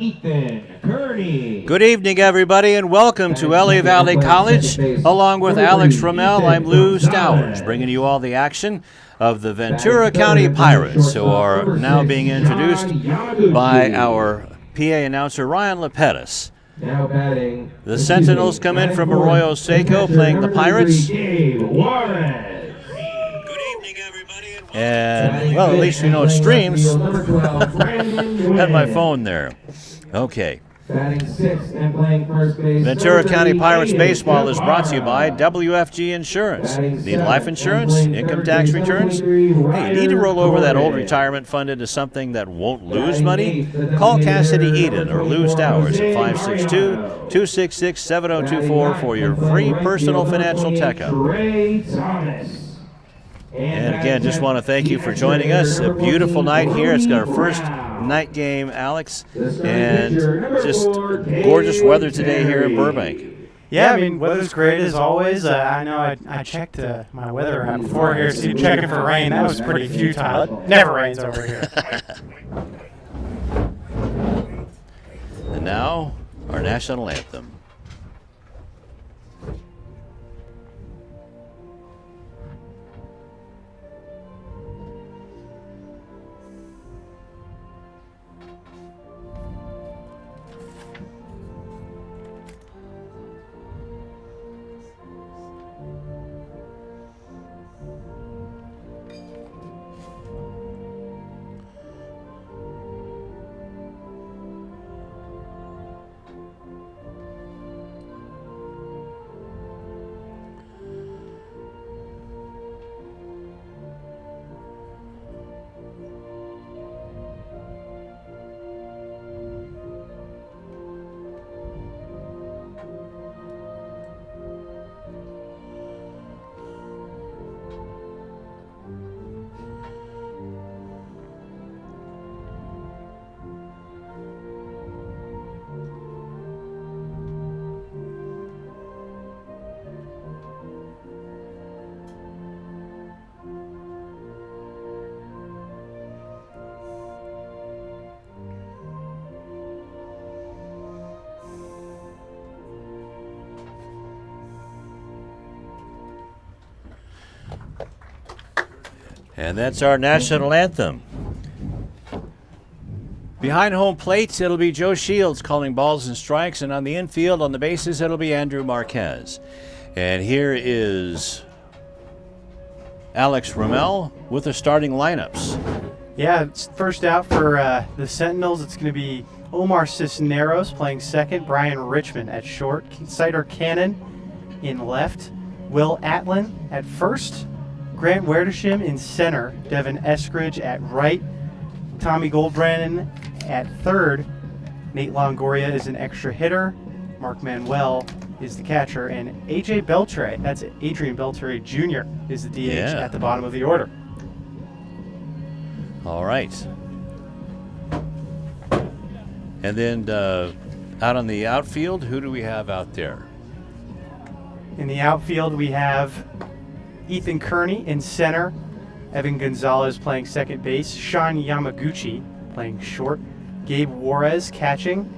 Ethan Kearney. Good evening, everybody, and welcome to LA Valley College. Along with Alex Rommel, I'm Lou Stowers, bringing you all the action of the Ventura County Pirates, who are now being introduced by our PA announcer, Ryan Lepetis. The Sentinels come in from Arroyo, Seco, playing the Pirates. And, well, at least we know it streams. Had my phone there. Okay. Ventura County Pirates Baseball is brought to you by WFG Insurance. Need life insurance? Income tax returns? Hey, you need to roll over that old retirement fund into something that won't lose money? Call Cassidy Eden or Lou Stowers at 562-266-7024 for your free personal financial checkup. And again, just want to thank you for joining us. A beautiful night here. It's our first night game, Alex, and just gorgeous weather today here in Burbank. Yeah, I mean, weather's great as always. I know I checked my weather app before here, so checking for rain. That was pretty futile. It never rains over here. And now, our national anthem. And that's our national anthem. Behind home plate, it'll be Joe Shields calling balls and strikes, and on the infield, on the bases, it'll be Andrew Marquez. And here is Alex Rommel with the starting lineups. Yeah, it's first out for the Sentinels. It's going to be Omar Cisneros playing second, Brian Richmond at short, Cider Cannon in left, Will Atlin at first, Grant Werdesham in center, Devin Eskridge at right, Tommy Goldbrandon at third, Nate Longoria is an extra hitter, Mark Manuel is the catcher, and AJ Beltre, that's Adrian Beltre Jr., is the DH at the bottom of the order. All right. And then out on the outfield, who do we have out there? In the outfield, we have Ethan Kearney in center, Evan Gonzalez playing second base, Sean Yamaguchi playing short, Gabe Juarez catching,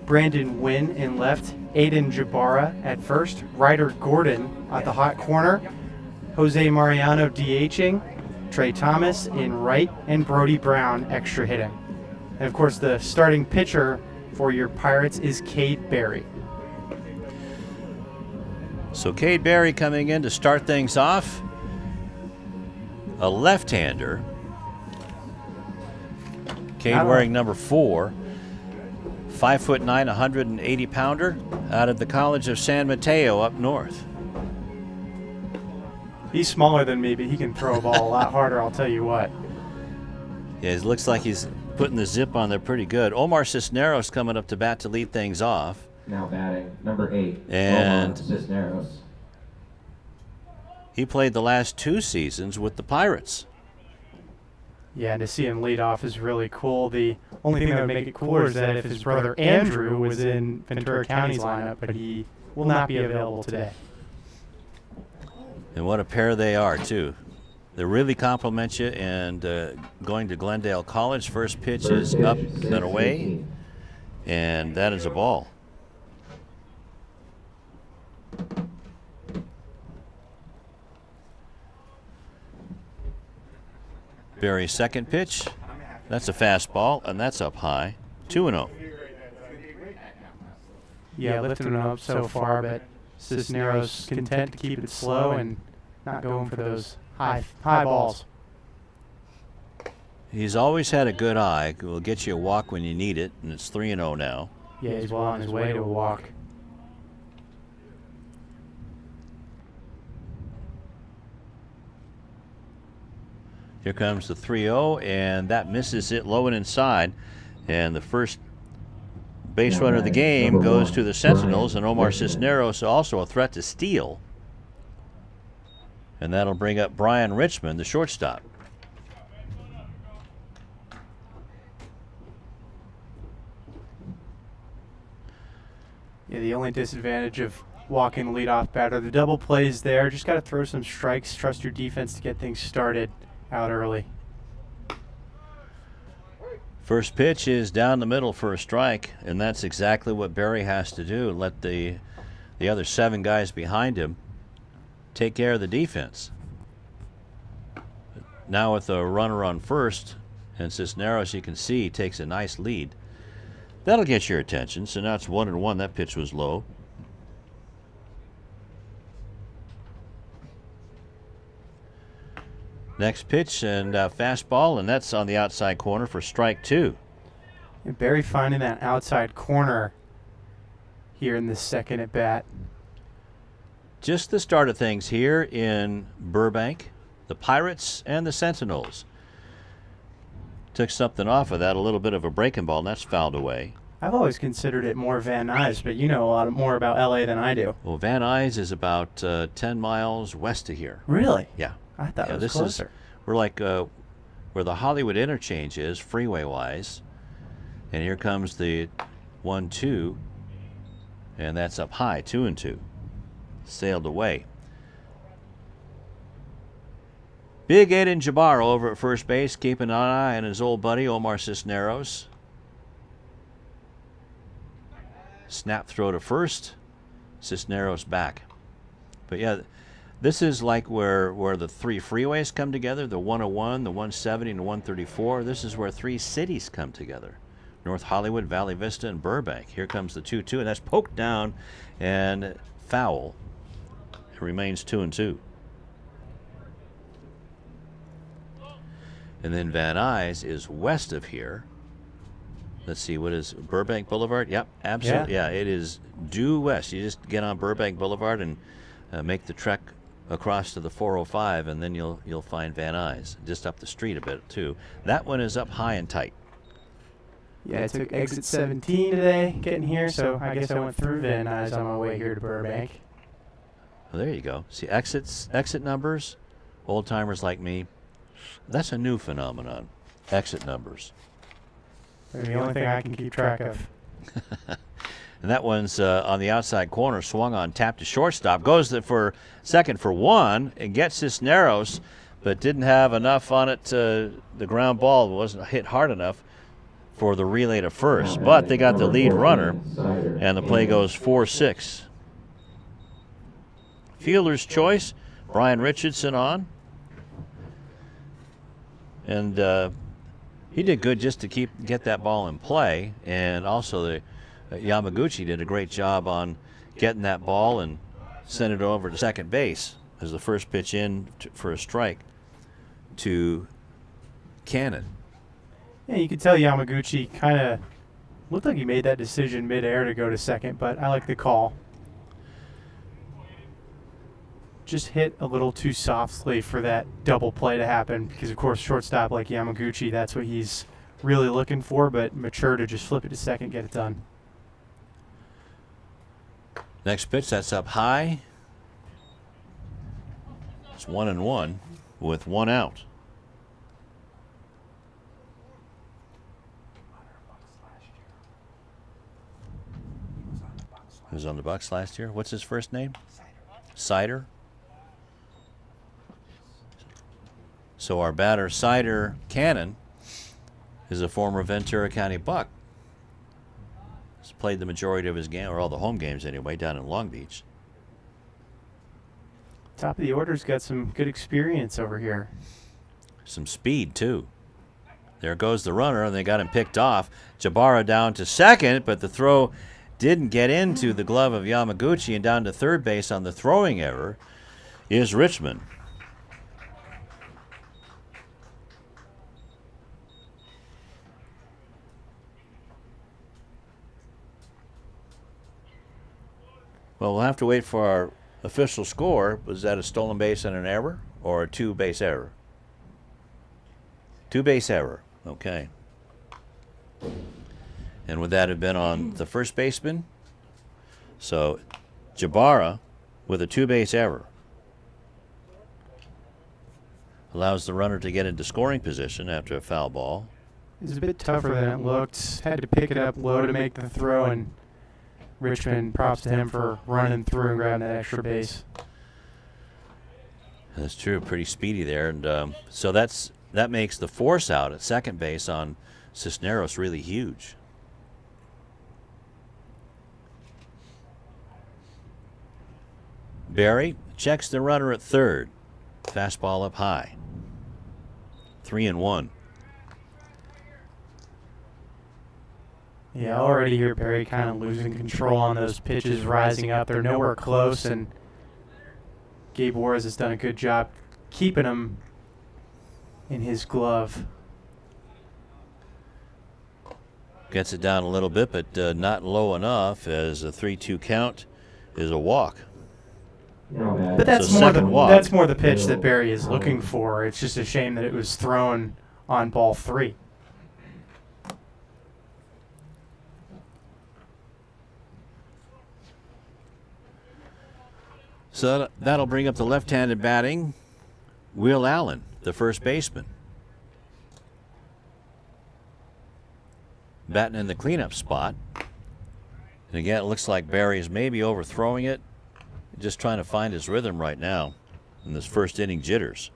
Brandon Wynn in left, Aiden Jabara at first, Ryder Gordon at the hot corner, Jose Mariano DHing, Trey Thomas in right, and Brody Brown extra hitting. And of course, the starting pitcher for your Pirates is Cade Berry. So Cade Berry coming in to start things off. A left-hander. Cade wearing number 4. 5'9", 180-pounder out of the College of San Mateo up north. He's smaller than me, but he can throw a ball a lot harder, I'll tell you what. Yeah, it looks like he's putting the zip on there pretty good. Omar Cisneros coming up to bat to lead things off. Now batting, number 8, and Omar Cisneros. He played the last 2 seasons with the Pirates. Yeah, and to see him lead off is really cool. The only thing that would make it cooler is that if his brother Andrew was in Ventura County's lineup, but he will not be available today. And what a pair they are, too. They really compliment you, and going to Glendale College. First pitch is up and away. And that is a ball. Barry's second pitch. That's a fastball, and that's up high. 2-0. Yeah, lifting him up so far, but Cisneros content to keep it slow and not going for those high balls. He's always had a good eye. Will get you a walk when you need it, and it's 3-0 now. Yeah, he's well on his way to a walk. Here comes the 3-0, and that misses it low and inside. And the first base runner of the game goes to the Sentinels, and Omar Cisneros also a threat to steal. And that'll bring up Brian Richmond, the shortstop. Yeah, the only disadvantage of walking leadoff batter, the double plays there. Just got to throw some strikes, trust your defense to get things started out early. First pitch is down the middle for a strike, and that's exactly what Barry has to do. Let the other 7 guys behind him take care of the defense. Now with a runner on first, and Cisneros, you can see, takes a nice lead. That'll get your attention. So now it's 1-1. That pitch was low. Next pitch and fastball, and that's on the outside corner for strike 2. And Barry finding that outside corner here in the second at bat. Just the start of things here in Burbank, the Pirates and the Sentinels. Took something off of that, a little bit of a breaking ball, and that's fouled away. I've always considered it more Van Nuys, but you know a lot more about LA than I do. Well, Van Nuys is about 10 miles west of here. Really? Yeah. I thought it was closer. We're like where the Hollywood interchange is, freeway-wise. And here comes the 1-2, and that's up high, 2-2. Sailed away. Big Aiden Jabbar over at first base, keeping an eye on his old buddy Omar Cisneros. Snap throw to first. Cisneros back. But yeah, this is like where the 3 freeways come together, the 101, the 170, and the 134. This is where 3 cities come together. North Hollywood, Valley Vista, and Burbank. Here comes the 2-2, and that's poked down and foul. It remains 2-2. And then Van Nuys is west of here. Let's see, what is Burbank Boulevard? Yep, absolutely. Yeah, it is due west. You just get on Burbank Boulevard and make the trek across to the 405, and then you'll find Van Nuys just up the street a bit too. That one is up high and tight. Yeah, I took exit 17 today getting here, so I guess I went through Van Nuys on my way here to Burbank. Well, there you go. See, exit numbers, old timers like me, that's a new phenomenon. Exit numbers. They're the only thing I can keep track of. And that one's on the outside corner, swung on, tapped to shortstop, goes for second for 1, and gets Cisneros, but didn't have enough on it. The ground ball wasn't hit hard enough for the relay to first. But they got the lead runner, and the play goes 4-6. Fielder's choice, Brian Richardson on. And he did good just to get that ball in play, and also the Yamaguchi did a great job on getting that ball and sent it over to second base as the first pitch in for a strike to Cannon. Yeah, you could tell Yamaguchi kind of looked like he made that decision midair to go to second, but I like the call. Just hit a little too softly for that double play to happen because, of course, shortstop like Yamaguchi, that's what he's really looking for, but mature to just flip it to second, get it done. Next pitch, that's up high. It's 1-1 with 1 out. He was on the Bucks last year. What's his first name? Sider. So our batter, Sider Cannon, is a former Ventura County Buck. He's played the majority of his game, or all the home games anyway, down in Long Beach. Top of the order's got some good experience over here. Some speed, too. There goes the runner, and they got him picked off. Jabara down to second, but the throw didn't get into the glove of Yamaguchi, and down to third base on the throwing error is Richmond. Well, we'll have to wait for our official score. Was that a stolen base and an error, or a two-base error? Two-base error. Okay. And would that have been on the first baseman? So Jabara with a two-base error allows the runner to get into scoring position after a foul ball. It was a bit tougher than it looked. Had to pick it up low to make the throw, and Richmond, props to him for running through and grabbing that extra base. That's true. Pretty speedy there. And so that makes the force out at second base on Cisneros really huge. Barry checks the runner at third. Fastball up high. 3-1. Yeah, already here Barry kind of losing control on those pitches, rising up. They're nowhere close, and Gabe Juarez has done a good job keeping them in his glove. Gets it down a little bit, but not low enough, as a 3-2 count is a walk. But that's more the pitch that Barry is looking for. It's just a shame that it was thrown on ball 3. So that'll bring up the left-handed batting, Will Allen, the first baseman. Batting in the cleanup spot. And again, it looks like Barry's maybe overthrowing it. Just trying to find his rhythm right now in this first inning jitters.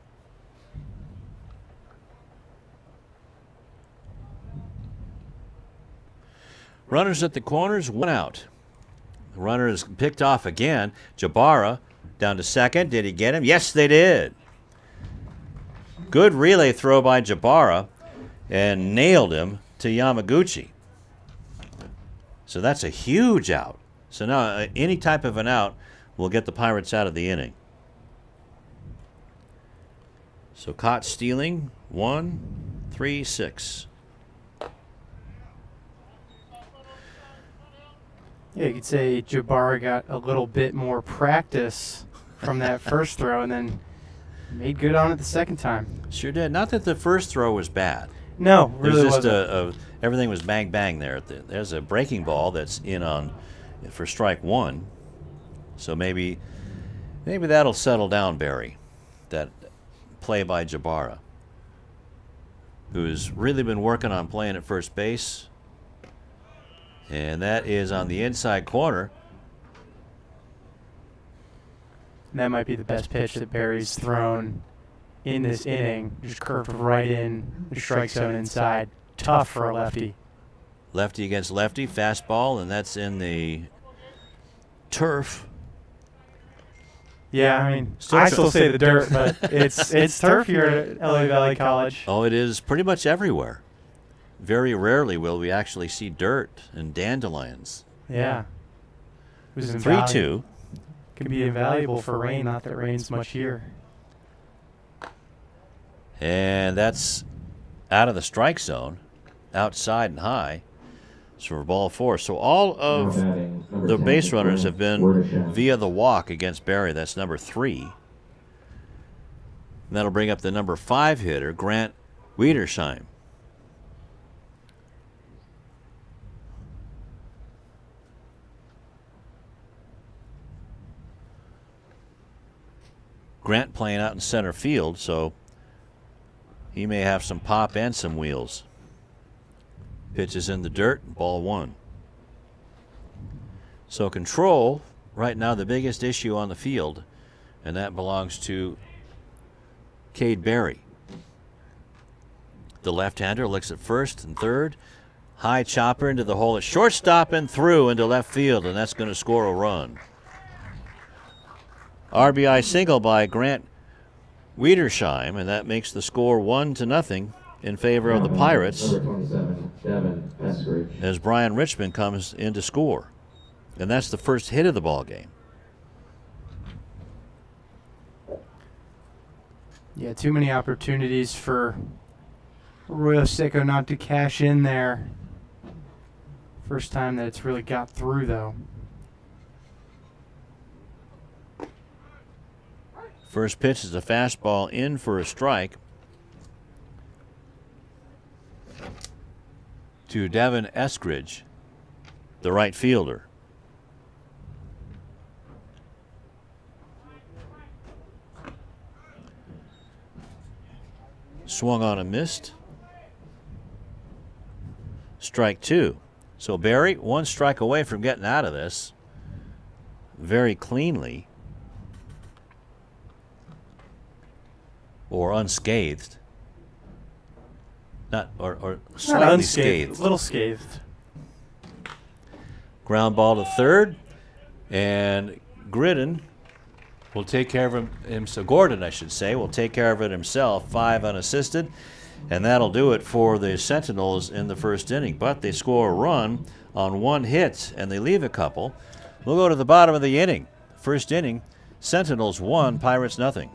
Runners at the corners, 1 out. The runner is picked off again. Jabara down to second. Did he get him? Yes, they did. Good relay throw by Jabara, and nailed him to Yamaguchi. So that's a huge out. So now any type of an out will get the Pirates out of the inning. So caught stealing, 1, 3, 6. Yeah, you could say Jabara got a little bit more practice from that first throw and then made good on it the second time. Sure did. Not that the first throw was bad. No, really There's just wasn't. everything was bang bang there. There's a breaking ball that's in on for strike 1. So maybe that'll settle down Barry. That play by Jabara, who's really been working on playing at first base. And that is on the inside corner. And that might be the best pitch that Barry's thrown in this inning. Just curved right in the strike zone inside. Tough for a lefty. Lefty against lefty, fastball, and that's in the turf. Yeah, I mean, I still say the dirt, but it's turf here at LA Valley College. Oh, it is pretty much everywhere. Very rarely will we actually see dirt and dandelions. Yeah. 3-2. Can be invaluable for rain, not that rain's much here. And that's out of the strike zone, outside and high. So for ball 4. So all of the base runners have been via the walk against Barry. That's number 3. And that'll bring up the number 5 hitter, Grant Wiedersheim. Grant playing out in center field, so he may have some pop and some wheels. Pitch is in the dirt, ball 1. So control, right now the biggest issue on the field, and that belongs to Cade Barry. The left-hander looks at first and third. High chopper into the hole at shortstop and through into left field, and that's going to score a run. RBI single by Grant Wiedersheim, and that makes the score 1-0 in favor of the Pirates as Brian Richmond comes in to score. And that's the first hit of the ball game. Yeah, too many opportunities for Arroyo Seco not to cash in there. First time that it's really got through, though. First pitch is a fastball in for a strike to Devin Eskridge, the right fielder. Swung on and missed. Strike two. So Barry, one strike away from getting out of this very cleanly or unscathed. Not or slightly unscathed, scathed. a little scathed. Ground ball to third, and Gordon will take care of him. So Gordon, I should say, will take care of it himself. 5 unassisted, and that'll do it for the Sentinels in the first inning. But they score a run on 1 hit, and they leave a couple. We'll go to the bottom of the inning. First inning, Sentinels 1, Pirates nothing.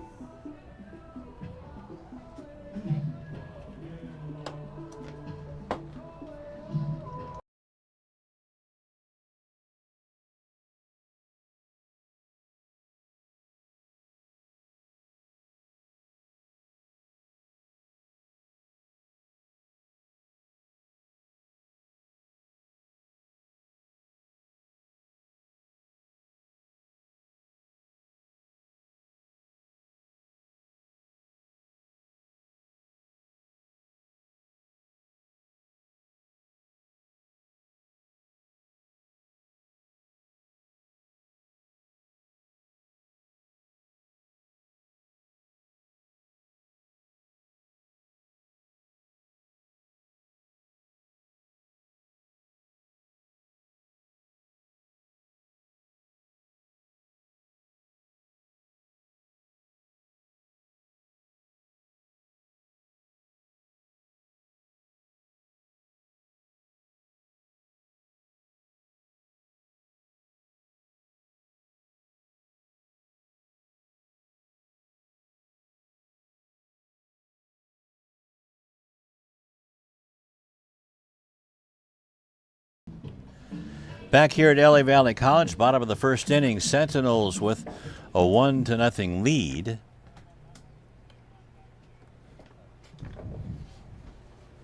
Back here at LA Valley College, bottom of the first inning, Sentinels with a 1-0 lead.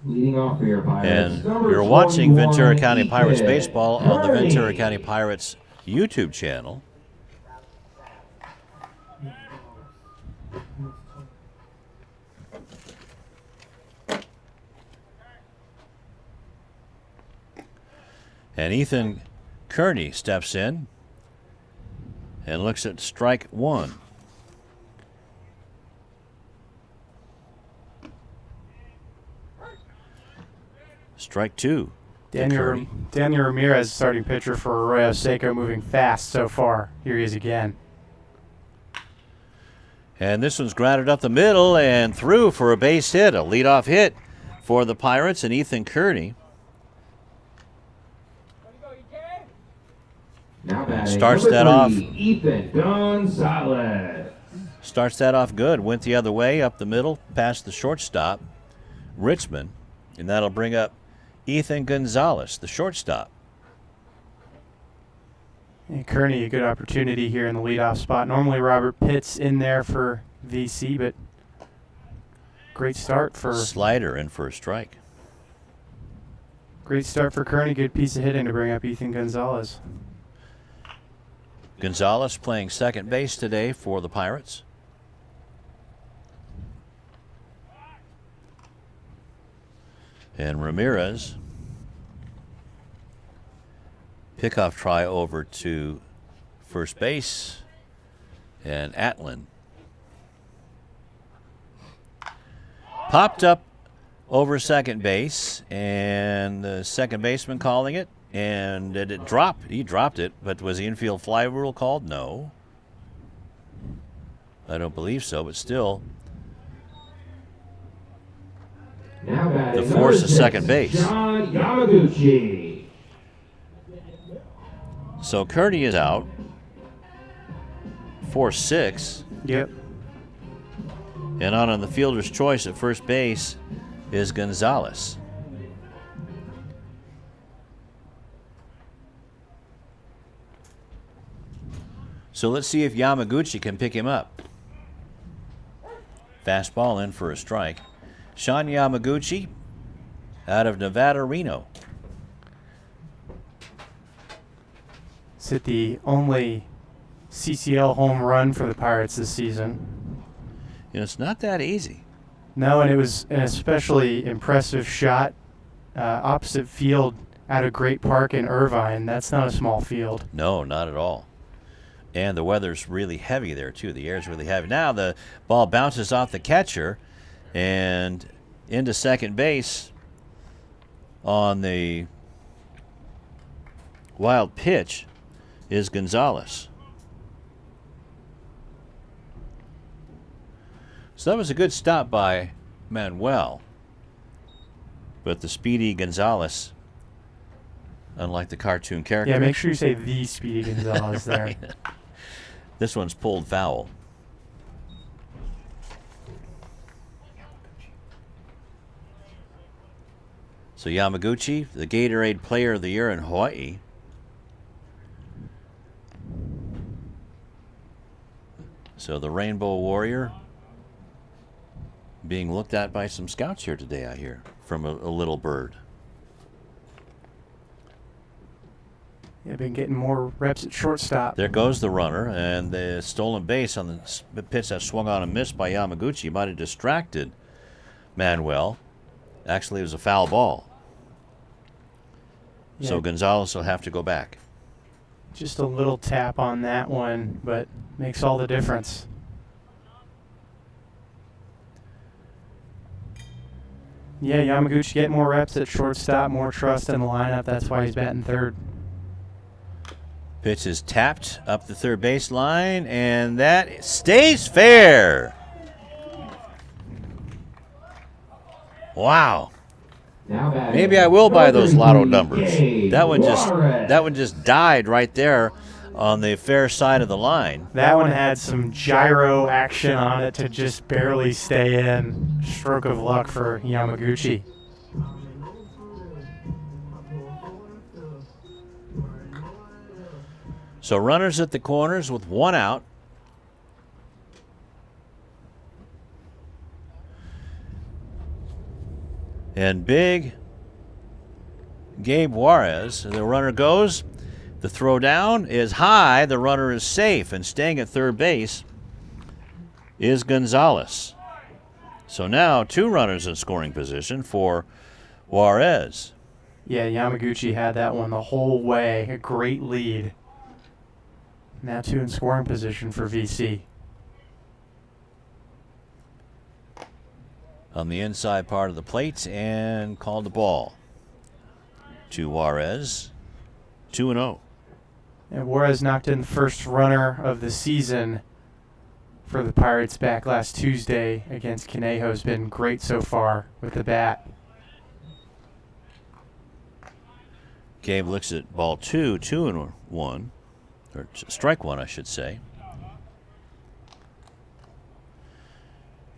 Leading off for your Pirates. And you're watching Ventura County Pirates baseball on the Ventura County Pirates YouTube channel. And Ethan Kearney steps in and looks at strike one. Strike two. Daniel Ramirez, starting pitcher for Arroyo Seco, moving fast so far. Here he is again. And this one's grounded up the middle and through for a base hit, a leadoff hit for the Pirates and Ethan Kearney. Starts that off. Ethan Gonzalez. Starts that off good. Went the other way, up the middle, past the shortstop, Richmond. And that'll bring up Ethan Gonzalez, the shortstop. And Kearney, a good opportunity here in the leadoff spot. Normally Robert Pitts in there for VC, but great start for... Slider in for a strike. Great start for Kearney. Good piece of hitting to bring up Ethan Gonzalez. Gonzalez playing second base today for the Pirates. And Ramirez, pickoff try over to first base, and Atlin popped up over second base, and the second baseman calling it. And did it drop? He dropped it, but was the infield fly rule called? No. I don't believe so, but still. The force of second base. John Yamaguchi. So Kearney is out. 4-6. Yep. And on the fielder's choice at first base is Gonzalez. So let's see if Yamaguchi can pick him up. Fastball in for a strike. Sean Yamaguchi out of Nevada, Reno. Is it the only CCL home run for the Pirates this season? You know, it's not that easy. No, and it was an especially impressive shot opposite field out of Great Park in Irvine. That's not a small field. No, not at all. And the weather's really heavy there, too. The air's really heavy. Now the ball bounces off the catcher and into second base on the wild pitch is Gonzalez. So that was a good stop by Manuel. But the speedy Gonzalez, unlike the cartoon character. Yeah, make sure you say the Speedy Gonzalez there. Right. This one's pulled foul. So Yamaguchi, the Gatorade Player of the Year in Hawaii. So the Rainbow Warrior being looked at by some scouts here today, I hear, from a little bird. Yeah, been getting more reps at shortstop. There goes the runner, and the stolen base on the pitch that swung on and missed by Yamaguchi might have distracted Manuel. Actually, it was a foul ball. Yeah. So Gonzalez will have to go back. Just a little tap on that one, but makes all the difference. Yeah, Yamaguchi getting more reps at shortstop, more trust in the lineup. That's why he's batting third. Pitch is tapped up the third baseline, and that stays fair. Wow. Maybe I will buy those lotto numbers. That one just died right there on the fair side of the line. That one had some gyro action on it to just barely stay in. Stroke of luck for Yamaguchi. So runners at the corners with one out. And big Gabe Juarez, the runner goes. The throw down is high. The runner is safe. And staying at third base is Gonzalez. So now two runners in scoring position for Juarez. Yeah, Yamaguchi had that one the whole way. A great lead. Now two in scoring position for VC. On the inside part of the plate and called the ball to Juarez. 2-0. And Juarez knocked in the first runner of the season for the Pirates back last Tuesday against Conejo. Has been great so far with the bat. Gabe looks at ball 2-1, or strike one, I should say.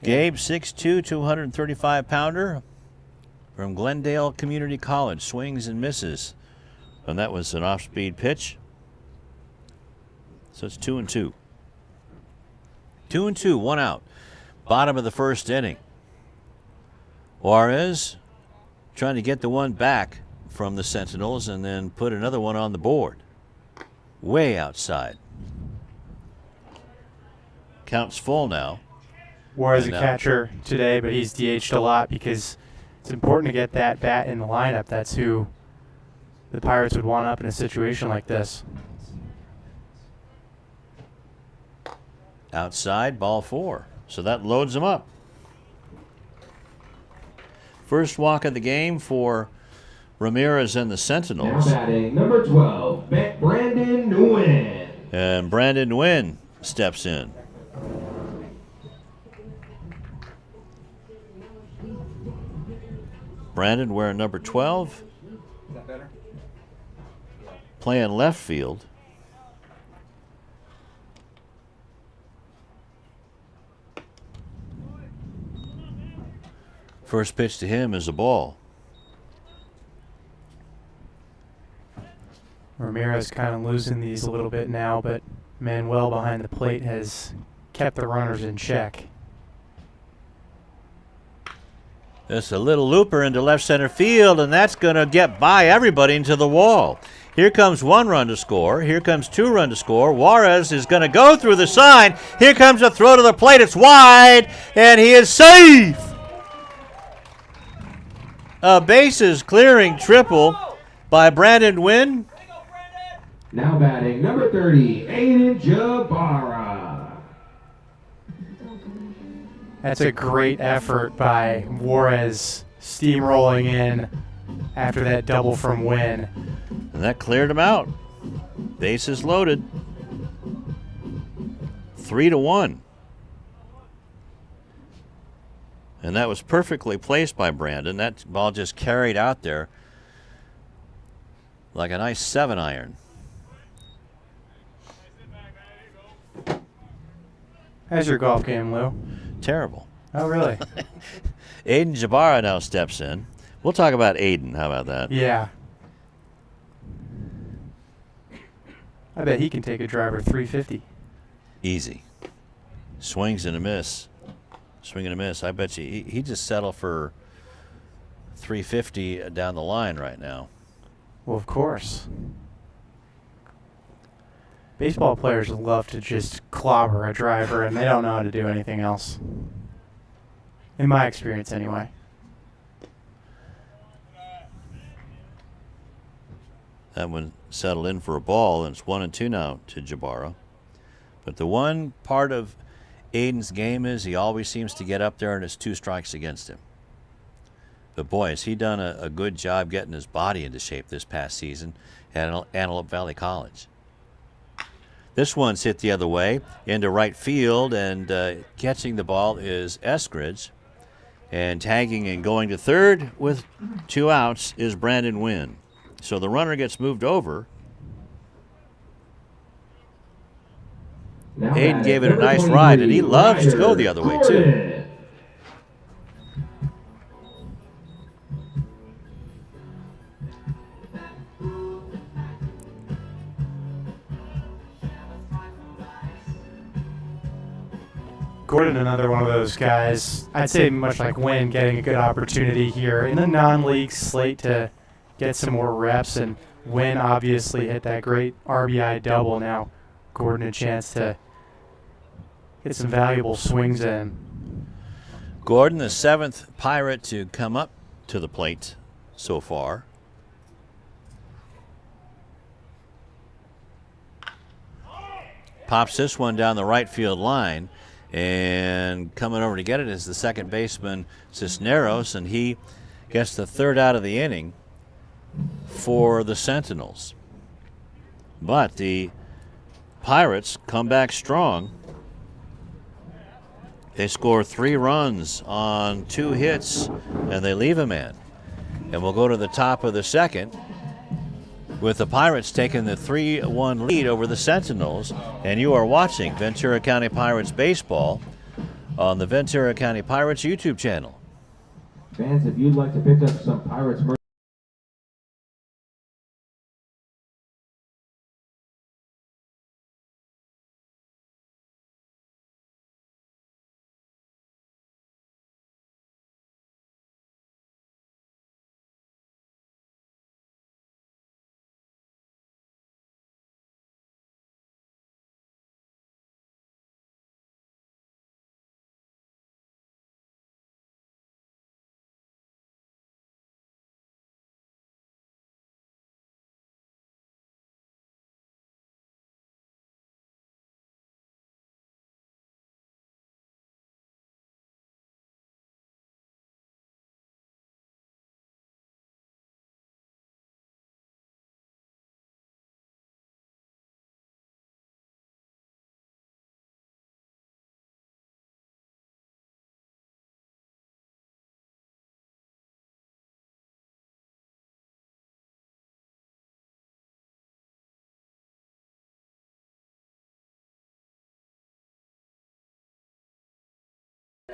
Gabe, 6'2", 235-pounder from Glendale Community College. Swings and misses. And that was an off-speed pitch. So it's 2-2. 2-2, one out. Bottom of the first inning. Juarez trying to get the one back from the Sentinels and then put another one on the board. Way outside. Count's full now. Juarez a catcher today, but he's DH'd a lot because it's important to get that bat in the lineup. That's who the Pirates would want up in a situation like this. Outside, ball 4. So that loads them up. First walk of the game for Ramirez and the Now Sentinels. batting number 12, Brandon Nguyen. And Brandon Nguyen steps in. Brandon wearing number 12. Is that better? Playing left field. First pitch to him is a ball. Ramirez kind of losing these a little bit now, but Manuel behind the plate has kept the runners in check. That's a little looper into left center field, and that's going to get by everybody into the wall. Here comes 1 run to score. Here comes 2 run to score. Juarez is going to go through the sign. Here comes a throw to the plate. It's wide, and he is safe. A bases clearing triple by Brandon Nguyen. Now batting number 30, Aiden Jabara. That's a great effort by Juarez, steamrolling in after that double from Nguyen. And that cleared him out. Bases loaded. 3-1. And that was perfectly placed by Brandon. That ball just carried out there like a nice 7-iron. How's your golf game, Lou? Terrible. Oh, really? Aiden Jabara now steps in. We'll talk about Aiden. How about that? Yeah. I bet he can take a driver 350. Easy. Swings and a miss. Swing and a miss. I bet you he just settled for 350 down the line right now. Well, of course. Baseball players love to just clobber a driver, and they don't know how to do anything else. In my experience, anyway. That one settled in for a ball, and it's 1-2 now to Jabara. But the one part of Aiden's game is he always seems to get up there and it's 2 strikes against him. But boy, has he done a good job getting his body into shape this past season at Antelope Valley College. This one's hit the other way into right field, and catching the ball is Eskridge. And tagging and going to third with 2 outs is Brandon Nguyen. So the runner gets moved over. Now Aiden batting gave it a number nice ride, and he 23, loves to go Ryder the other way, too. Gordon. Gordon, another one of those guys, I'd say much like Nguyen, getting a good opportunity here in the non-league slate to get some more reps, and Nguyen obviously hit that great RBI double. Now Gordon a chance to get some valuable swings in. Gordon, the 7th Pirate to come up to the plate so far. Pops this one down the right field line, and coming over to get it is the second baseman Cisneros, and he gets the 3rd out of the inning for the Sentinels. But the Pirates come back strong. They score 3 runs on 2 hits, and they leave a man. And we'll go to the top of the 2nd with the Pirates taking the 3-1 lead over the Sentinels. And you are watching Ventura County Pirates baseball on the Ventura County Pirates YouTube channel. Fans, if you'd like to pick up some Pirates merchandise,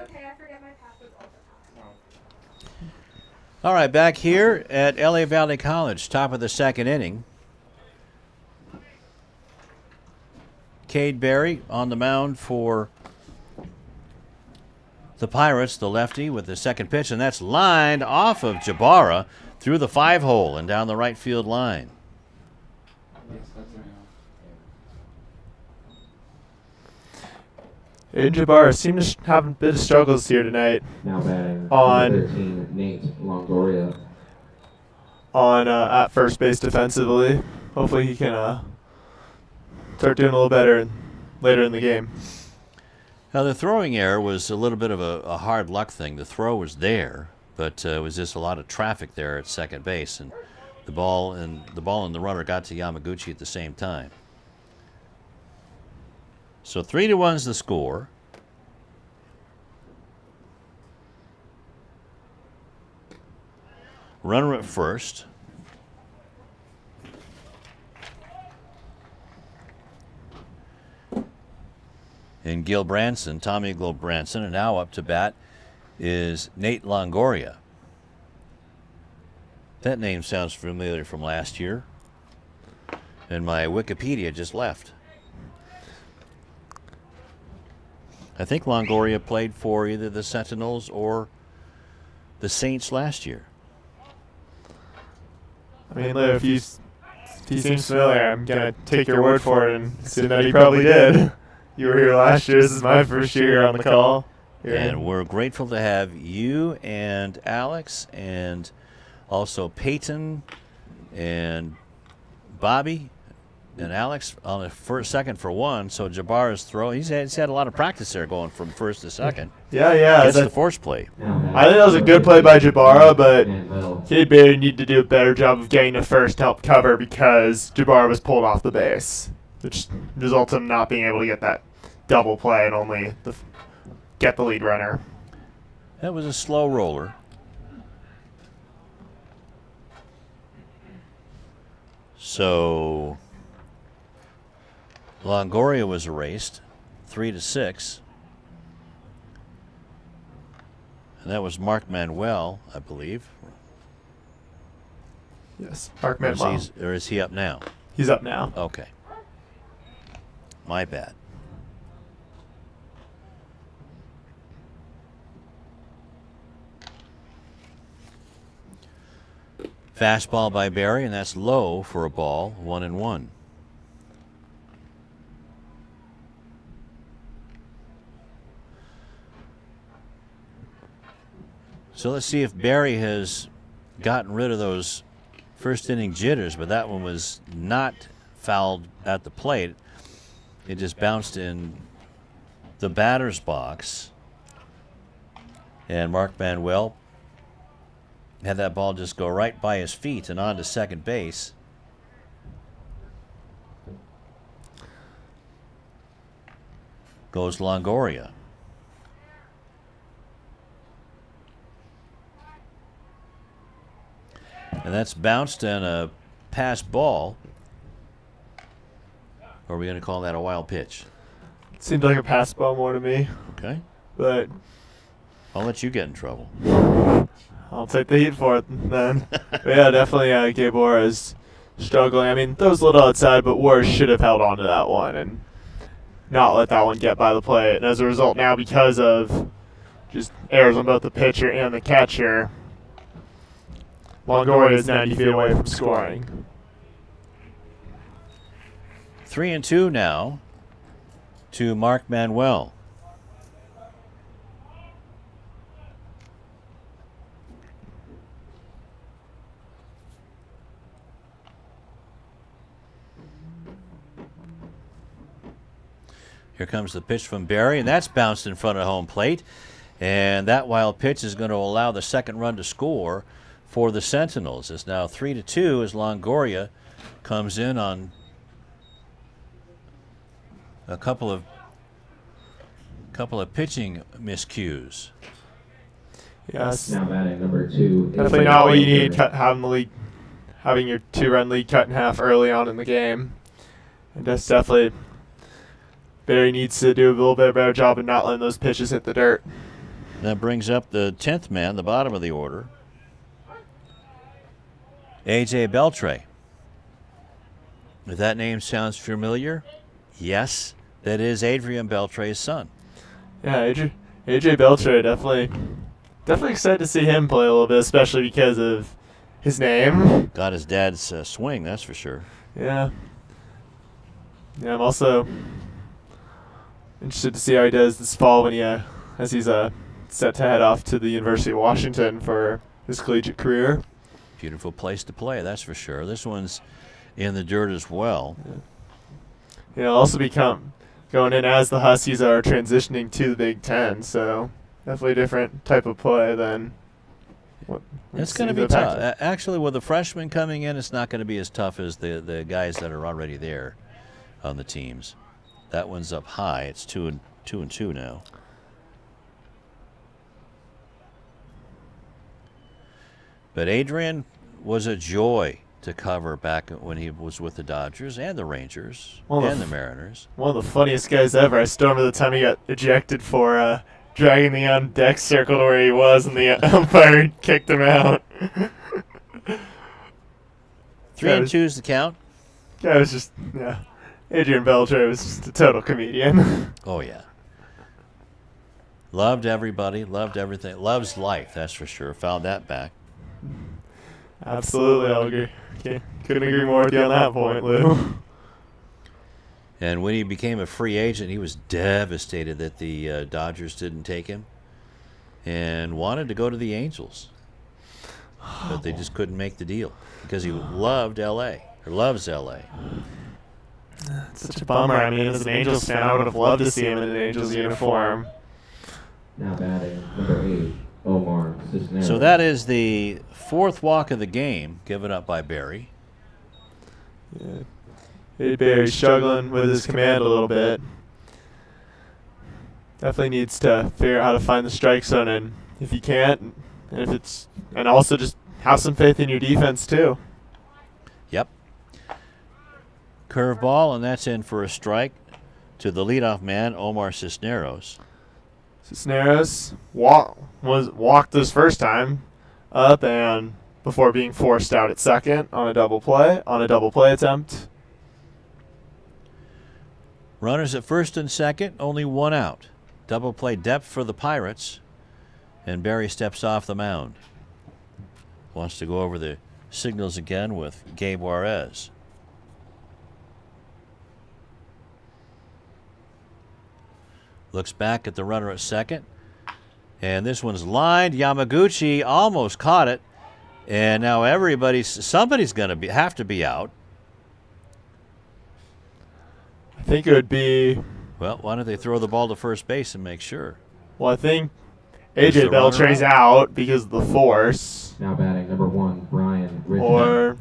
Okay, I forget my passwords all the time. All right, back here at LA Valley College, top of the second inning. Cade Berry on the mound for the Pirates, the lefty, with the second pitch, and that's lined off of Jabara through the 5-hole and down the right field line. And Jabara seemed to have a bit of struggles here tonight. Now batting On- number 13, Nate Longoria. On at first base defensively. Hopefully he can start doing a little better later in the game. Now, the throwing error was a little bit of a hard luck thing. The throw was there, but it was just a lot of traffic there at second base, and the ball and the runner got to Yamaguchi at the same time. So 3-1's the score. Runner at first. And Gil Branson, Tommy Gil Branson, and now up to bat is Nate Longoria. That name sounds familiar from last year. And my Wikipedia just left. I think Longoria played for either the Sentinels or the Saints last year. I mean, if he seems familiar, I'm going to take your word for it and assume that he probably did. You were here last year. This is my first year on the call. And we're grateful to have you and Alex and also Peyton and Bobby and Alex on the first, second for one. So Jabara's throw, he's had a lot of practice there going from first to second. Yeah. Gets the force play. I think that was a good play by Jabara, but Cade Berry needed to do a better job of getting to first to help cover because Jabara was pulled off the base, which results in not being able to get that double play and only get the lead runner. That was a slow roller. So Longoria was erased, 3-6. And that was Mark Manuel, I believe. Yes, Mark Manuel. Or is he up now? He's up now. Okay. My bad. Fastball by Berry, and that's low for a ball, 1-1. So let's see if Berry has gotten rid of those first inning jitters, but that one was not fouled at the plate. It just bounced in the batter's box. And Mark Manuel had that ball just go right by his feet and on to second base. Goes Longoria. And that's bounced and a pass ball. Or are we going to call that a wild pitch? It seemed like a pass ball more to me, Okay. but I'll let you get in trouble. I'll take the heat for it then. But yeah, definitely Gabe Wara is struggling. I mean, throws a little outside, but Wara should have held on to that one and not let that one get by the plate. And as a result now, because of just errors on both the pitcher and the catcher, Longoria is 90 feet away from scoring. 3-2 now to Mark Manuel. Here comes the pitch from Berry, and that's bounced in front of home plate. And that wild pitch is going to allow the second run to score for the Sentinels. It's now 3-2 as Longoria comes in on a couple of pitching miscues. Yes. Now batting number 2. Definitely not what you need, having your 2-run lead cut in half early on in the game. And that's definitely Berry needs to do a little bit better job of not letting those pitches hit the dirt. That brings up the 10th man, the bottom of the order, A.J. Beltre. If that name sounds familiar, yes, that is Adrian Beltre's son. Yeah, AJ Beltre, definitely excited to see him play a little bit, especially because of his name. Got his dad's swing, that's for sure. Yeah. Yeah, I'm also interested to see how he does this fall when as he's set to head off to the University of Washington for his collegiate career. Beautiful place to play, that's for sure. This one's in the dirt as well. Yeah, he'll also become going in as the Huskies are transitioning to the Big Ten, so definitely a different type of play than what it's going to be tough. Actually, with the freshmen coming in, it's not going to be as tough as the guys that are already there on the teams. That one's up high. It's 2-2 now. But Adrian was a joy to cover back when he was with the Dodgers and the Rangers and the Mariners. One of the funniest guys ever. I still remember the time he got ejected for dragging the on-deck circle to where he was, and the umpire kicked him out. 3-2 is the count. Guy was just, yeah. Adrian Beltre was just a total comedian. Oh, yeah. Loved everybody, loved everything. Loves life, that's for sure. Found that back. Absolutely, I'll agree. Couldn't agree more with you on that point, Lou. And when he became a free agent, he was devastated that the Dodgers didn't take him and wanted to go to the Angels. But they just couldn't make the deal because he loved L.A. or loves L.A. It's such a bummer. I mean, as an Angels fan, I would have loved to see him in an Angels uniform. Now batting, number 8, Omar Cisneros. So that is the fourth walk of the game given up by Barry. Yeah. Hey, Barry's struggling with his command a little bit. Definitely needs to figure out how to find the strike zone, and if he can't, and also just have some faith in your defense too. Yep. Curveball, and that's in for a strike to the leadoff man, Omar Cisneros. Cisneros walked this first time up, and before being forced out at second on a double play attempt. Runners at first and second, only one out. Double play depth for the Pirates, and Barry steps off the mound. Wants to go over the signals again with Gabe Juarez. Looks back at the runner at second, and this one's lined. Yamaguchi almost caught it, and now somebody's going to have to be out. I think it would be. Well, why don't they throw the ball to first base and make sure? Well, I think AJ Beltre's out because of the force. Now batting, number 1, Brian Ridgman. Or,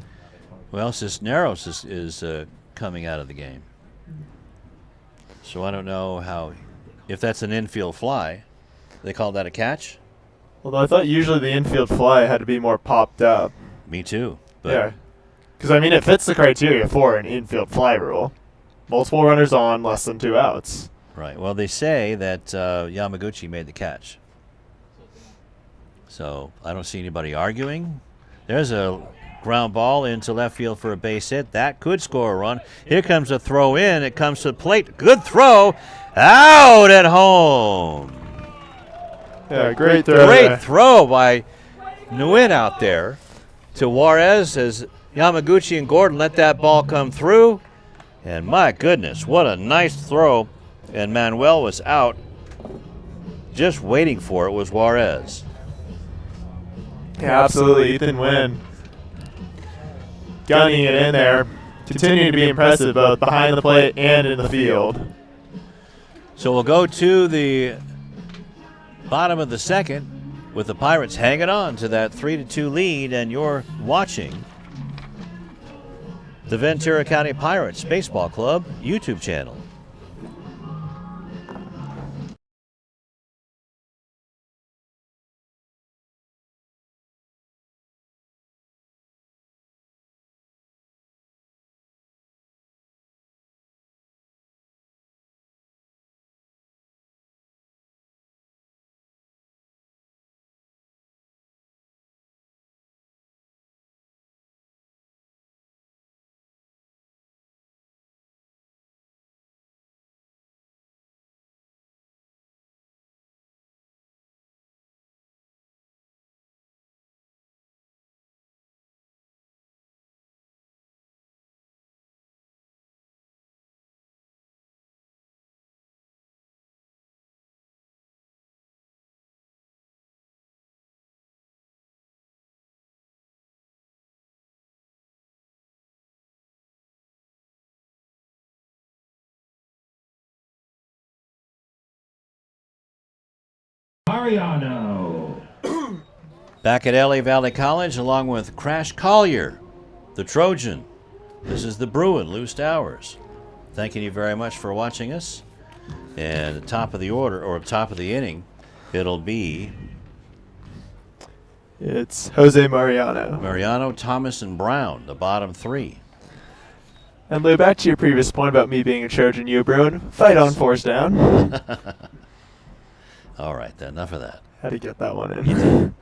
well, Cisneros is coming out of the game. So I don't know if that's an infield fly. They call that a catch? although I thought usually the infield fly had to be more popped up. Me too. But Yeah. Because, I mean, it fits the criteria for an infield fly rule. Multiple runners on, less than 2 outs. Right. Well, they say that Yamaguchi made the catch. So I don't see anybody arguing. There's a ground ball into left field for a base hit. That could score a run. Here comes a throw in. It comes to the plate. Good throw. Out at home. Yeah, great throw. Great throw by Nguyen out there to Juarez as Yamaguchi and Gordon let that ball come through. And my goodness, what a nice throw. And Manuel was out. Just waiting for it was Juarez. Yeah, absolutely. Ethan Nguyen gunning it in there, continuing to be impressive both behind the plate and in the field. So we'll go to the bottom of the second with the Pirates hanging on to that 3-2 lead, and you're watching the Ventura County Pirates Baseball Club YouTube channel. Mariano. Back at LA Valley College, along with Crash Collier, the Trojan. This is the Bruin, Lou Stowers. Thanking you very much for watching us. And at the top of the order, or top of the inning, it'll be It's Jose Mariano. Mariano, Thomas, and Brown, the bottom three. And Lou, back to your previous point about me being a Trojan, you a Bruin. Fight on, fours down. All right, then, enough of that. Had to get that one in.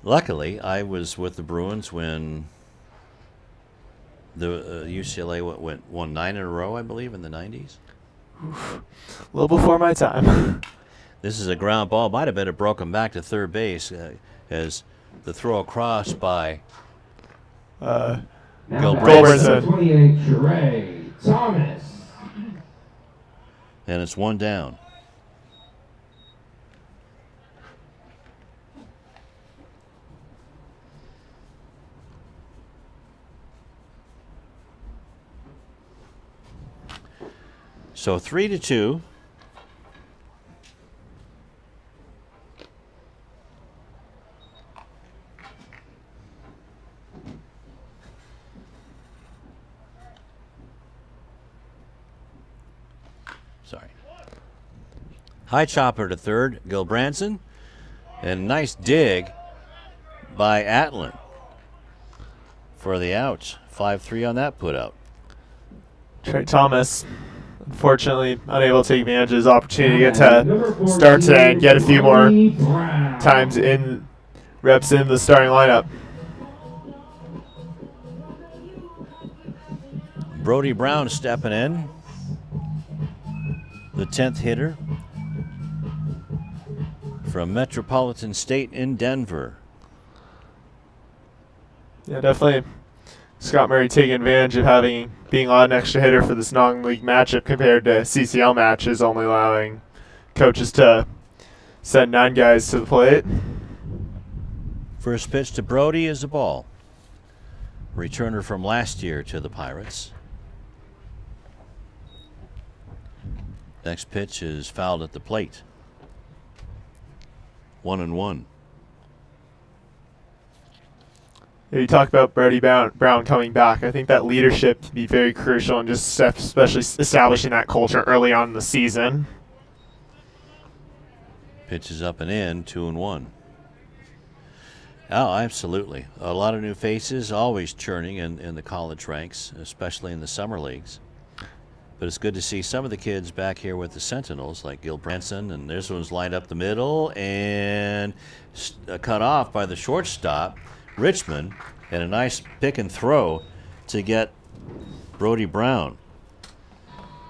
Luckily, I was with the Bruins when the UCLA won 9 in a row, I believe, in the 90s. A little before my time. This is a ground ball. Might have been a broken back to third base as the throw across by Gilbranson. 28, Sheree Thomas. And it's one down. So 3-2. Sorry. High chopper to third, Gilbranson. And a nice dig by Atlin for the out. 5-3 on that put out. Trey Thomas, unfortunately, unable to take advantage of his opportunity to get to start today and get a few more times in reps in the starting lineup. Brody Brown stepping in, the 10th hitter from Metropolitan State in Denver. Yeah, definitely. Scott Murray taking advantage of being an extra hitter for this non-league matchup compared to CCL matches, only allowing coaches to send 9 guys to the plate. First pitch to Brody is a ball. Returner from last year to the Pirates. Next pitch is fouled at the plate. 1-1. You talk about Brody Brown coming back. I think that leadership can be very crucial and just especially establishing that culture early on in the season. Pitch is up and in, 2-1. Oh, absolutely. A lot of new faces, always churning in the college ranks, especially in the summer leagues. But it's good to see some of the kids back here with the Sentinels, like Gilbranson, and this one's lined up the middle and cut off by the shortstop, Richmond, and a nice pick and throw to get Brody Brown.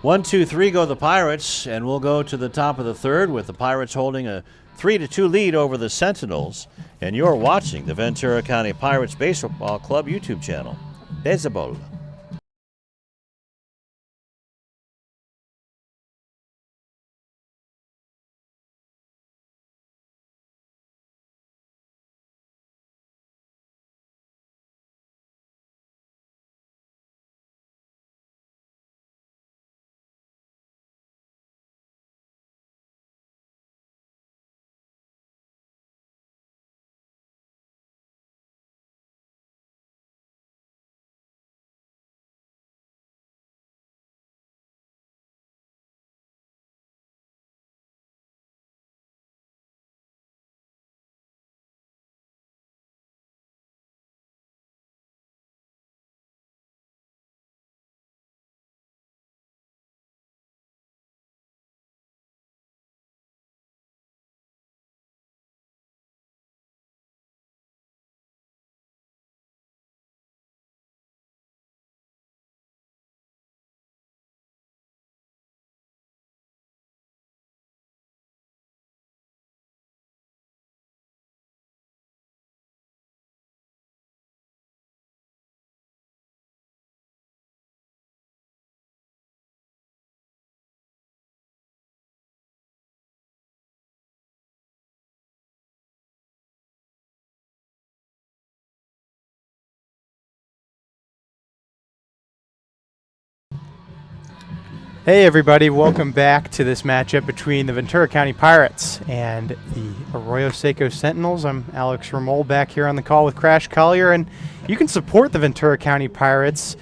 1-2-3 go the Pirates, and we'll go to the top of the third with the Pirates holding a 3-2 lead over the Sentinels. And you're watching the Ventura County Pirates Baseball Club YouTube channel. Baseball. Hey everybody, welcome back to this matchup between the Ventura County Pirates and the Arroyo Seco Sentinels. I'm Alex Ramol back here on the call with Crash Collier, and you can support the Ventura County Pirates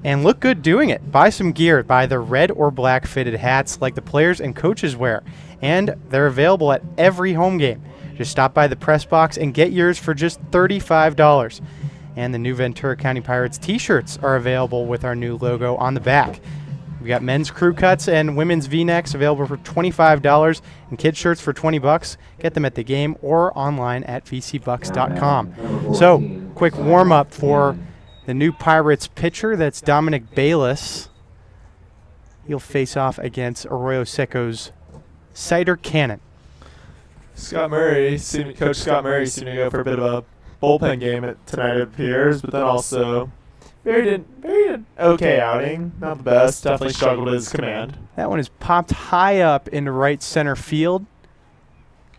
and look good doing it. Buy some gear. Buy the red or black fitted hats like the players and coaches wear, and they're available at every home game. Just stop by the press box and get yours for just $35. And the new Ventura County Pirates t-shirts are available with our new logo on the back. We got men's crew cuts and women's V-necks available for $25 and kids shirts for $20. Get them at the game or online at vcbucks.com. So, quick warm-up for the new Pirates pitcher. That's Dominic Bayless. He'll face off against Arroyo Seco's Cider Cannon. Coach Scott Murray seemed to go for a bit of a bullpen game tonight, it appears, but then also very okay outing. Not the best. Definitely struggled at his command. That one is popped high up into right center field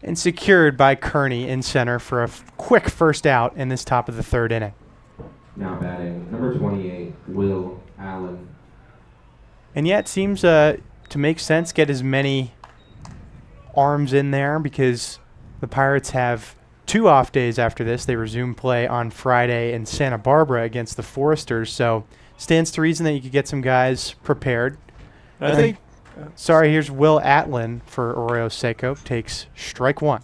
and secured by Kearney in center for a quick first out in this top of the third inning. Now batting, number 28, Will Allen. And yeah, it seems to make sense, get as many arms in there because the Pirates have 2 off days after this. They resume play on Friday in Santa Barbara against the Foresters, so stands to reason that you could get some guys prepared. I think. Sorry, here's Will Atlin for Arroyo Seco. Takes strike one.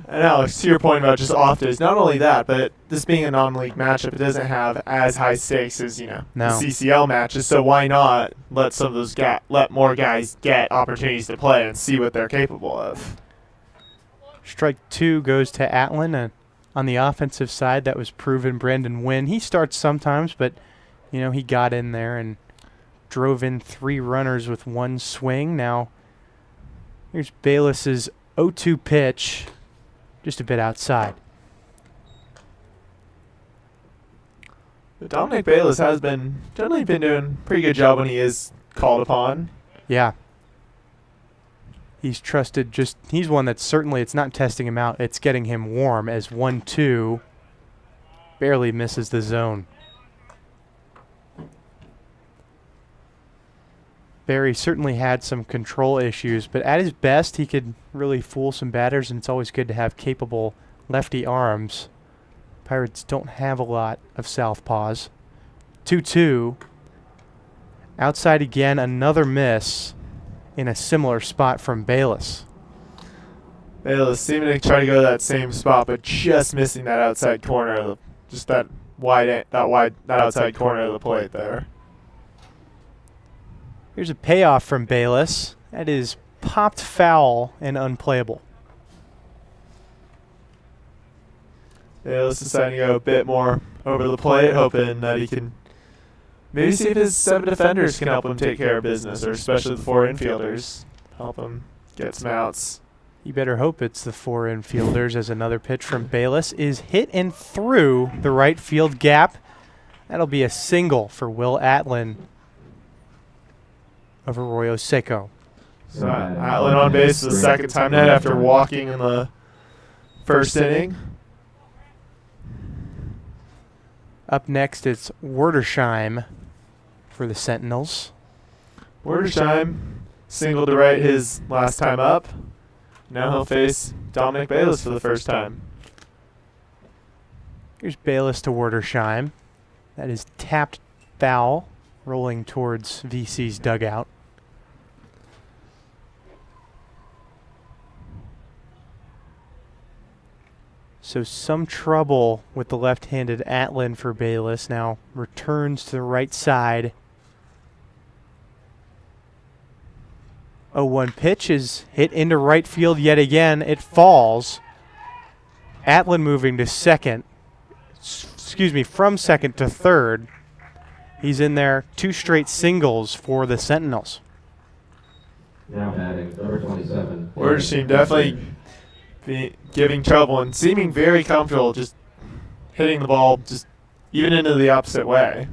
And Alex, to your point about just off days, not only that, but this being a non-league matchup, it doesn't have as high stakes as the CCL matches. So why not let some of those let more guys get opportunities to play and see what they're capable of? Strike 2 goes to Atlin, and on the offensive side, that was proven. Brandon Wynn, he starts sometimes, but he got in there and drove in 3 runners with 1 swing. Now here's Bayless's 0-2 pitch, just a bit outside. Dominic Bayless has generally been doing a pretty good job when he is called upon. Yeah. He's trusted. He's one that certainly, it's not testing him out, it's getting him warm, as 1-2 barely misses the zone. Barry certainly had some control issues, but at his best, he could really fool some batters, and it's always good to have capable lefty arms. Pirates don't have a lot of southpaws. 2-2. Outside again, another miss in a similar spot from Bayless. Bayless seeming to try to go to that same spot, but just missing that outside corner, just that outside corner of the plate there. Here's a payoff from Bayless. That is popped foul and unplayable. Bayless deciding to go a bit more over the plate, hoping that he can maybe see if his 7 defenders can help him take care of business, or especially the 4 infielders, help him get some outs. You better hope it's the 4 infielders, as another pitch from Bayless is hit and through the right field gap. That'll be a single for Will Atlin of Arroyo Seco. So Atlin on base for the second time tonight after walking in the first inning. Up next, it's Werdersheim for the Sentinels. Werdersheim singled to right his last time up. Now he'll face Dominic Bayless for the first time. Here's Bayless to Werdersheim. That is tapped foul, rolling towards VC's dugout. So some trouble with the left-handed Atlin for Bayless. Now returns to the right side. 0-1 pitch is hit into right field yet again. It falls. Atlin moving to second. From second to third. He's in there. 2 straight singles for the Sentinels. Now batting, number 27. Werdersheim definitely giving trouble and seeming very comfortable, just hitting the ball just even into the opposite way.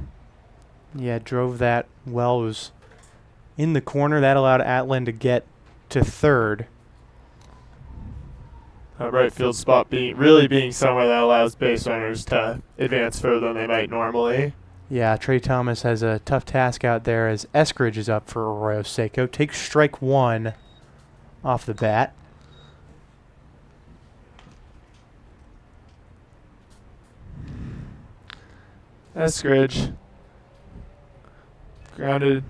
Yeah, drove that well. It was in the corner. That allowed Atlin to get to third. That right field spot being somewhere that allows base runners to advance further than they might normally. Yeah, Trey Thomas has a tough task out there as Eskridge is up for Arroyo Seco. Takes strike one off the bat. Eskridge grounded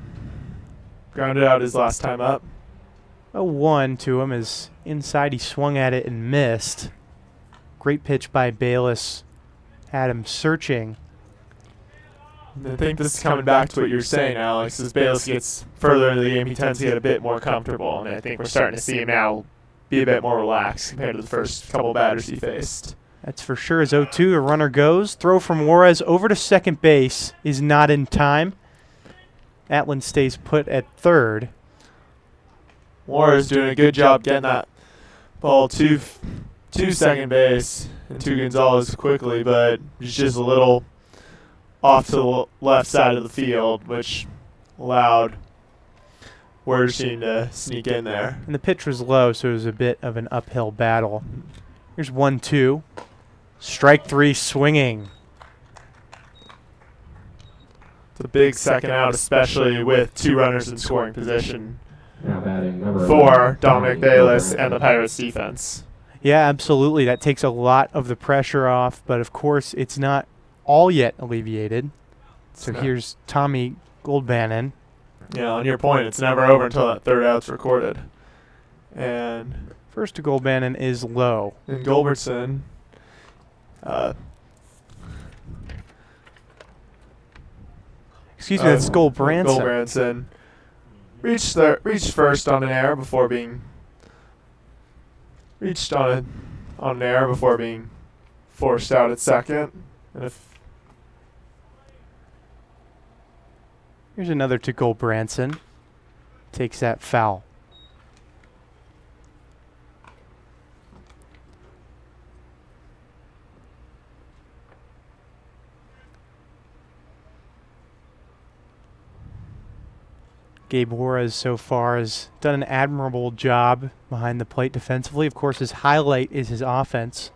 out his last time up. A 1 to him as inside he swung at it and missed. Great pitch by Bayless. Had him searching. I think this is coming back to what you were saying, Alex. As Bayless gets further into the game, he tends to get a bit more comfortable, and I think we're starting to see him now be a bit more relaxed compared to the first couple batters he faced. That's for sure. As 0-2, the runner goes. Throw from Juarez over to second base is not in time. Atlan stays put at third. Juarez doing a good job getting that ball to second base and to Gonzalez quickly, but it's just a little off to the left side of the field, which allowed Juarez to sneak in there. And the pitch was low, so it was a bit of an uphill battle. Here's 1-2. Strike three swinging. It's a big second out, especially with two runners in scoring position Now batting number for Dominic Bayless and the Pirates defense. Yeah, absolutely. That takes a lot of the pressure off, but of course it's not all yet alleviated. So here's Tommy Goldbannon. Yeah, on your point, it's never over until that third out's recorded. And First to Goldbannon is low. and Gulbertson, Excuse me, that's Goldbranson. Gulbranson reached first on an error before being forced out at second. And Here's another to Goldbranson. Takes that foul. Gabe Juarez so far has done an admirable job behind the plate defensively. Of course, his highlight is his offense.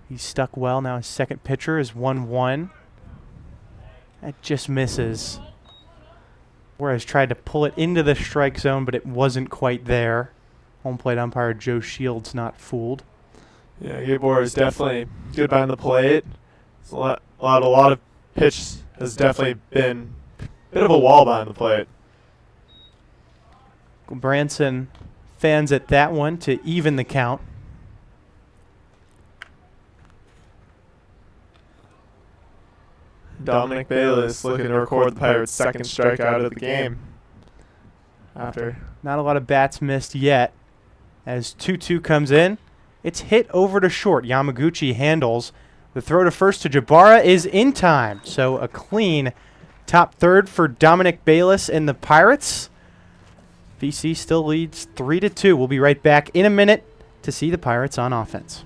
He's stuck well. Now his second pitcher is 1-1. That just misses. Juarez tried to pull it into the strike zone, but it wasn't quite there. Home plate umpire Joe Shields not fooled. yeah, Gabe Juarez definitely good behind the plate. It's a lot of pitch has definitely been a bit of a wall behind the plate. Branson fans at that one to even the count. Dominic Bayless looking to record the Pirates' second strikeout of the game. After Not a lot of bats missed yet. As 2-2 comes in, it's hit over to short. Yamaguchi handles. The throw to first to Jabara is in time. So a clean top third for Dominic Bayless and the Pirates. VC still leads 3-2. We'll be right back in a minute to see the Pirates on offense.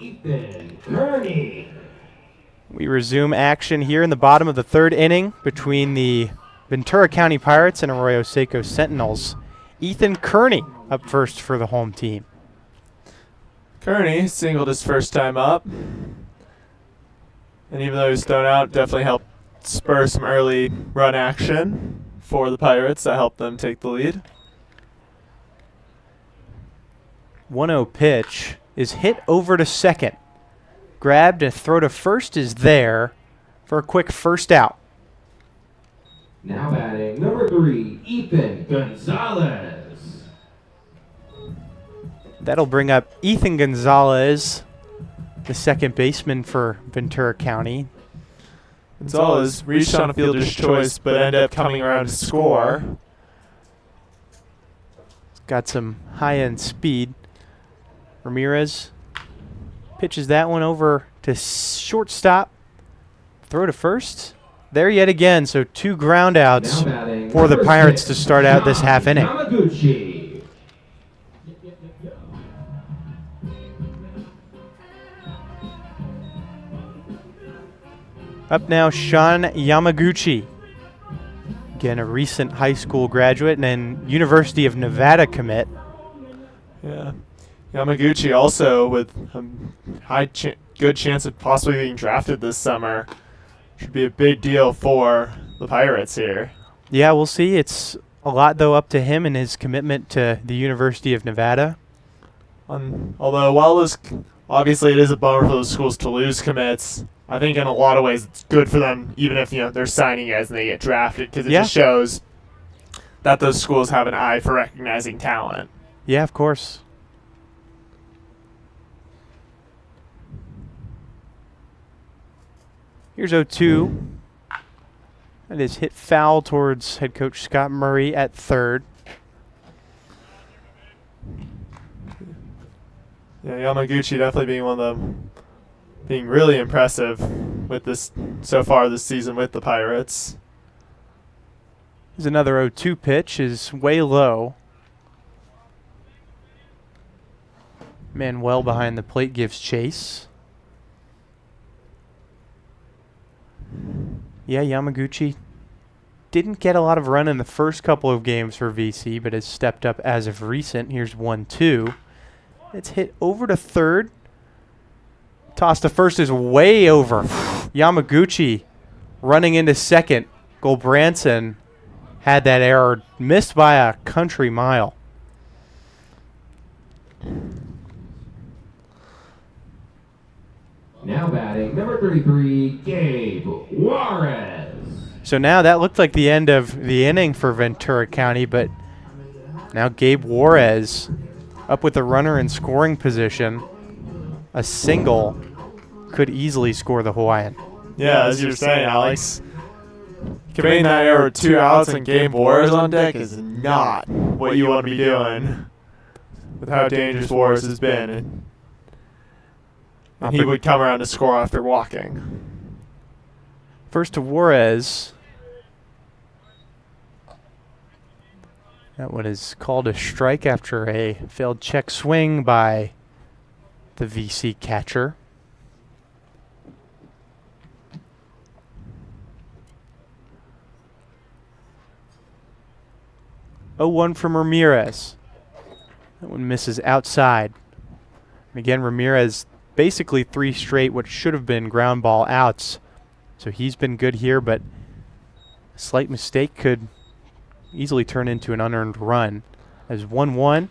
Ethan Kearney. We resume action here in the bottom of the third inning between the Ventura County Pirates and Arroyo Seco Sentinels. Ethan Kearney up first for the home team. Kearney singled his first time up, and even though he was thrown out, definitely helped spur some early run action for the Pirates that helped them take the lead. 1-0 pitch is hit over to second. Grabbed, a throw to first is there for a quick first out. Now batting number 3, Ethan Gonzalez. That'll bring up Ethan Gonzalez, the second baseman for Ventura County. Gonzalez reached on a fielder's choice, but ended up coming around to score. Got some high-end speed. Ramirez pitches that one over to shortstop. Throw to first. There yet again, so 2 ground outs for the Pirates to start out this half inning. Yamaguchi. Up now, Sean Yamaguchi. Again, a recent high school graduate and then University of Nevada commit. Yeah. Yamaguchi also with a good chance of possibly being drafted this summer. Should be a big deal for the Pirates here. Yeah, we'll see. It's a lot, though, up to him and his commitment to the University of Nevada. Although, while this, obviously it is a bummer for those schools to lose commits, I think in a lot of ways it's good for them, even if they're signing guys and they get drafted, because it just shows that those schools have an eye for recognizing talent. Yeah, of course. Here's 0-2. That is hit foul towards head coach Scott Murray at third. Yeah, Yamaguchi definitely being one of them, being really impressive with this so far this season with the Pirates. Here's another 0-2 pitch, is way low. Man well behind the plate gives chase. Yeah, Yamaguchi didn't get a lot of run in the first couple of games for VC, but has stepped up as of recent. Here's 1-2. It's hit over to third. Toss to first is way over. Yamaguchi running into second. Gulbranson had that error missed by a country mile. Now batting number 33, Gabe Juarez. So now that looked like the end of the inning for Ventura County, but now Gabe Juarez up with the runner in scoring position. A single could easily score the Hawaiian. Yeah, as you're saying, Alex, committing that error with 2 outs and Gabe Juarez on deck is not what you want to be doing with how dangerous Juarez has been. And he would come around to score after walking. First to Juarez. That one is called a strike after a failed check swing by the VC catcher. Oh, 1 from Ramirez. That one misses outside. And again, Ramirez basically 3 straight what should have been ground ball outs. So he's been good here, but a slight mistake could easily turn into an unearned run. As 1-1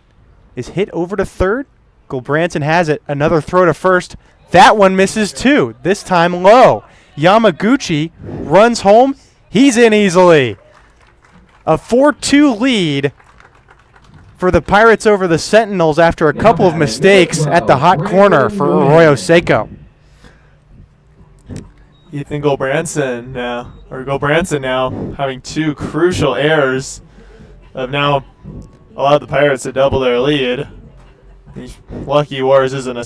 is hit over to third. Gulbranson has it. Another throw to first. That one misses too, this time low. Yamaguchi runs home. He's in easily. A 4-2 lead for the Pirates over the Sentinels after a couple of mistakes at the hot corner for Arroyo Seco. Ethan Gulbranson now having 2 crucial errors have now allowed the Pirates to double their lead. He's lucky Juarez isn't a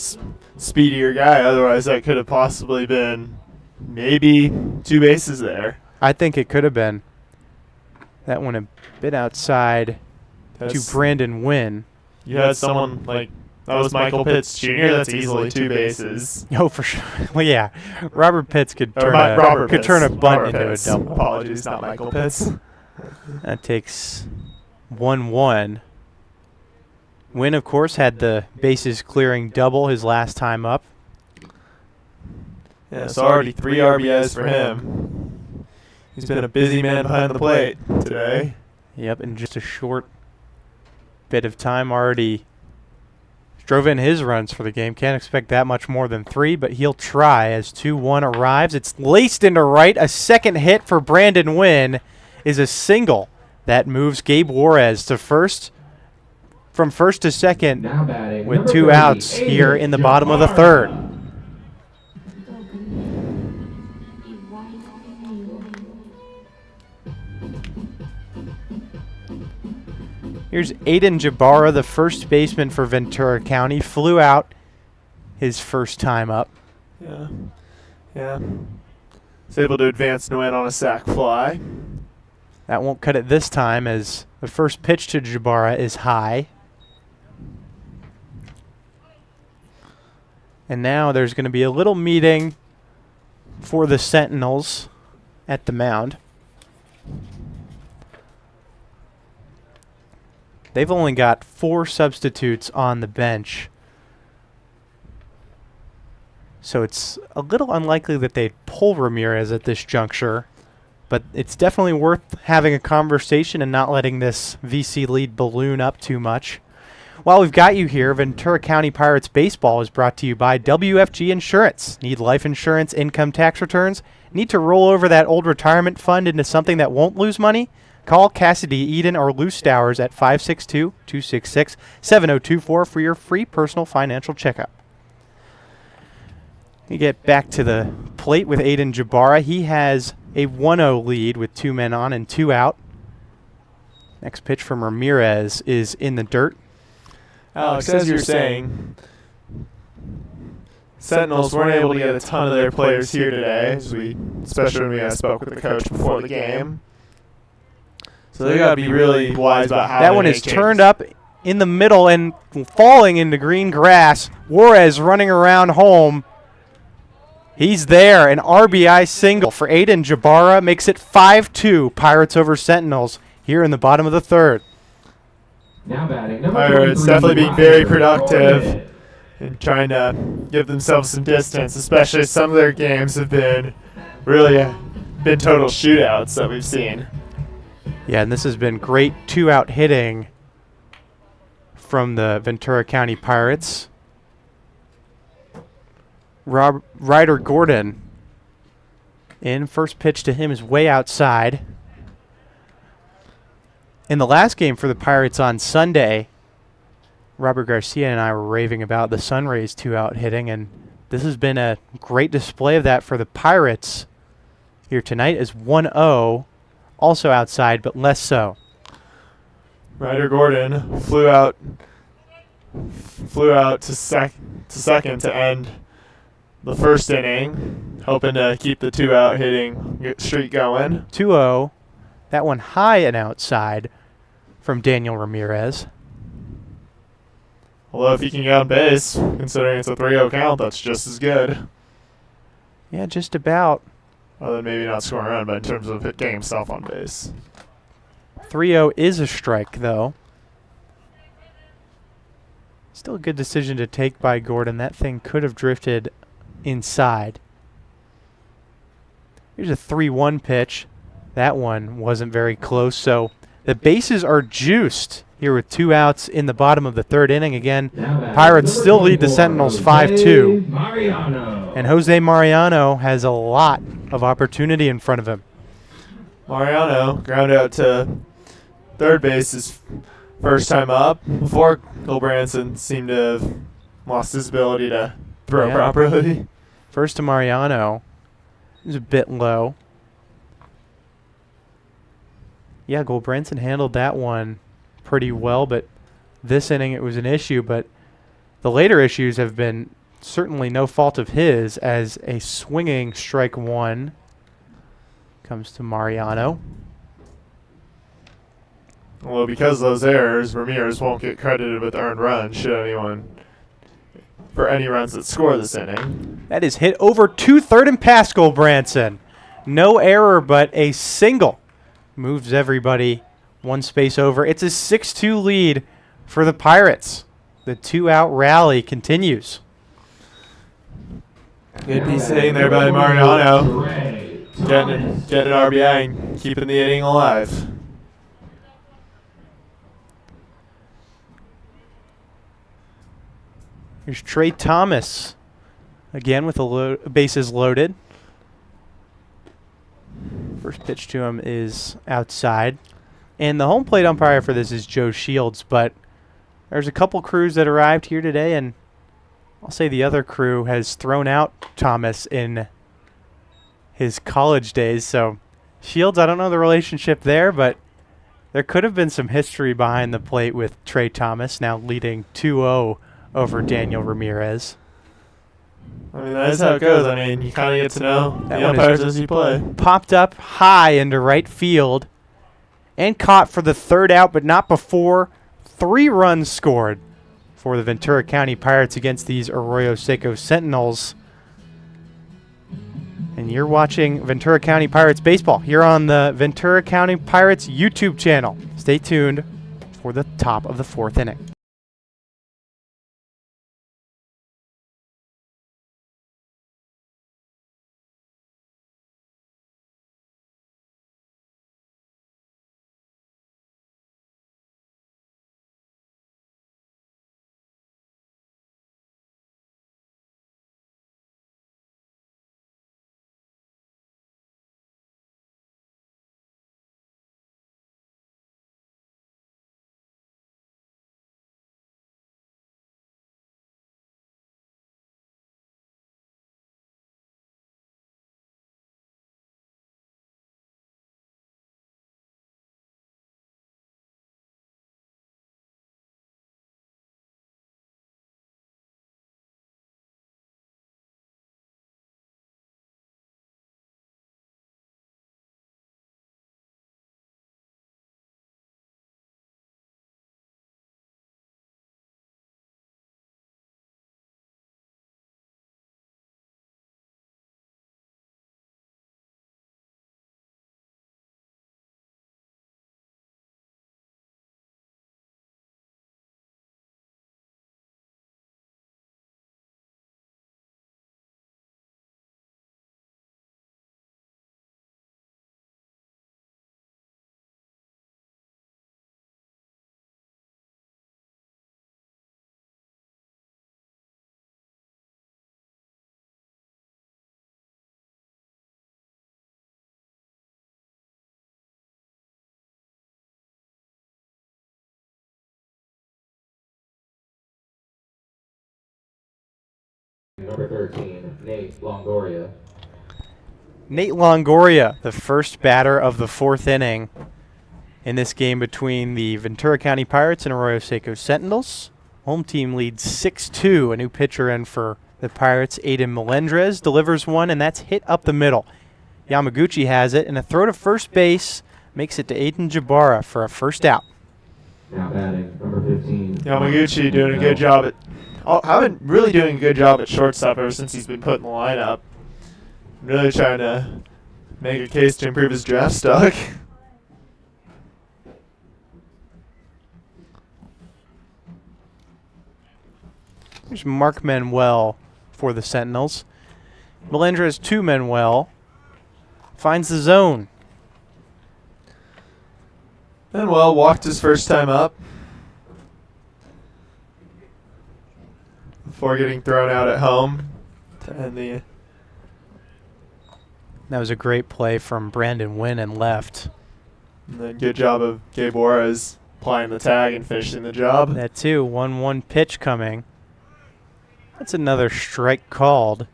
speedier guy, otherwise that could have possibly been maybe 2 bases there. I think it could have been. That one a bit outside to Brandon Wynn. You had someone like, that was Michael Pitts Jr., that's easily 2 bases. Oh, for sure. Well, yeah. Robert Pitts could turn a bunt into a double. Apologies, not Michael Pitts. That takes 1-1. Wynn, of course, had the bases clearing double his last time up. Yeah, so already 3 RBIs for him. He's been a busy man behind the plate today. Yep, in just a short bit of time already drove in his runs for the game. Can't expect that much more than 3, but he'll try as 2-1 arrives. It's laced into right. A second hit for Brandon Nguyen is a single. That moves Gabe Juarez to first, from first to second, with 2 outs here in the bottom of the 3rd. Here's Aiden Jabara, the first baseman for Ventura County. Flew out his first time up. Yeah. He's able to advance Nguyen on a sac fly. That won't cut it this time as the first pitch to Jabara is high. And now there's going to be a little meeting for the Sentinels at the mound. They've only got 4 substitutes on the bench. So it's a little unlikely that they'd pull Ramirez at this juncture. But it's definitely worth having a conversation and not letting this VC lead balloon up too much. While we've got you here, Ventura County Pirates Baseball is brought to you by WFG Insurance. Need life insurance, income tax returns? Need to roll over that old retirement fund into something that won't lose money? Call Cassidy, Eden, or Lou Stowers at 562-266-7024 for your free personal financial checkup. We get back to the plate with Aiden Jabara. He has a 1-0 lead with 2 men on and 2 out. Next pitch from Ramirez is in the dirt. Alex, as you're saying, Sentinels weren't able to get a ton of their players here today, especially when we spoke with the coach before the game. So they got to be really wise about how that one is turned up in the middle and falling into green grass. Juarez running around home. He's there. An RBI single for Aiden Jabara makes it 5-2 Pirates over Sentinels here in the bottom of the 3rd. Now batting, Pirates definitely being very productive and trying to give themselves some distance, especially some of their games have been total shootouts that we've seen. Yeah, and this has been great 2-out hitting from the Ventura County Pirates. Ryder Gordon in. First pitch to him is way outside. In the last game for the Pirates on Sunday, Robert Garcia and I were raving about the Sunrays 2-out hitting, and this has been a great display of that for the Pirates here tonight as 1-0. Also outside, but less so. Ryder Gordon flew out to second to end the first inning, hoping to keep the 2-out hitting streak going. 2-0. That one high and outside from Daniel Ramirez. Although if he can get on base, considering it's a 3-0 count, that's just as good. Yeah, just about. Other than maybe not scoring a run, but in terms of getting himself on base. 3-0 is a strike, though. Still a good decision to take by Gordon. That thing could have drifted inside. Here's a 3-1 pitch. That one wasn't very close, so the bases are juiced here with 2 outs in the bottom of the 3rd inning. Again, Pirates still lead the Sentinels 5-2. And Jose Mariano has a lot of opportunity in front of him. Mariano ground out to third base his first time up. Before, Cole Branson seemed to have lost his ability to throw properly. First to Mariano. It was a bit low. Yeah, Branson handled that one pretty well, but this inning it was an issue. But the later issues have been certainly no fault of his, as a swinging strike 1 comes to Mariano. Well, because of those errors, Ramirez won't get credited with earned runs for any runs that score this inning. That is hit over to third and past Branson. No error, but a single. Moves everybody one space over. It's a 6-2 lead for the Pirates. The 2-out rally continues. Good piece hitting there by Mariano. getting an RBI and keeping the inning alive. Here's Trey Thomas again with the bases loaded. First pitch to him is outside. And the home plate umpire for this is Joe Shields, but there's a couple crews that arrived here today, and I'll say the other crew has thrown out Thomas in his college days. So Shields, I don't know the relationship there, but there could have been some history behind the plate with Trey Thomas now leading 2-0 over Daniel Ramirez. I mean, that's how it goes. I mean, you kind of get to know the umpires as you play. Popped up high into right field and caught for the third out, but not before 3 runs scored for the Ventura County Pirates against these Arroyo Seco Sentinels. And you're watching Ventura County Pirates baseball here on the Ventura County Pirates YouTube channel. Stay tuned for the top of the 4th inning. Number 13, Nate Longoria. Nate Longoria, the first batter of the 4th inning in this game between the Ventura County Pirates and Arroyo Seco Sentinels. Home team leads 6-2. A new pitcher in for the Pirates, Aiden Melendrez, delivers one, and that's hit up the middle. Yamaguchi has it, and a throw to first base makes it to Aiden Jabara for a first out. Now batting, number 15. Yamaguchi doing a good job at... I've been really doing a good job at shortstop ever since he's been put in the lineup. Really trying to make a case to improve his draft stock. There's Mark Manuel for the Sentinels. Melendrez to Manuel. Finds the zone. Manuel walked his first time up before getting thrown out at home to end the... That was a great play from Brandon Wynn and left. And then good job of Gabe Juarez applying the tag and finishing the job. That too, 1-1 pitch coming. That's another strike called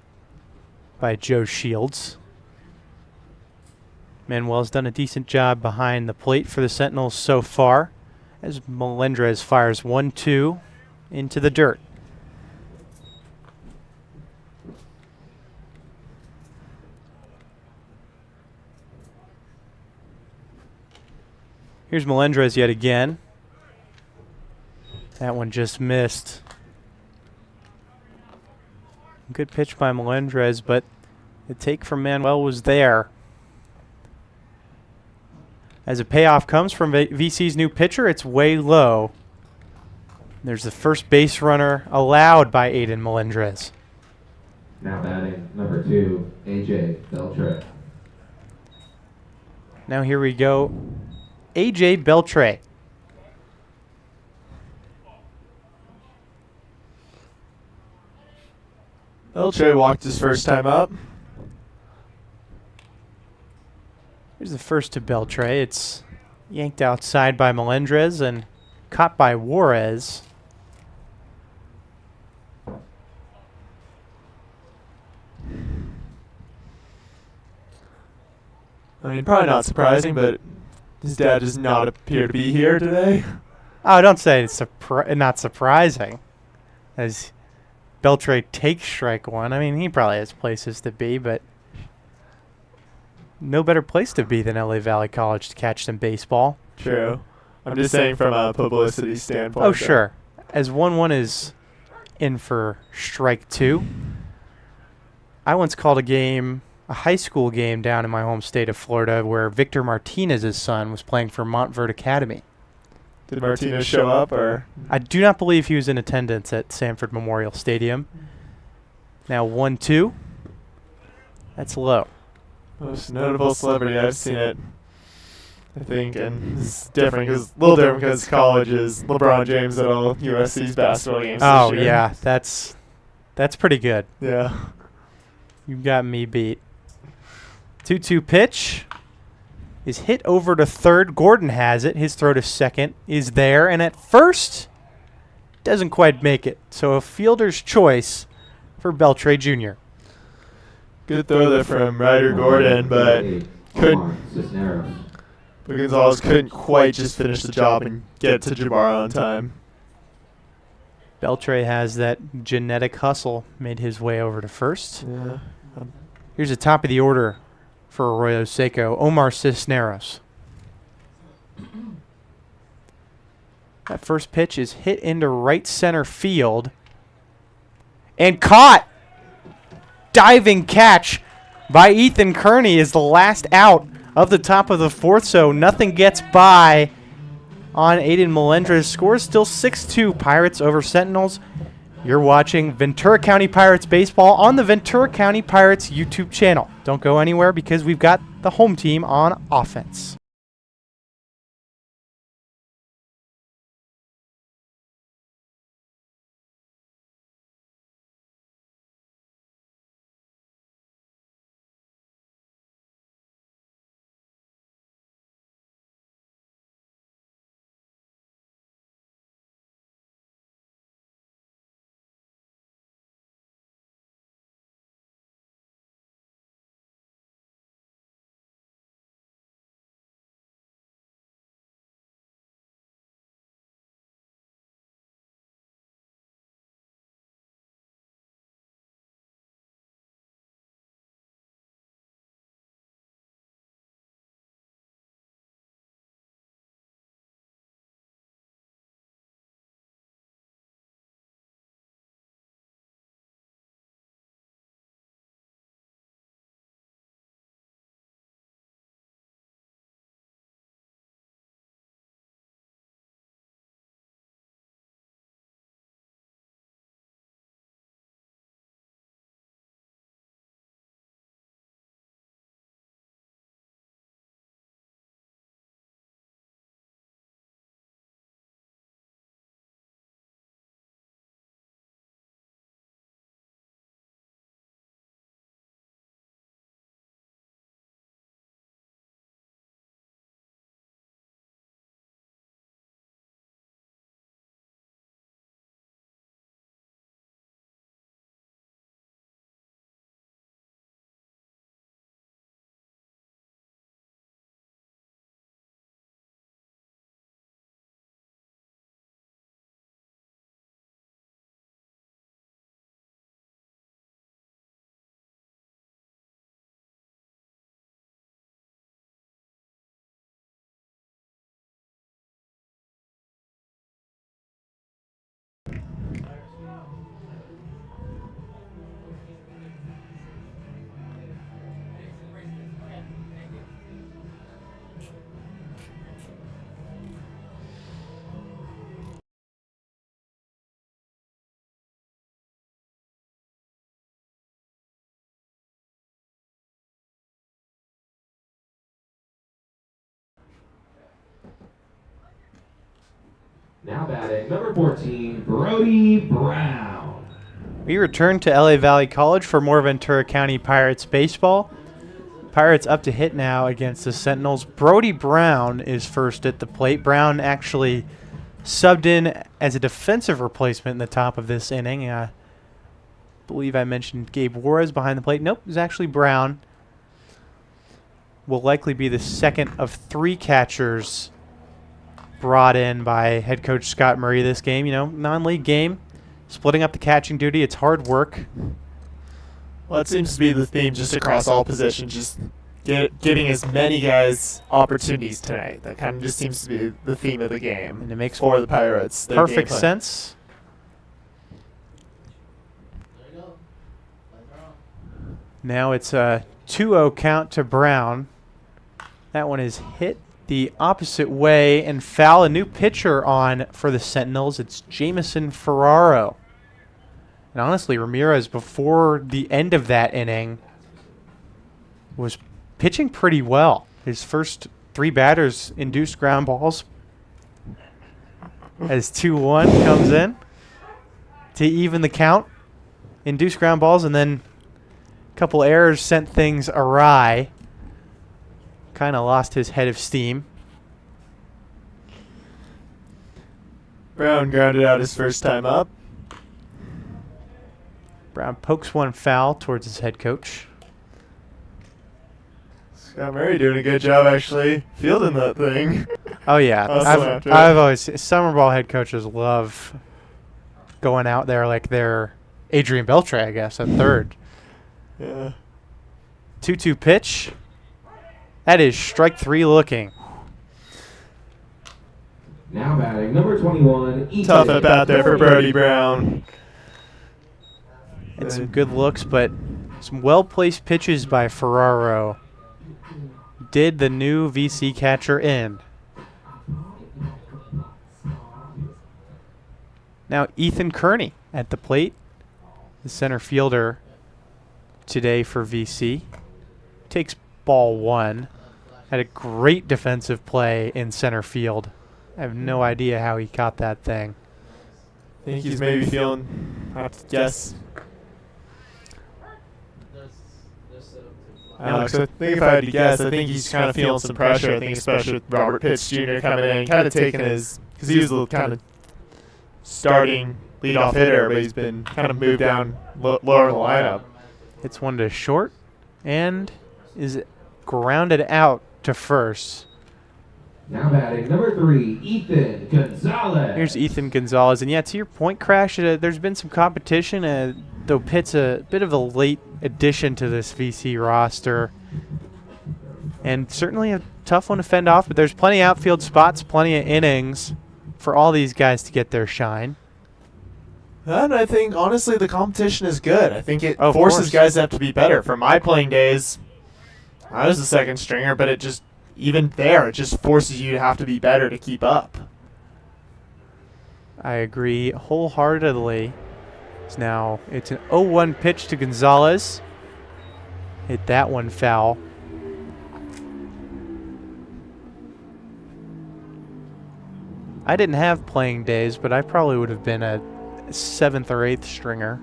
by Joe Shields. Manuel's done a decent job behind the plate for the Sentinels so far as Melendrez fires 1-2 into the dirt. Here's Melendrez yet again. That one just missed. Good pitch by Melendrez, but the take from Manuel was there. As a payoff comes from VC's new pitcher, it's way low. There's the first base runner allowed by Aiden Melendrez. Now batting, number 2, AJ Beltre. Now here we go. A.J. Beltre. Beltre walked his first time up. Here's the first to Beltre. It's yanked outside by Melendrez and caught by Juarez. I mean, probably not surprising, but his dad does not appear to be here today. Oh, don't say it's not surprising. As Beltre takes strike one. I mean, he probably has places to be, but no better place to be than LA Valley College to catch some baseball. True. I'm just saying from a publicity standpoint. Oh, sure. As 1-1 is in for strike two. I once called a high school game down in my home state of Florida where Victor Martinez's son was playing for Montverde Academy. Did Martinez show up, or? I do not believe he was in attendance at Sanford Memorial Stadium. Now 1-2. That's low. Most notable celebrity, I've seen it, I think, and it's different because a little different because college is LeBron James at all USC's basketball games. Oh, this year. yeah. That's pretty good. Yeah. You've got me beat. 2-2 pitch is hit over to third. Gordon has it. His throw to second is there. And at first, doesn't quite make it. So a fielder's choice for Beltre Jr. Good throw there from Ryder Gordon, but Gonzalez couldn't quite just finish the job and get to Jabbar on time. Beltre has that genetic hustle, made his way over to first. Yeah. Here's the top of the order for Arroyo Seco, Omar Cisneros. That first pitch is hit into right center field and caught. Diving catch by Ethan Kearney is the last out of the top of the fourth, so nothing gets by on Aiden Melendrez. Score still 6-2 Pirates over Sentinels. You're watching Ventura County Pirates baseball on the Ventura County Pirates YouTube channel. Don't go anywhere because we've got the home team on offense. Now batting, number 14, Brody Brown. We return to LA Valley College for more Ventura County Pirates baseball. Pirates up to hit now against the Sentinels. Brody Brown is first at the plate. Brown actually subbed in as a defensive replacement in the top of this inning. I believe I mentioned Gabe Juarez behind the plate. Nope, it was actually Brown. Will likely be the second of 3 catchers brought in by head coach Scott Murray this game. You know, non-league game, splitting up the catching duty. It's hard work. Well, it seems to be the theme just across all positions, just giving as many guys opportunities tonight. That kind of just seems to be the theme of the game. And it makes for the Pirates. Their perfect game plan. sense. Now it's a 2-0 count to Brown. That one is hit the opposite way and foul. A new pitcher on for the Sentinels. It's Jamison Ferraro. And honestly, Ramirez, before the end of that inning, was pitching pretty well. His first 3 batters induced ground balls as 2-1 comes in to even the count. Induced ground balls, and then a couple errors sent things awry. Kind of lost his head of steam. Brown grounded out his first time up. Brown pokes one foul towards his head coach. Scott Murray doing a good job actually fielding that thing. Oh yeah, I've always summer ball head coaches love going out there like they're Adrian Beltre, I guess, at third. Yeah. 2-2 pitch. That is strike 3 looking. Now batting, number 21, Ethan. Tough at bat there for Brody Brown. And some good looks, but some well-placed pitches by Ferraro. Did the new VC catcher in. Now Ethan Kearney at the plate, the center fielder today for VC. Takes ball 1. Had a great defensive play in center field. I have no idea how he caught that thing. I think he's maybe feeling, I have to guess. Alex, I think if I had to guess, I think he's kind of feeling some pressure. I think especially with Robert Pitts Jr. coming in, kind of taking his, because he was the kind of starting leadoff hitter, but he's been kind of moved down lower in the lineup. Hits one to short and is grounded out to first. Now batting, number 3, Ethan Gonzalez. Here's Ethan Gonzalez. And yeah, to your point, Crash, there's been some competition, though Pitt's a bit of a late addition to this VC roster. And certainly a tough one to fend off, but there's plenty of outfield spots, plenty of innings for all these guys to get their shine. And I think, honestly, the competition is good. I think it Of forces course. guys to have to be better. For my playing days, I was a second stringer, but it just, even there, it just forces you to have to be better to keep up. I agree wholeheartedly. It's an 0-1 pitch to Gonzalez. Hit that one foul. I didn't have playing days, but I probably would have been a 7th or 8th stringer.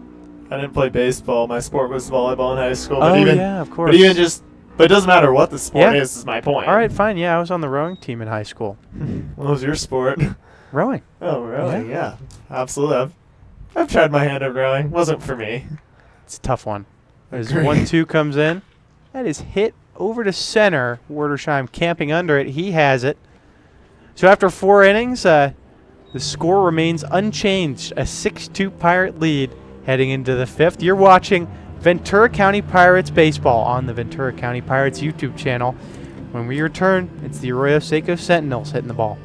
I didn't play baseball. My sport was volleyball in high school. Oh, But even, yeah, of course. But even just, but it doesn't matter what the sport Yeah. is my point. All right, fine. Yeah, I was on the rowing team in high school. What was your sport? Rowing. Oh, really? Yeah. Absolutely. I've tried my hand at rowing. Wasn't for me. It's a tough one. As Agreed. 1-2 comes in. That is hit over to center. Werdersheim camping under it. He has it. So after 4 innings, the score remains unchanged. A 6-2 Pirate lead heading into the 5th. You're watching Ventura County Pirates baseball on the Ventura County Pirates YouTube channel. When we return, it's the Arroyo Seco Sentinels hitting the ball.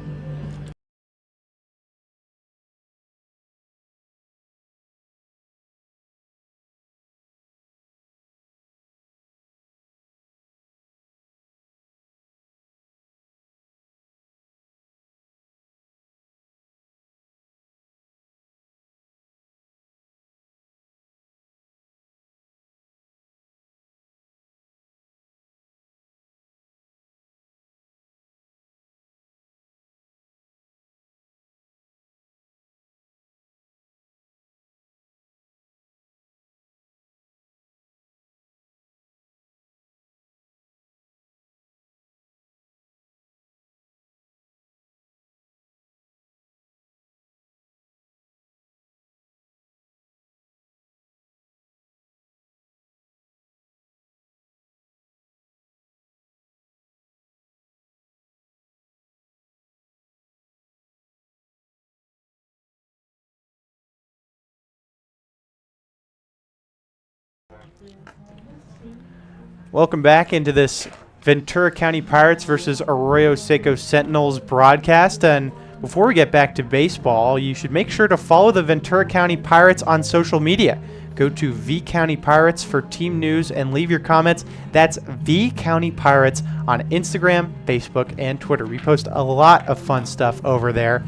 Welcome back into this Ventura County Pirates versus Arroyo Seco Sentinels broadcast. And before we get back to baseball, you should make sure to follow the Ventura County Pirates on social media. Go to V County Pirates for team news and leave your comments. That's V County Pirates on Instagram, Facebook, and Twitter. We post a lot of fun stuff over there,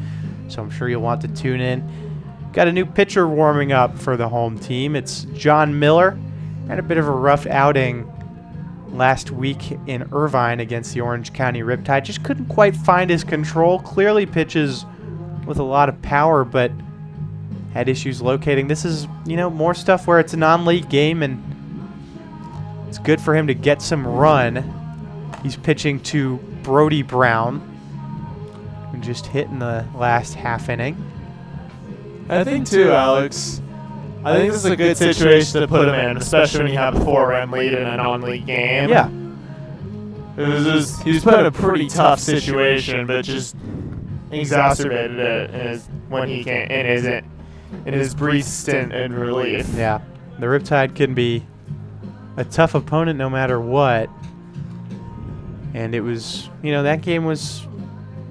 so I'm sure you'll want to tune in. Got a new pitcher warming up for the home team. It's John Miller. Had a bit of a rough outing last week in Irvine against the Orange County Riptide. Just couldn't quite find his control. Clearly pitches with a lot of power, but had issues locating. This is, more stuff where it's a non-league game, and it's good for him to get some run. He's pitching to Brody Brown, who just hit in the last half inning. I think, too, Alex, I think this is a good situation to put him in, especially when you have a 4-run lead in a non-league game. Yeah. He was put in a pretty tough situation, but just exacerbated it when he came in his brief stint in relief. Yeah, the Riptide can be a tough opponent no matter what. And it was, that game was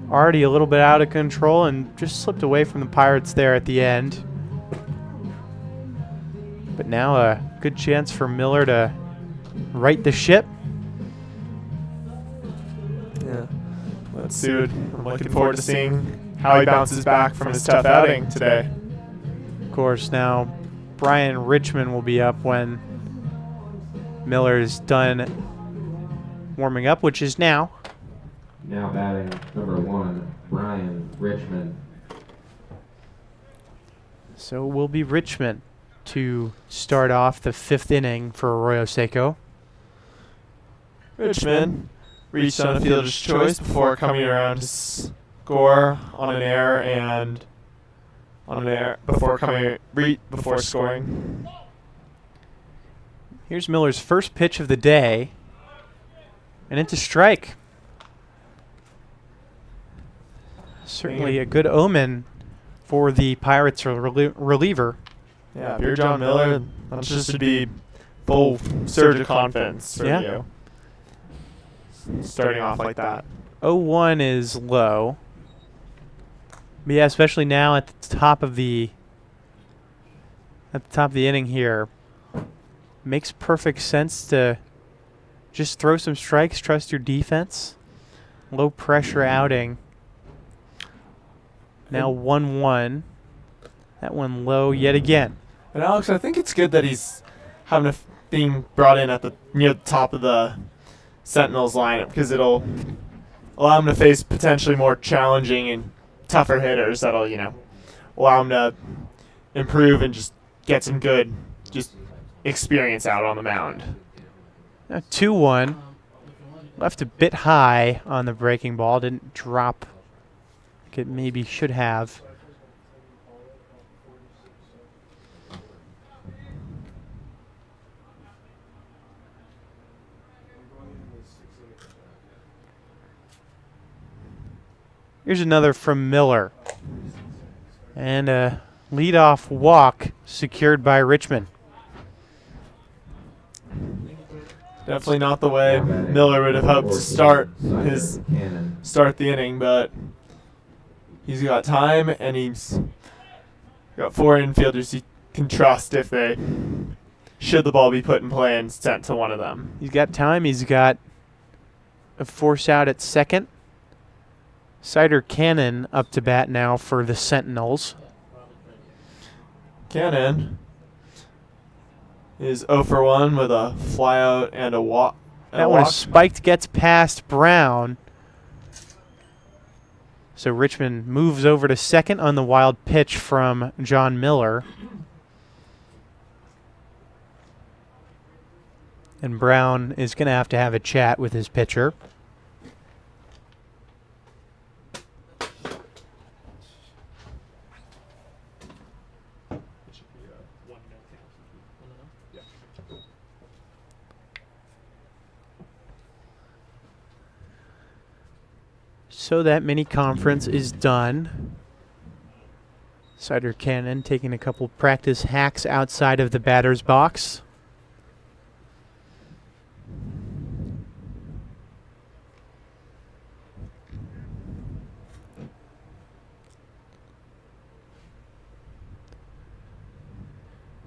already a little bit out of control and just slipped away from the Pirates there at the end. But now a good chance for Miller to right the ship. Yeah. Let's see what I'm looking forward to seeing how he bounces back from his tough outing today. Of course, now Brian Richmond will be up when Miller's done warming up, which is now. Now batting number 1, Brian Richmond. So it will be Richmond to start off the 5th inning for Arroyo Seco. Richmond reached on a fielder's choice before coming around to score on an error before scoring. Here's Miller's first pitch of the day, and it's a strike. Certainly a good omen for the Pirates reliever. Yeah, if you're John Miller, that should be full surge of confidence for you. Starting off like that. 0-1 is low. But yeah, especially now at the top of the inning here. Makes perfect sense to just throw some strikes, trust your defense. Low pressure outing. Now 1-1. That one low yet again. And Alex, I think it's good that he's being brought in at near the top of the Sentinels lineup, because it'll allow him to face potentially more challenging and tougher hitters that'll, allow him to improve and just get some good experience out on the mound. Now 2-1. Left a bit high on the breaking ball. Didn't drop like it maybe should have. Here's another from Miller. And a leadoff walk secured by Richmond. Definitely not the way Miller would have hoped to start the inning, but he's got time and he's got 4 infielders he can trust if should the ball be put in play and sent to one of them. He's got time. He's got a force out at second. Cider Cannon up to bat now for the Sentinels. Cannon is 0 for 1 with a flyout and a walk. That one is spiked, gets past Brown. So Richmond moves over to second on the wild pitch from John Miller. And Brown is going to have a chat with his pitcher. So that mini conference is done. Cider Cannon taking a couple practice hacks outside of the batter's box.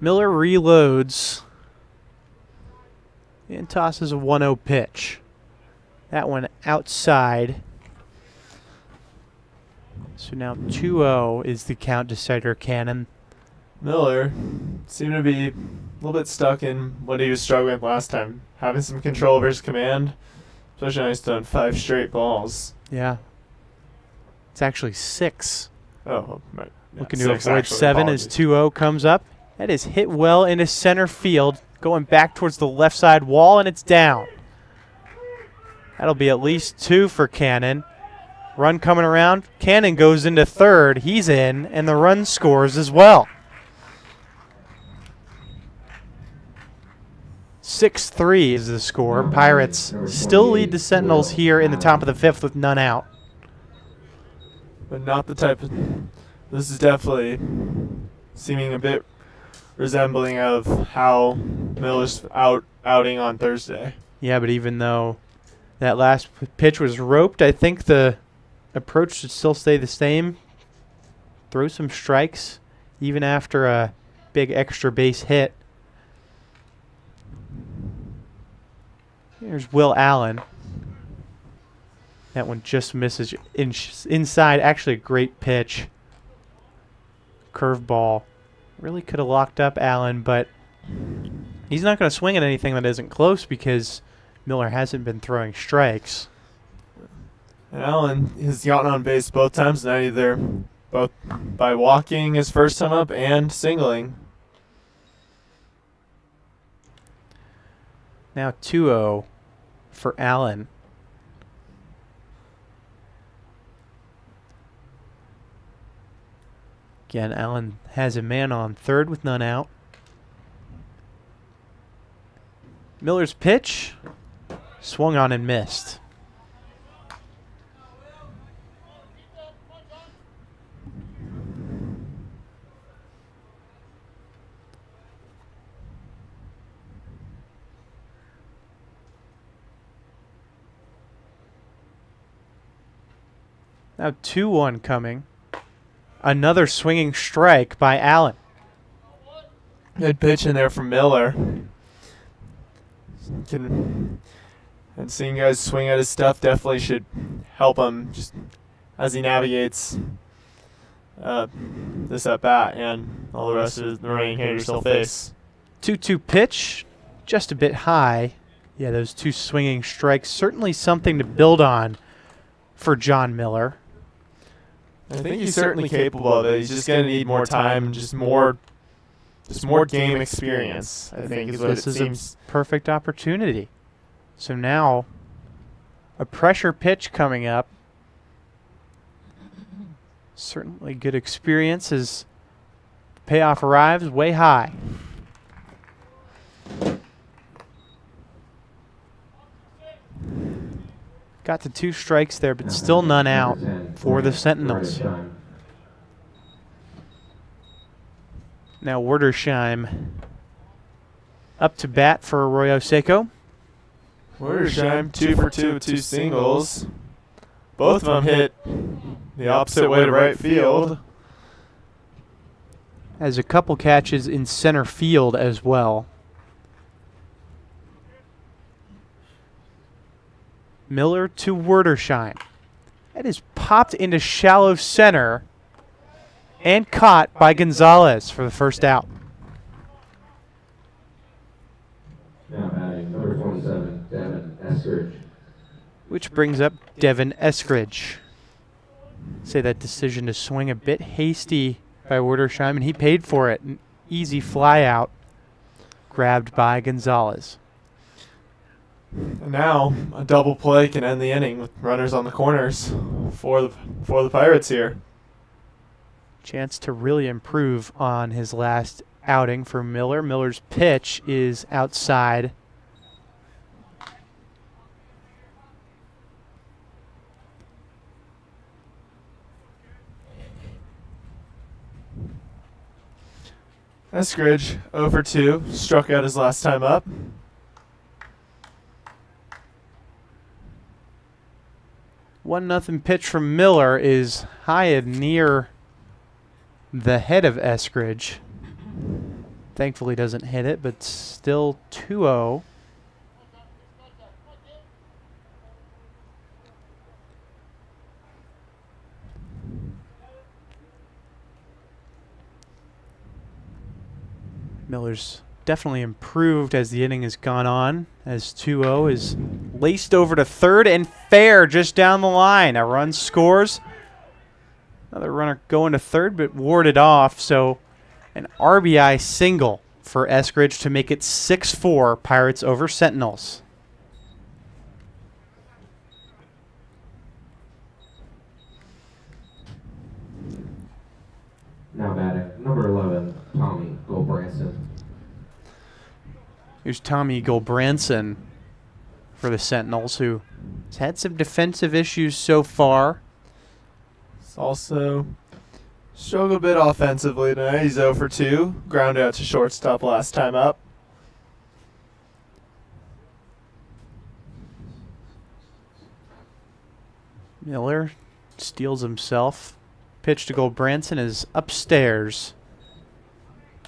Miller reloads and tosses a 1-0 pitch. That one outside. So now 2-0 is the count decider cannon. Miller seemed to be a little bit stuck in what he was struggling with last time, having some control over his command, especially when he's done 5 straight balls. Yeah. It's actually 6. Oh, right. Yeah, Looking to 6 avoid actually, 7 as apologies. 2-0 comes up. That is hit well into center field, going back towards the left side wall, and it's down. That'll be at least 2 for Cannon. Run coming around. Cannon goes into third. He's in, and the run scores as well. 6-3 is the score. Pirates still lead the Sentinels here in the top of the 5th with none out. But not the type of... This is definitely seeming a bit resembling of how Miller's outing on Thursday. Yeah, but even though that last pitch was roped, I think the approach should still stay the same. Throw some strikes, even after a big extra base hit. Here's Will Allen. That one just misses inside. Actually, a great pitch. Curveball. Really could have locked up Allen, but he's not going to swing at anything that isn't close because Miller hasn't been throwing strikes. And Allen has gotten on base both times tonight, either both by walking his first time up and singling. Now 2-0 for Allen. Again, Allen has a man on third with none out. Miller's pitch swung on and missed. Now 2-1 coming. Another swinging strike by Allen. Good pitch in there from Miller. And seeing guys swing at his stuff definitely should help him just as he navigates this at bat and all the rest of the remaining hitters he'll face. 2-2 pitch, just a bit high. Yeah, those 2 swinging strikes, certainly something to build on for John Miller. I think he's certainly capable of it. He's just going to need more time and just more game experience, I think is what This it is seems. a perfect opportunity. So now, a pressure pitch coming up. Certainly good experience as the payoff arrives way high. Got the 2 strikes there, but still none out for the Sentinels. Now Werdersheim up to bat for Arroyo Seco. Werdersheim 2 for 2 with 2 singles. Both of them hit the opposite way to right field. Has a couple catches in center field as well. Miller to Werdersheim. That is popped into shallow center and caught by Gonzalez for the first out. Now batting number 27, Devin Eskridge. Which brings up Devin Eskridge. Say that decision to swing a bit hasty by Werdersheim, and he paid for it. An easy fly out grabbed by Gonzalez. And now a double play can end the inning with runners on the corners for the Pirates here. Chance to really improve on his last outing for Miller. Miller's pitch is outside. Eskridge 0 for 2, struck out his last time up. 1-0 pitch from Miller is high and near the head of Eskridge. Thankfully doesn't hit it, but still 2-0. Miller's definitely improved as the inning has gone on, as 2-0 is laced over to third and fair just down the line. A run scores. Another runner going to third, but warded off. So an RBI single for Eskridge to make it 6-4 Pirates over Sentinels. Now batting, number 11, Tommy Gulbranson. Here's Tommy Gulbranson for the Sentinels, who has had some defensive issues so far. He's also struggled a bit offensively tonight. He's 0 for 2. Grounded out to shortstop last time up. Miller steals himself. Pitch to Gulbranson is upstairs.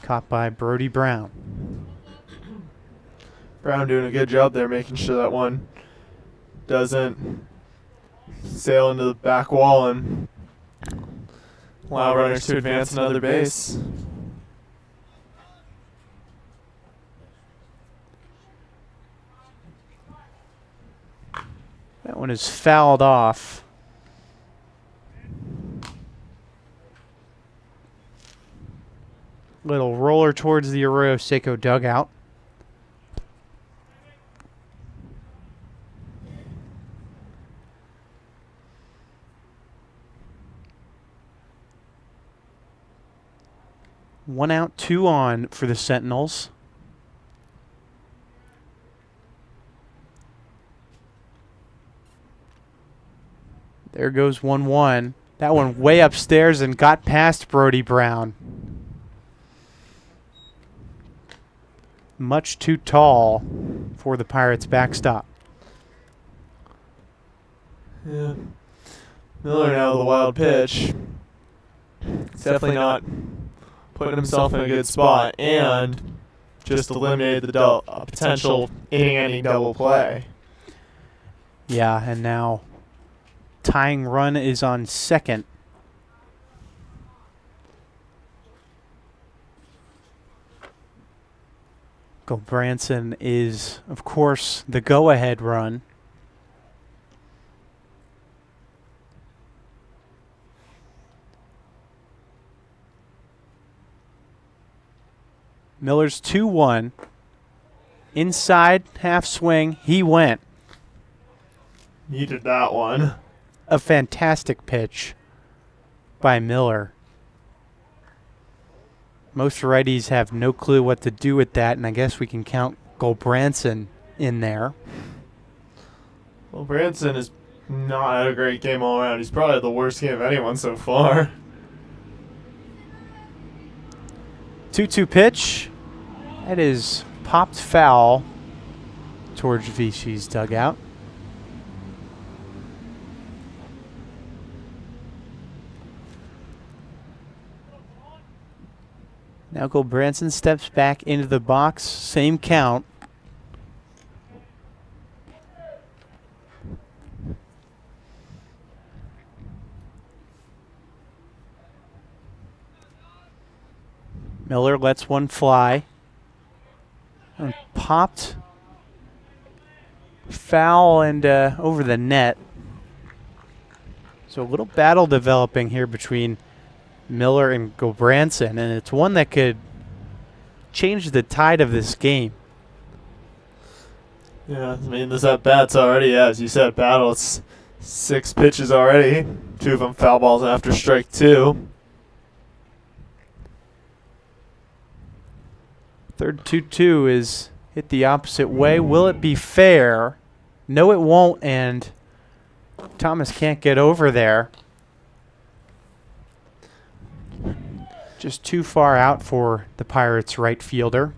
Caught by Brody Brown. Brown doing a good job there, making sure that one doesn't sail into the back wall and allow runners to advance another base. That one is fouled off. Little roller towards the Arroyo Seco dugout. One out, 2 on for the Sentinels. There goes 1-1. That one way upstairs and got past Brody Brown. Much too tall for the Pirates' backstop. Yeah. Miller now with a wild pitch. It's definitely not putting himself in a good spot and just eliminated the potential inning-ending double play. Yeah, and now tying run is on second. Gulbranson is, of course, the go-ahead run. Miller's 2-1. Inside, half swing, he went. Needed that one. A fantastic pitch by Miller. Most righties have no clue what to do with that, and I guess we can count Gulbranson in there. Well, Branson has not had a great game all around. He's probably the worst game of anyone so far. 2-2 pitch. That is popped foul towards Vichy's dugout. Now Gulbranson steps back into the box. Same count. Miller lets one fly. And popped. Foul and over the net. So a little battle developing here between Miller and Gulbranson, and it's one that could change the tide of this game. Yeah, I mean, this at-bat's already, as you said, battle. It's 6 pitches already. 2 of them foul balls after strike 2. Third 2-2 is hit the opposite way. Will it be fair? No, it won't, and Thomas can't get over there. Just too far out for the Pirates' right fielder.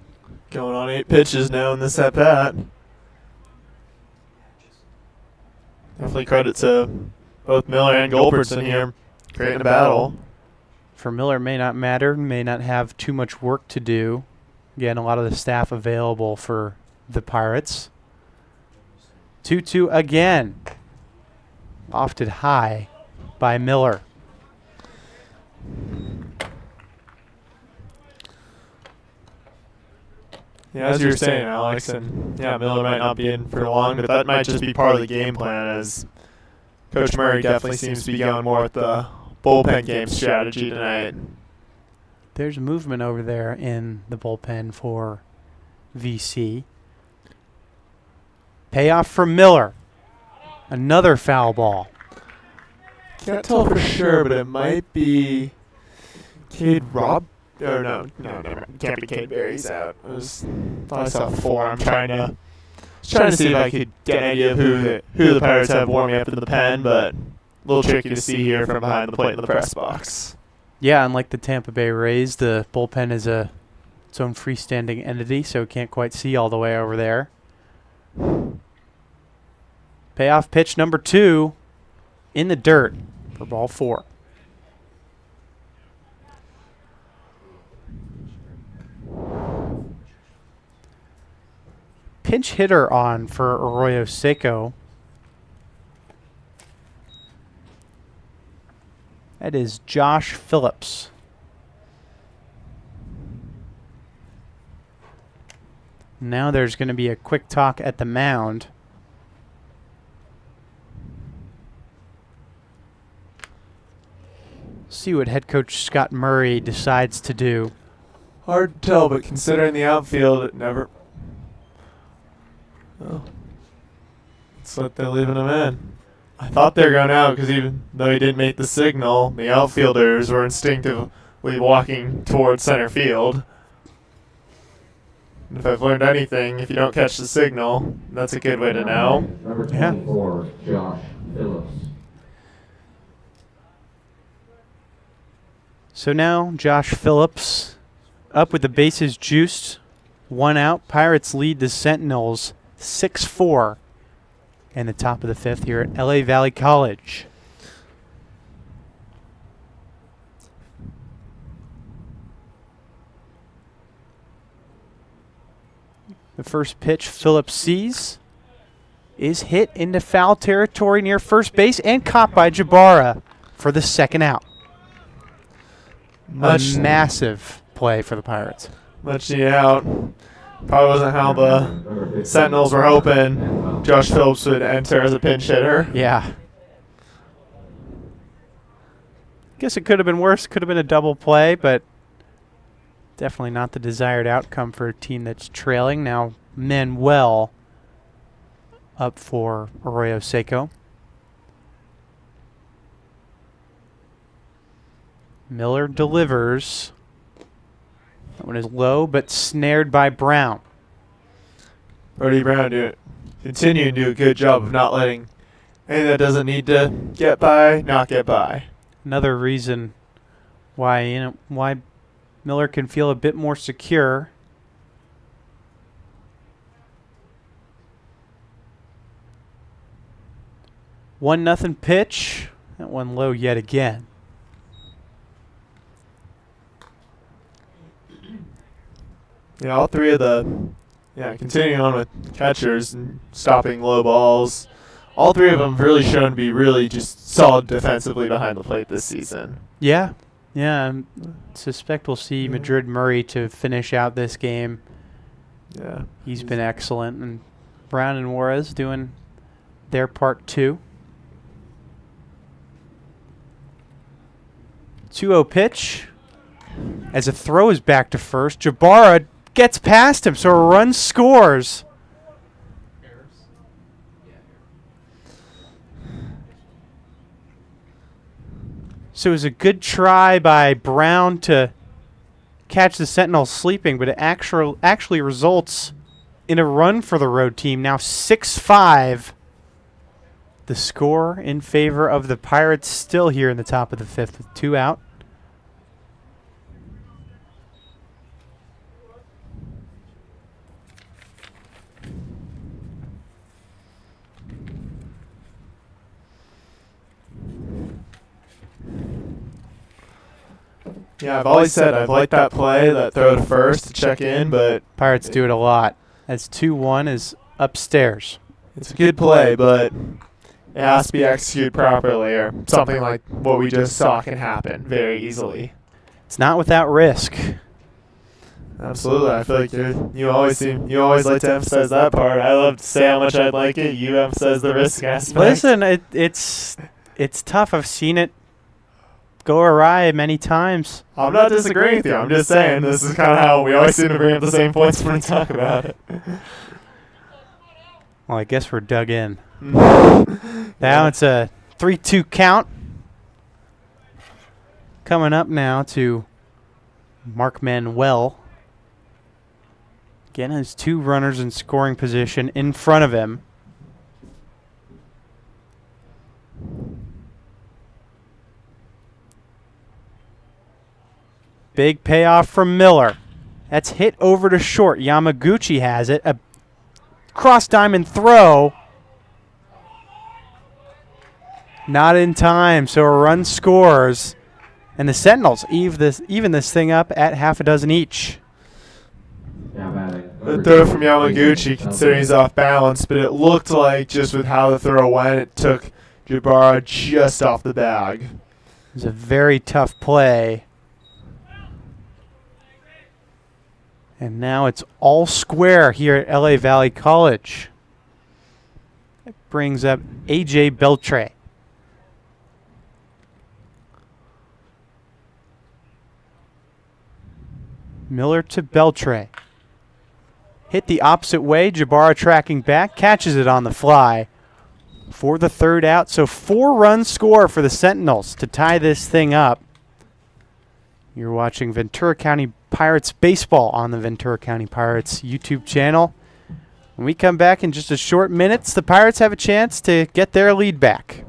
Going on 8 pitches now in this at-bat. Definitely credit to both Miller and Gulbranson here creating a battle. For Miller, may not matter, may not have too much work to do. Again, a lot of the staff available for the Pirates. 2-2 again. Lofted high by Miller. Yeah, as you were saying, Alex, and yeah, Miller might not be in for long, but that might just be part of the game plan, as Coach Murray definitely seems to be going more with the bullpen game strategy tonight. There's movement over there in the bullpen for VC. Payoff for Miller. Another foul ball. Can't tell for sure, but it might be Cade Rob. Or no, never mind. Can't be Cade Berry's out. Thought I saw 4. I'm trying to see if I could get an idea of who the Pirates have warming up in the pen, but a little tricky to see here from behind the plate in the press box. Yeah, unlike the Tampa Bay Rays, the bullpen is its own freestanding entity, so can't quite see all the way over there. Payoff pitch number 2 in the dirt for ball 4. Pinch hitter on for Arroyo Seco. That is Josh Phillips. Now there's going to be a quick talk at the mound. See what head coach Scott Murray decides to do. Hard to tell, but considering the outfield, it never. Oh. That's what they're leaving him in. I thought they were going out because even though he didn't make the signal, the outfielders were instinctively walking towards center field. And if I've learned anything, if you don't catch the signal, that's a good way to know. Number 24, Josh Phillips. So now Josh Phillips up with the bases juiced. 1 out. Pirates lead the Sentinels 6-4 in the top of the 5th here at LA Valley College. The first pitch Phillips sees is hit into foul territory near first base and caught by Jabara for the 2nd out. A massive play for the Pirates. Much needed out. Probably wasn't how the Sentinels were hoping Josh Phillips would enter as a pinch hitter. Yeah. Guess it could have been worse. Could have been a double play, but definitely not the desired outcome for a team that's trailing. Now Manuel up for Arroyo Seco. Miller delivers. That one is low, but snared by Brown. Brody Brown continuing to do a good job of not letting anything that doesn't need to get by, not get by. Another reason why Miller can feel a bit more secure. One nothing pitch. That one low yet again. Yeah, all three of continuing on with catchers and stopping low balls. All three of them have really shown to be really just solid defensively behind the plate this season. Yeah. Yeah, I suspect we'll see Madrid Murray to finish out this game. Yeah. He's been excellent. And Brown and Juarez doing their part too. 2-0 pitch. As a throw is back to first, Jabara gets past him, so a run scores. So it was a good try by Brown to catch the Sentinels sleeping, but it actually results in a run for the road team. Now 6-5. The score in favor of the Pirates still here in the top of the 5th with 2 out. Yeah, I've always said I've liked that play, that throw to first to check in, but Pirates do it a lot. As 2-1 is upstairs. it's a good play, but it has to be executed properly, or something like what we just saw can happen very easily. It's not without risk. Absolutely, I feel like you always like to emphasize that part. I love to say how much I'd like it. You emphasize the risk aspect. Listen, it's tough. I've seen it go awry many times. I'm not disagreeing with you. I'm just saying this is kind of how we always seem to bring up the same points when we talk about it. Well, I guess we're dug in. Now it's a 3-2 count. Coming up now to Mark Manuel. Again, has 2 runners in scoring position in front of him. Big payoff from Miller. That's hit over to short. Yamaguchi has it. A cross diamond throw. Not in time, so a run scores. And the Sentinels even this thing up at half a dozen each. The throw from Yamaguchi, considering he's off balance, but it looked like just with how the throw went, it took Jabara just off the bag. It was a very tough play. And now it's all square here at LA Valley College. That brings up A.J. Beltre. Miller to Beltre. Hit the opposite way. Jabara tracking back. Catches it on the fly for the 3rd out. So 4-run score for the Sentinels to tie this thing up. You're watching Ventura County Pirates baseball on the Ventura County Pirates YouTube channel. When we come back in just a short minutes, the Pirates have a chance to get their lead back.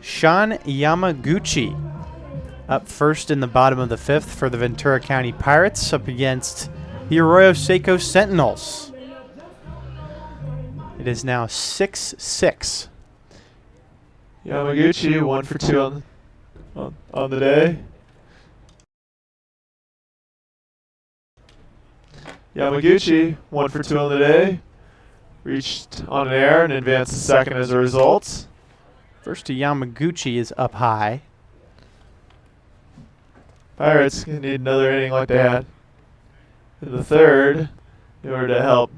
Sean Yamaguchi up first in the bottom of the 5th for the Ventura County Pirates up against the Arroyo Seco Sentinels. It is now 6-6. Yamaguchi 1 for 2 on the day. Yamaguchi 1 for 2 on the day. Reached on an error and advanced to second as a result. First to Yamaguchi is up high. Pirates need another inning like they had in the 3rd in order to help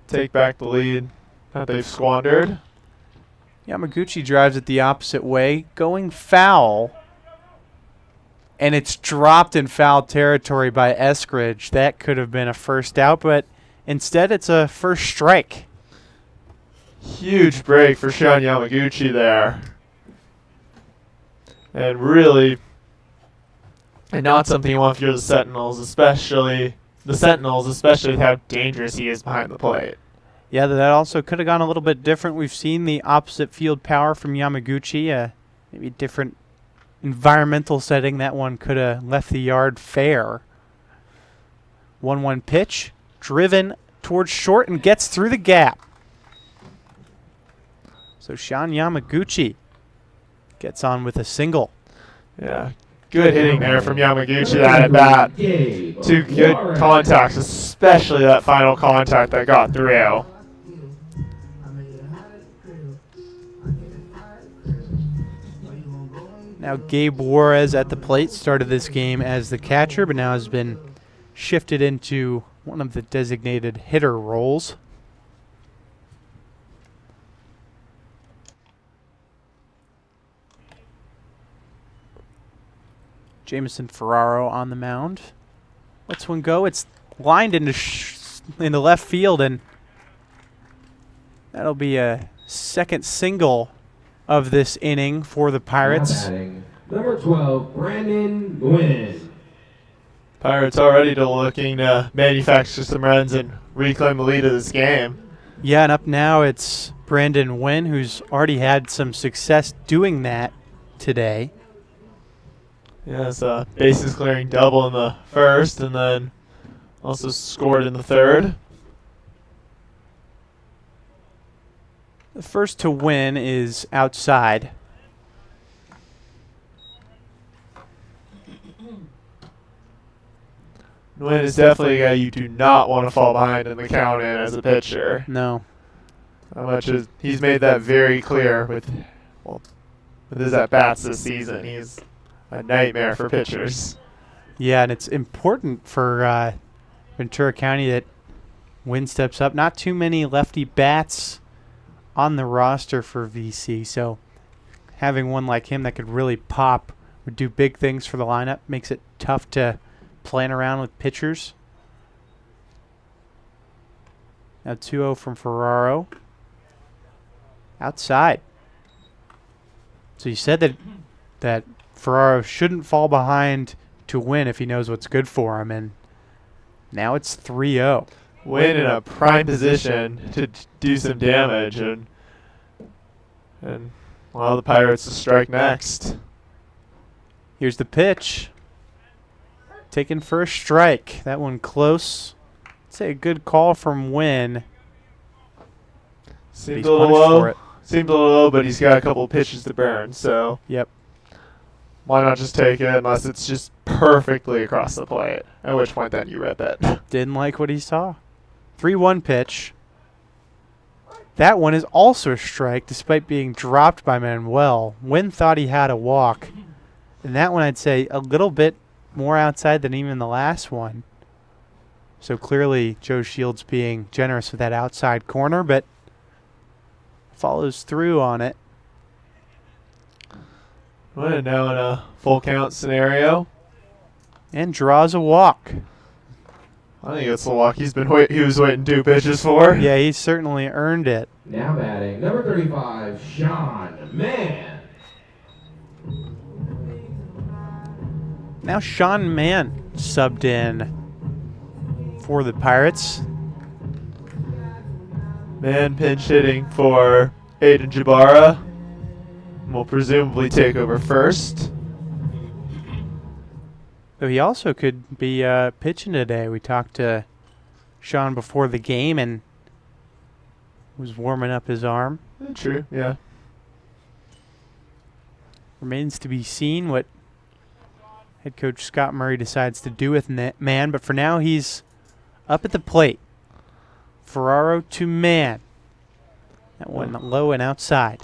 take back the lead that they've squandered. Yamaguchi drives it the opposite way, going foul. And it's dropped in foul territory by Eskridge. That could have been a first out, but instead it's a first strike. Huge break for Sean Yamaguchi there. And really, and not something you want if you're the Sentinels, especially with how dangerous he is behind the plate. Yeah, that also could have gone a little bit different. We've seen the opposite field power from Yamaguchi, maybe different environmental setting. That one could have left the yard fair. 1-1 pitch, driven towards short and gets through the gap. So Sean Yamaguchi gets on with a single. Yeah, good hitting there from Yamaguchi at bat. Two good contacts, especially that final contact that got through. Now Gabe Juarez at the plate started this game as the catcher, but now has been shifted into one of the designated hitter roles. Jamison Ferraro on the mound. Lets one go. It's lined into left field, and that'll be a second single of this inning for the Pirates. Number 12, Brandon Nguyen. Pirates already looking to manufacture some runs and reclaim the lead of this game. Yeah, and up now it's Brandon Nguyen, who's already had some success doing that today. Yeah, it's a bases clearing double in the first, and then also scored in the third. The first to win is outside. Nguyen is definitely a guy you do not want to fall behind in the count in as a pitcher. No. How much is he's made that very clear with his at bats this season. He's a nightmare for pitchers. Yeah, and it's important for Ventura County that Nguyen steps up. Not too many lefty bats on the roster for VC, so having one like him that could really pop would do big things for the lineup. Makes it tough to plan around with pitchers. Now 2-0 from Ferraro. Outside. So you said that Ferraro shouldn't fall behind to win if he knows what's good for him, and now it's 3-0. Nguyen in a prime position to do some damage, and well, the Pirates will strike next. Here's the pitch. Taken for a strike. That one close. I'd say a good call from Nguyen. Seems a little low. Seems a little low, but he's got a couple pitches to burn, so Yep. why not just take it unless it's just perfectly across the plate, at which point then you rip it. Didn't like what he saw. 3-1 pitch. That one is also a strike despite being dropped by Manuel. Nguyen thought he had a walk. And that one I'd say a little bit more outside than even the last one. So clearly Joe Shields being generous with that outside corner, but follows through on it. Well, now in a full count scenario. And draws a walk. I think it's the walk he was waiting 2 pitches for. Yeah, he certainly earned it. Now batting, number 35, Sean Mann. Now Sean Mann subbed in for the Pirates. Man pinch hitting for Aiden Jabara. Will presumably take over first. Though he also could be pitching today. We talked to Sean before the game and was warming up his arm. True, yeah. Remains to be seen what head coach Scott Murray decides to do with Mann, but for now he's up at the plate. Ferraro to Mann. That one low and outside.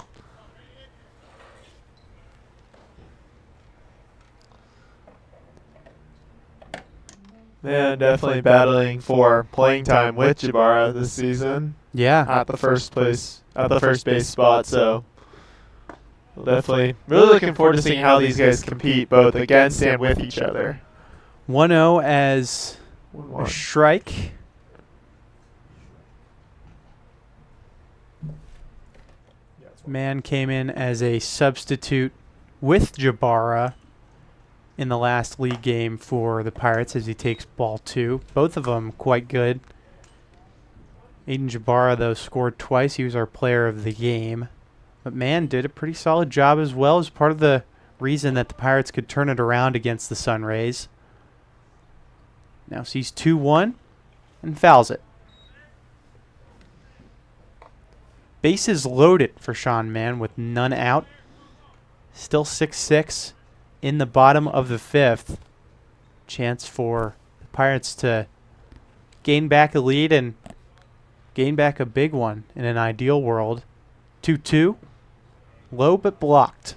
Man, definitely battling for playing time with Jabara this season. Yeah. At the first base spot, so definitely really looking forward to seeing how these guys compete both against and with each other. 1-0 as a strike. Mann came in as a substitute with Jabara in the last league game for the Pirates as he takes ball 2. Both of them quite good. Aiden Jabara, though, scored twice. He was our player of the game. But Mann did a pretty solid job as well, as part of the reason that the Pirates could turn it around against the Sun Rays. Now sees 2-1 and fouls it. Bases loaded for Sean Mann with none out. Still 6-6 in the bottom of the fifth. Chance for the Pirates to gain back a lead and gain back a big one in an ideal world. 2-2. Low but blocked.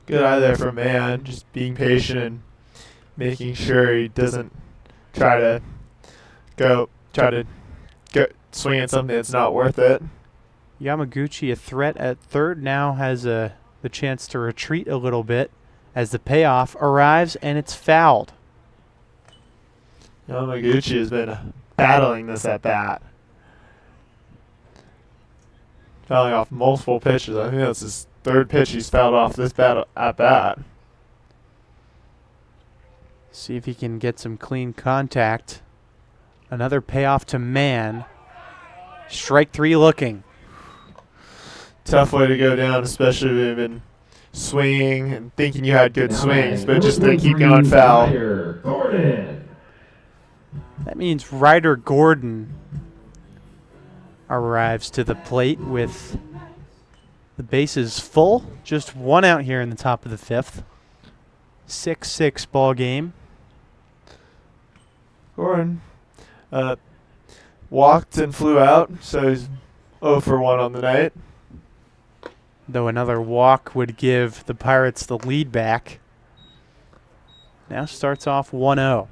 Good eye there from Mann, just being patient and making sure he doesn't try to go swing at something that's not worth it. Yamaguchi, a threat at third, now has the chance to retreat a little bit as the payoff arrives and it's fouled. Yamaguchi has been battling this at bat. Fouling off multiple pitches. I think that's his third pitch he's fouled off this at bat. See if he can get some clean contact. Another payoff to Mann. Strike three looking. Tough way to go down, especially if you've been swinging and thinking you had good swings, but just they keep going foul. That means Ryder Gordon arrives to the plate with the bases full. Just one out here in the top of the fifth. 6-6 ball game. Gordon walked and flew out, so he's 0 for 1 on the night. Though another walk would give the Pirates the lead back. Now starts off 1-0.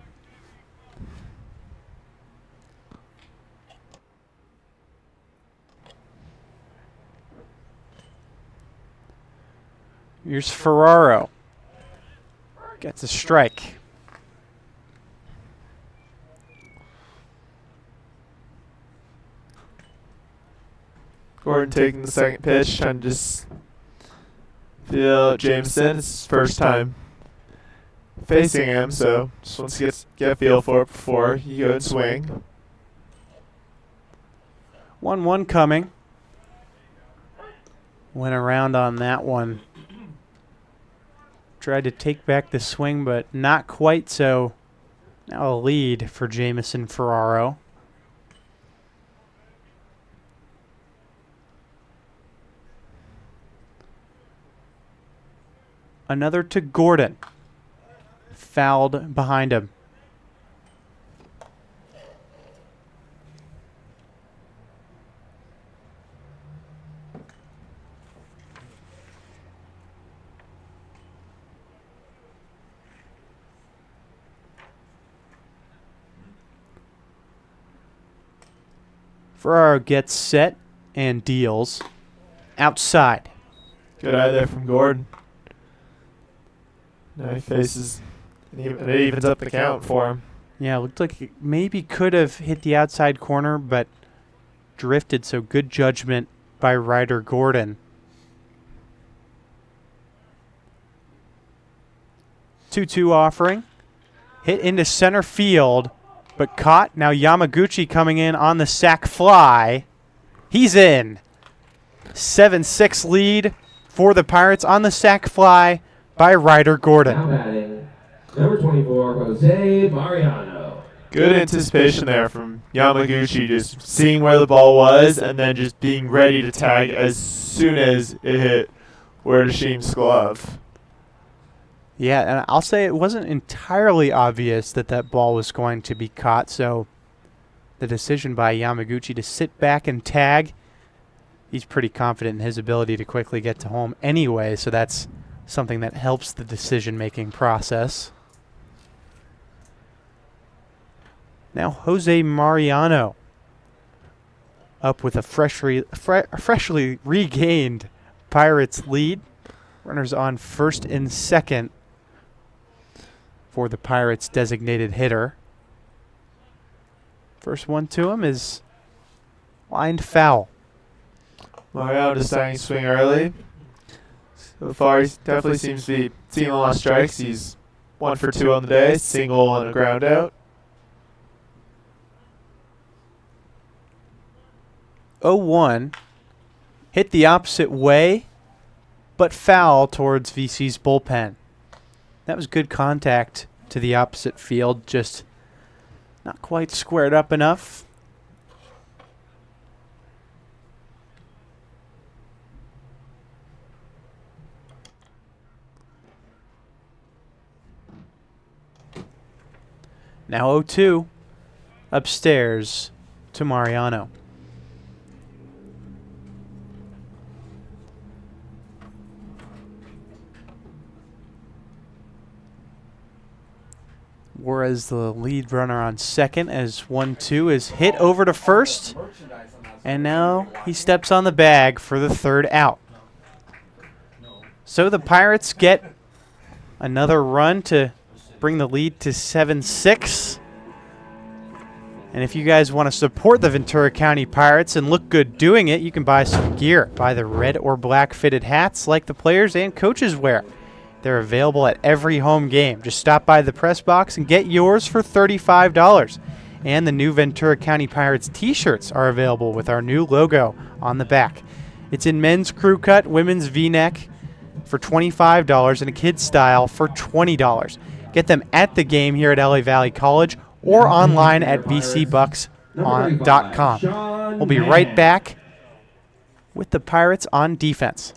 Here's Ferraro. Gets a strike. Gordon taking the second pitch, trying to just feel Jameson. It's his first time facing him, so just wants to get a feel for it before you go and swing. 1-1 coming. Went around on that one. Tried to take back the swing, but not quite so. Now a lead for Jamison Ferraro. Another to Gordon. Fouled behind him. Ferraro gets set and deals outside. Good eye there from Gordon. Now he faces, and it evens up the count for him. Yeah, looked like it maybe could have hit the outside corner, but drifted, so good judgment by Ryder Gordon. 2-2 offering. Hit into center field, but caught. Now Yamaguchi coming in on the sac fly. He's in. 7-6 lead for the Pirates on the sac fly by Ryder Gordon. Now batting, number 24, Jose Mariano. Good anticipation there from Yamaguchi, just seeing where the ball was and then just being ready to tag as soon as it hit Werdesheim's glove. Yeah, and I'll say it wasn't entirely obvious that that ball was going to be caught, so the decision by Yamaguchi to sit back and tag, he's pretty confident in his ability to quickly get to home anyway, so that's something that helps the decision-making process. Now Jose Mariano up with a freshly regained Pirates lead. Runners on first and second for the Pirates' designated hitter. First one to him is lined foul. Mariano deciding to swing early. So far, he definitely seems to be seeing a lot of strikes. He's 1 for 2 on the day, single and a ground out. 0-1. Hit the opposite way, but foul towards VC's bullpen. That was good contact to the opposite field, just not quite squared up enough. Now 0-2, upstairs to Mariano. Whereas the lead runner on second as 1-2 is hit over to first. And now he steps on the bag for the third out. So the Pirates get another run to bring the lead to 7-6. And if you guys want to support the Ventura County Pirates and look good doing it, you can buy some gear. Buy the red or black fitted hats like the players and coaches wear. They're available at every home game. Just stop by the press box and get yours for $35. And the new Ventura County Pirates t-shirts are available with our new logo on the back. It's in men's crew cut, women's v-neck for $25 and a kid's style for $20. Get them at the game here at LA Valley College or online at vcbucks.com. We'll be right back with the Pirates on defense.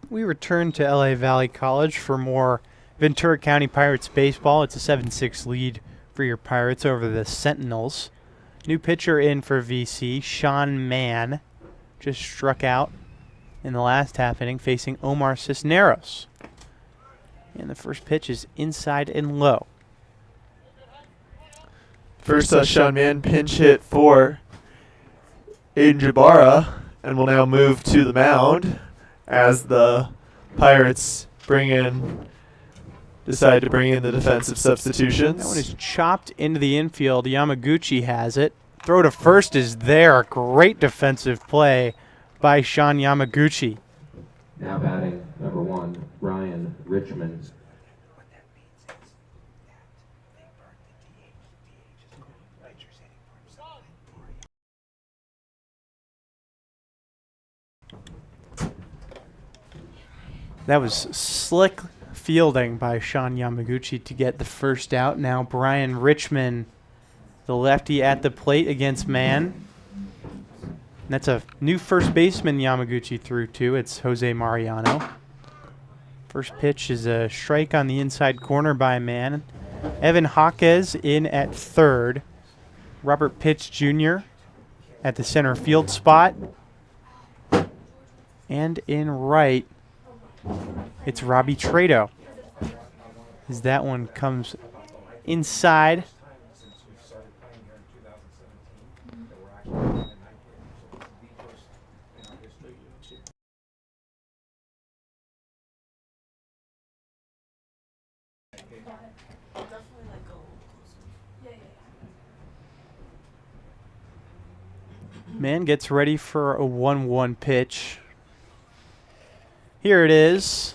We return to LA Valley College for more Ventura County Pirates baseball. It's a 7-6 lead for your Pirates over the Sentinels. New pitcher in for VC, Sean Mann, just struck out in the last half inning facing Omar Cisneros. And the first pitch is inside and low. First, Sean Mann pinch hit for Aiden Jabara, and will now move to the mound as the Pirates decide to bring in the defensive substitutions. That one is chopped into the infield. Yamaguchi has it. Throw to first is there. Great defensive play by Sean Yamaguchi. Now batting number 1, Ryan Richmond. That was slick fielding by Sean Yamaguchi to get the first out. Now Brian Richmond, the lefty at the plate against Mann. And that's a new first baseman Yamaguchi threw to. It's Jose Mariano. First pitch is a strike on the inside corner by a man. Evan Jaquez in at third. Robert Pitts Jr. at the center field spot. And in right, it's Robbie Trado. As that one comes inside. Man gets ready for a 1-1 pitch. Here it is.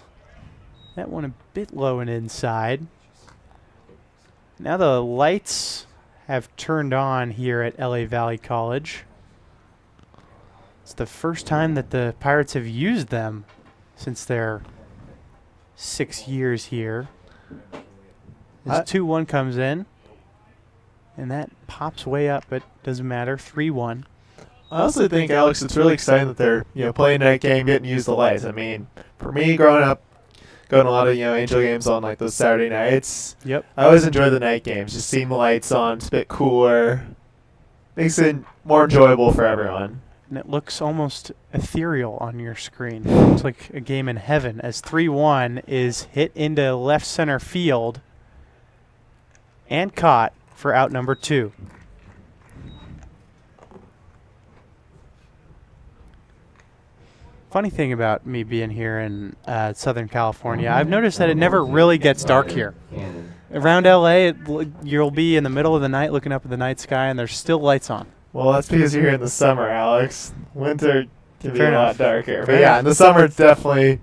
That one a bit low and inside. Now the lights have turned on here at LA Valley College. It's the first time that the Pirates have used them since their 6 years here. This 2-1 comes in, and that pops way up, but doesn't matter. 3-1. I also think, Alex, it's really exciting that they're playing that game, getting to use the lights. I mean, for me, growing up, going to a lot of Angel games on like those Saturday nights. Yep. I always enjoy the night games. Just seeing the lights on, it's a bit cooler, makes it more enjoyable for everyone. And it looks almost ethereal on your screen. It looks like a game in heaven as 3-1 is hit into left center field and caught for out number 2. Funny thing about me being here in Southern California, I've noticed that it never really gets dark here. Around LA, you'll be in the middle of the night looking up at the night sky and there's still lights on. Well, that's because you're here in the summer, Alex. Winter can be Fair a lot enough. darker. Fair But yeah, enough. in the summer, it's definitely,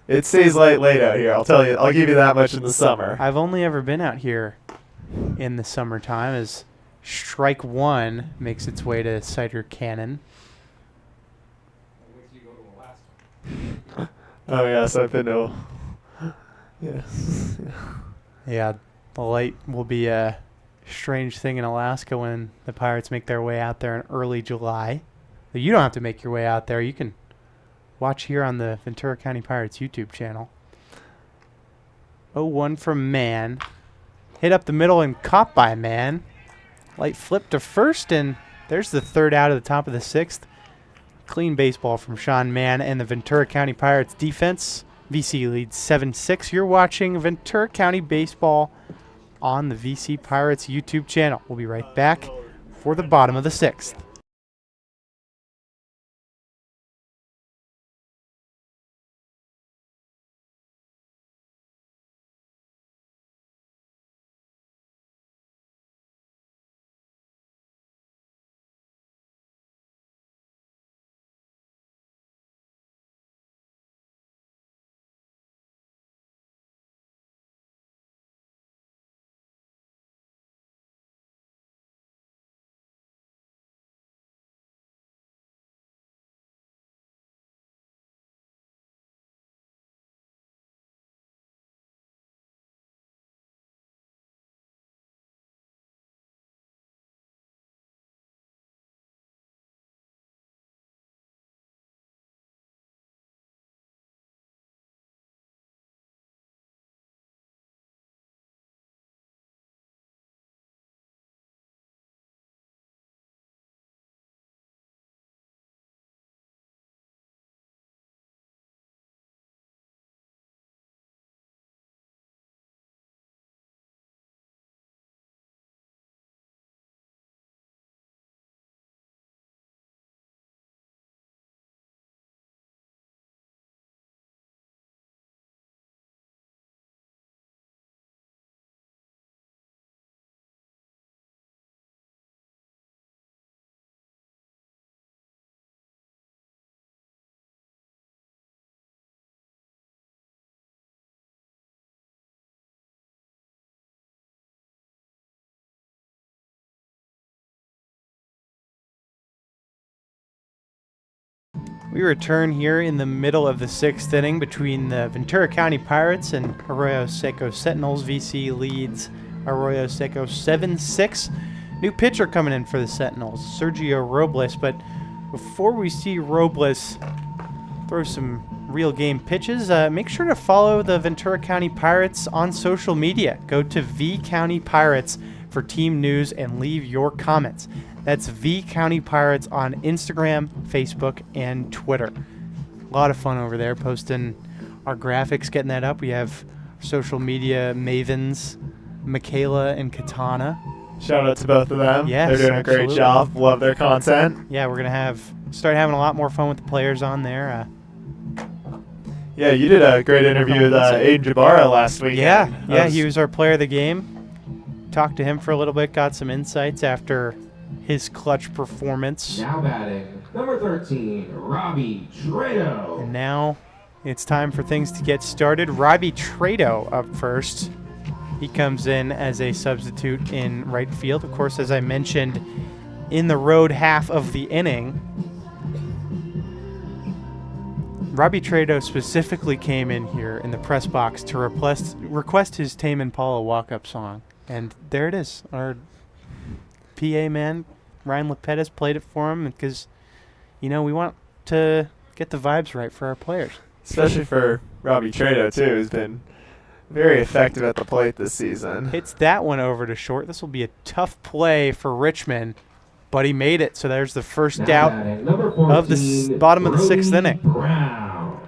it stays late out here. I'll tell you. I'll give you that much in the summer. I've only ever been out here in the summertime as strike 1 makes its way to Cider Cannon. Oh, yes, I've been to. Yes. Yeah, the light will be a strange thing in Alaska when the Pirates make their way out there in early July. But you don't have to make your way out there. You can watch here on the Ventura County Pirates YouTube channel. 0-1 from Mann. Hit up the middle and caught by Mann. Light flip to first, and there's the third out of the top of the 6th. Clean baseball from Sean Mann and the Ventura County Pirates defense. VC leads 7-6. You're watching Ventura County Baseball on the VC Pirates YouTube channel. We'll be right back for the bottom of the 6th. We return here in the middle of the 6th inning between the Ventura County Pirates and Arroyo Seco Sentinels. VC leads Arroyo Seco 7-6. New pitcher coming in for the Sentinels, Sergio Robles. But before we see Robles throw some real game pitches, make sure to follow the Ventura County Pirates on social media. Go to V County Pirates for team news and leave your comments. That's V County Pirates on Instagram, Facebook, and Twitter. A lot of fun over there, posting our graphics, getting that up. We have social media mavens, Michaela and Katana. Shout out to both of them. Yes, they're doing a great absolutely. job. Love their content. Yeah, we're gonna start having a lot more fun with the players on there. Yeah, you did a great interview with Aiden Jabara last week. Yeah, he was our player of the game. Talked to him for a little bit, got some insights after his clutch performance. Now batting, number 13, Robbie Trado. And now it's time for things to get started. Robbie Trado up first. He comes in as a substitute in right field. Of course, as I mentioned, in the road half of the inning, Robbie Trado specifically came in here in the press box to request his Tame Impala walk-up song. And there it is. Our PA man, Ryan Lepettis, played it for him because, we want to get the vibes right for our players. Especially for Robbie Trado, too, who's been very effective at the plate this season. Hits that one over to short. This will be a tough play for Richmond, but he made it. So there's the first Now out batting, number 14, of the bottom of the sixth Brody inning. Brown.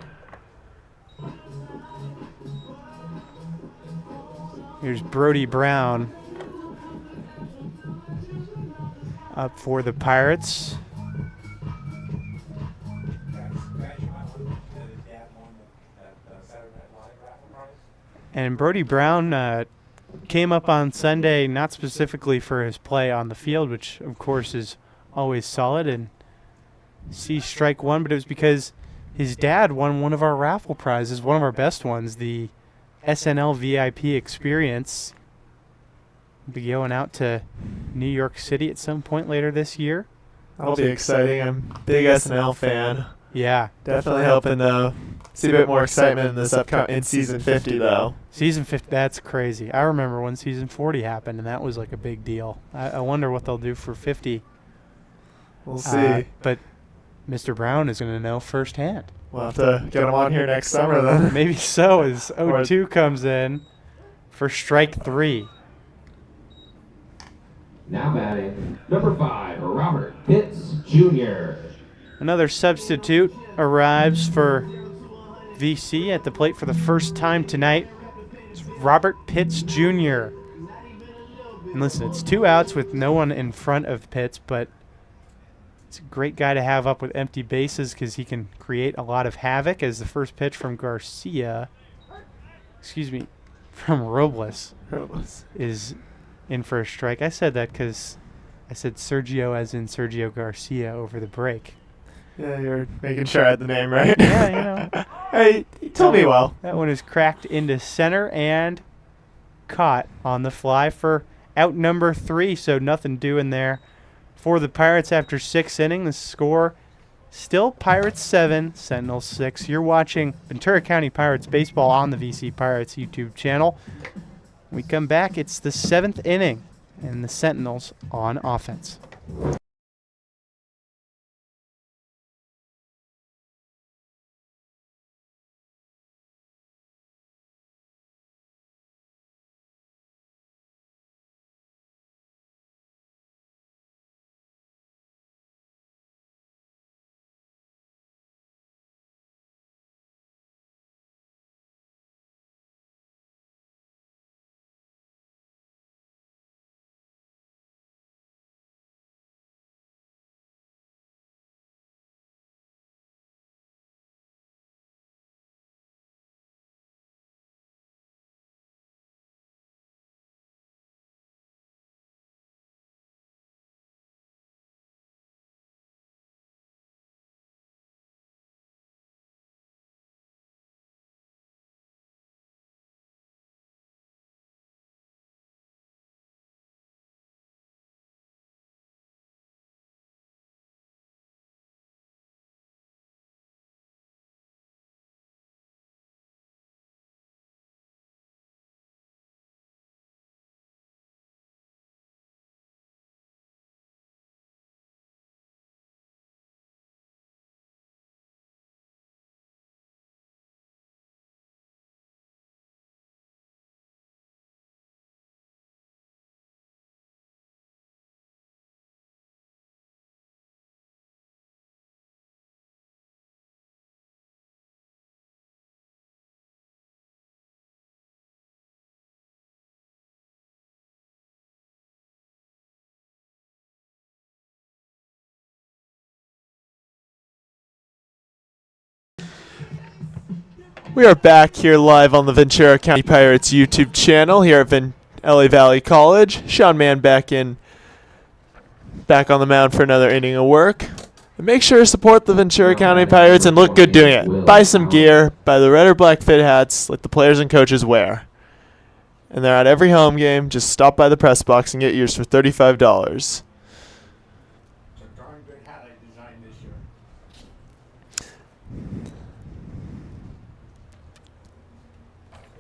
Here's Brody Brown up for the Pirates. And Brody Brown came up on Sunday, not specifically for his play on the field, which of course is always solid, and sees strike one, but it was because his dad won one of our raffle prizes, one of our best ones, the SNL VIP experience. We'll be going out to New York City at some point later this year. That'll be exciting. I'm a big SNL fan. Yeah. Definitely hoping to see a bit more excitement in this in season 50, though. Season 50, that's crazy. I remember when season 40 happened, and that was like a big deal. I wonder what they'll do for 50. We'll see. But Mr. Brown is going to know firsthand. We'll have to get him on here next summer, then. Maybe so, as 0-2 comes in for strike three. Now batting, number 5, Robert Pitts Jr. Another substitute arrives for VC at the plate for the first time tonight. It's Robert Pitts Jr. And listen, it's 2 outs with no one in front of Pitts, but it's a great guy to have up with empty bases because he can create a lot of havoc, as the first pitch from from Robles is in for a strike. I said that because I said Sergio as in Sergio Garcia over the break. Yeah, you're making sure I had the name right. Yeah, Hey, you told me well. That one is cracked into center and caught on the fly for out number 3, so nothing doing there for the Pirates after 6 innings. The score still Pirates 7, Sentinels 6. You're watching Ventura County Pirates baseball on the VC Pirates YouTube channel. When we come back, it's the 7th inning and the Sentinels on offense. We are back here live on the Ventura County Pirates YouTube channel here at LA Valley College. Sean Mann back on the mound for another inning of work. And make sure to support the Ventura County Pirates and look good doing it. Buy some gear, buy the red or black fit hats like the players and coaches wear. And they're at every home game. Just stop by the press box and get yours for $35. It's a darn good hat I designed this year.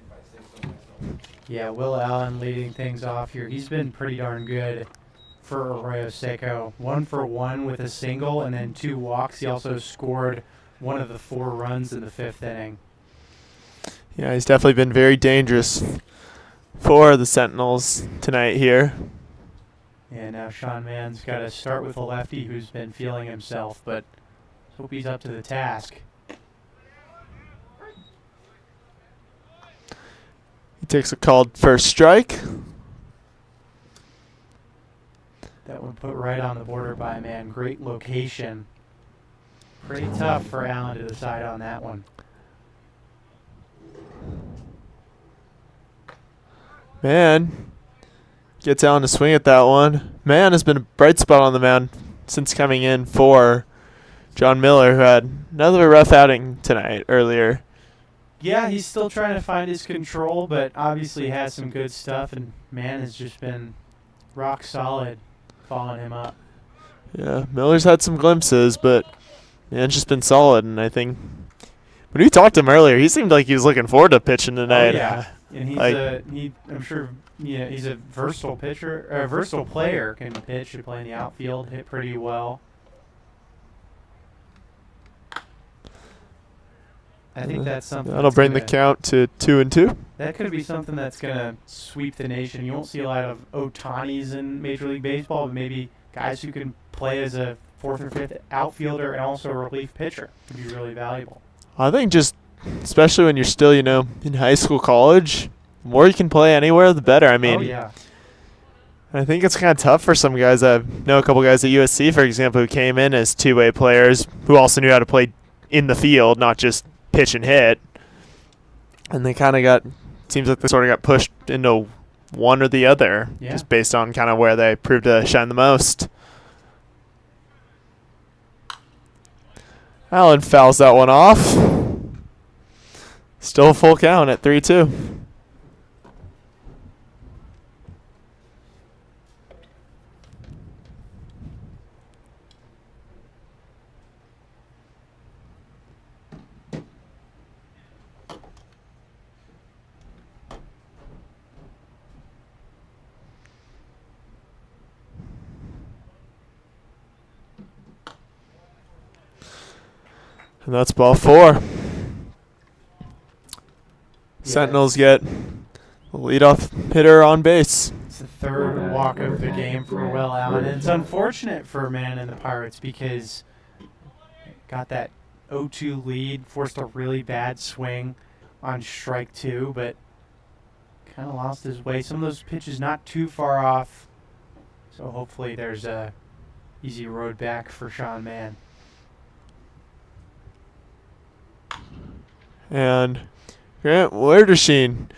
If I say so myself. Yeah, Will Allen leading things off here. He's been pretty darn good for Arroyo Seco. 1 for 1 with a single and then 2 walks. He also scored one of the 4 runs in the 5th inning. Yeah, he's definitely been very dangerous for the Sentinels tonight here. And now Sean Mann's got to start with a lefty who's been feeling himself, but hope he's up to the task. He takes a called first strike. That one put right on the border by man. Great location. Pretty tough for Allen to decide on that one. Man gets Allen to swing at that one. Man has been a bright spot on the mound since coming in for John Miller, who had another rough outing tonight earlier. Yeah, he's still trying to find his control, but obviously has some good stuff, and man has just been rock solid following him up. Yeah, Miller's had some glimpses, but man's just been solid, and I think when we talked to him earlier, he seemed like he was looking forward to pitching tonight. Oh, yeah, and I'm sure he's a versatile pitcher, or a versatile player, can pitch and play in the outfield, hit pretty well. I think that's something that'll bring the count to 2-2. That could be something that's going to sweep the nation. You won't see a lot of Otanis in Major League Baseball, but maybe guys who can play as a 4th or 5th outfielder and also a relief pitcher would be really valuable. I think just, especially when you're still, in high school, college, the more you can play anywhere, the better. I mean, oh, yeah. I think it's kind of tough for some guys. I know a couple guys at USC, for example, who came in as two-way players who also knew how to play in the field, not just pitch and hit. And they kind of seems like they sort of got pushed into one or the other, just based on kind of where they proved to shine the most. Allen fouls that one off. Still a full count at 3-2. And that's ball 4. Sentinels get the leadoff hitter on base. It's the 3rd walk of the game for Will Allen. And it's unfortunate for Man and the Pirates because got that 0-2 lead, forced a really bad swing on strike 2, but kind of lost his way. Some of those pitches not too far off, so hopefully there's a easy road back for Sean Mann. And Grant Werdersheen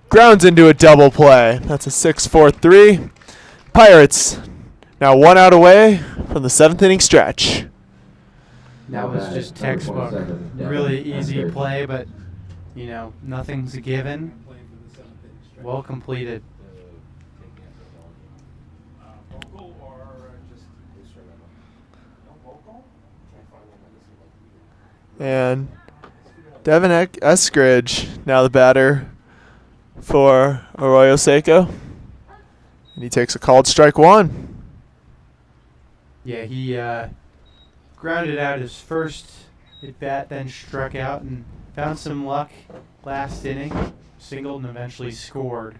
grounds into a double play. That's a 6-4-3. Pirates now 1 out away from the 7th inning stretch. That was just textbook. Really easy play, but, nothing's a given. Well completed. Vocal or just instrumental? No vocal? And Devin Eskridge, now the batter for Arroyo Seco. And he takes a called strike 1. Yeah, he grounded out his first at bat, then struck out and found some luck last inning. Singled and eventually scored.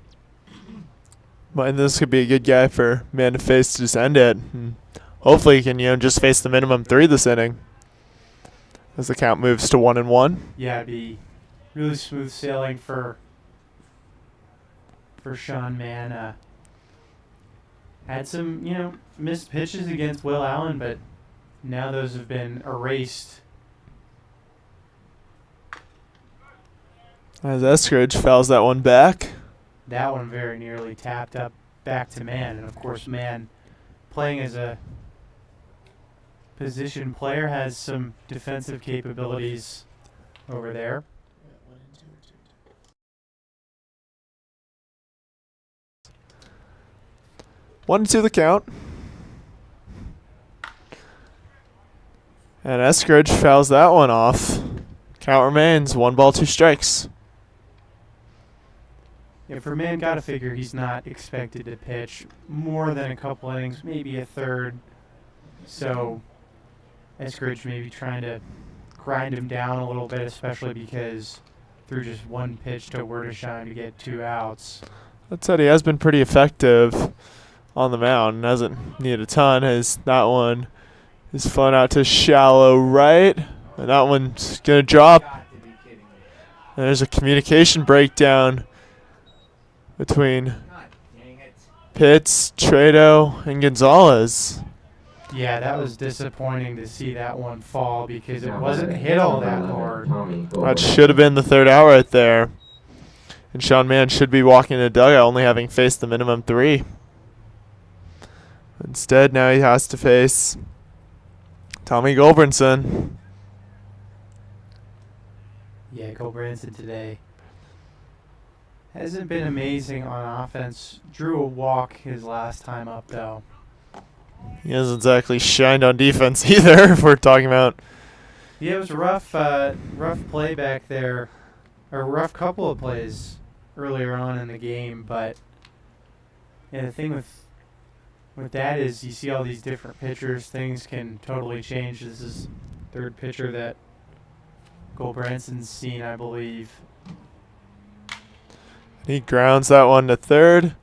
But this could be a good guy for Man to face to just end it. And hopefully he can, just face the minimum 3 this inning, as the count moves to 1-1. Yeah, it'd be really smooth sailing for Sean Mann. Had some, missed pitches against Will Allen, but now those have been erased. As Eskridge fouls that one back. That one very nearly tapped up back to Man. And, of course, Man playing as a position player has some defensive capabilities over there. 1-2 the count. And Eskridge fouls that one off. Count remains 1 ball, 2 strikes. Yeah, for Man, got to figure he's not expected to pitch more than a couple innings, maybe a third. So Eskridge maybe trying to grind him down a little bit, especially because through just 1 pitch to Wordeshine to get 2 outs. That said, he has been pretty effective on the mound and hasn't needed a ton. As that one is flown out to shallow right, and that one's going to drop. And there's a communication breakdown between Pitts, Trado, and Gonzalez. Yeah, that was disappointing to see that one fall because it wasn't hit all that hard. That should have been the 3rd out right there. And Sean Mann should be walking in the dugout only having faced the minimum 3. Instead, now he has to face Tommy Goldbranson. Yeah, Goldbranson today hasn't been amazing on offense. Drew a walk his last time up, though. He hasn't exactly shined on defense either, if we're talking about. Yeah, it was a rough play back there, or a rough couple of plays earlier on in the game. But yeah, the thing with that is you see all these different pitchers. Things can totally change. This is 3rd pitcher that Goldbranson's seen, I believe. He grounds that one to 3rd.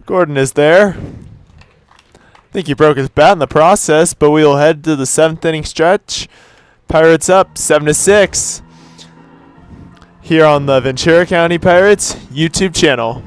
Gordon is there. I think he broke his bat in the process, but we'll head to the 7th inning stretch. Pirates up 7-6 here on the Ventura County Pirates YouTube channel.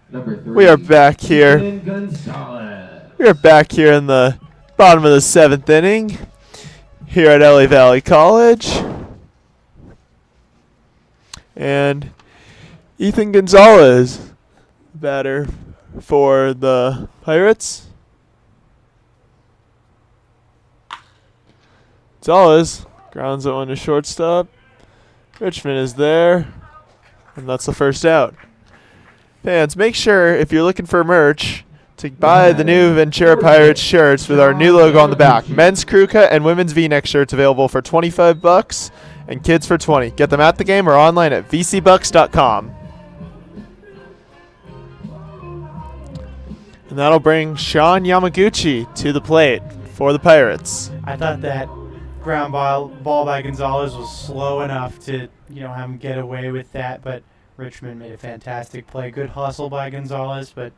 Number 3. We are back here. We are back here in the bottom of the 7th inning here at LA Valley College. And Ethan Gonzalez, batter for the Pirates. Gonzalez grounds it one to shortstop. Richmond is there, and that's the 1st out. Fans, make sure if you're looking for merch to buy the new Ventura Pirates shirts with our new logo on the back. Men's crew cut and women's V-neck shirts available for $25 and kids for $20. Get them at the game or online at vcbucks.com. And that'll bring Sean Yamaguchi to the plate for the Pirates. I thought that ground ball by Gonzalez was slow enough to, have him get away with that, but Richmond made a fantastic play. Good hustle by Gonzalez, but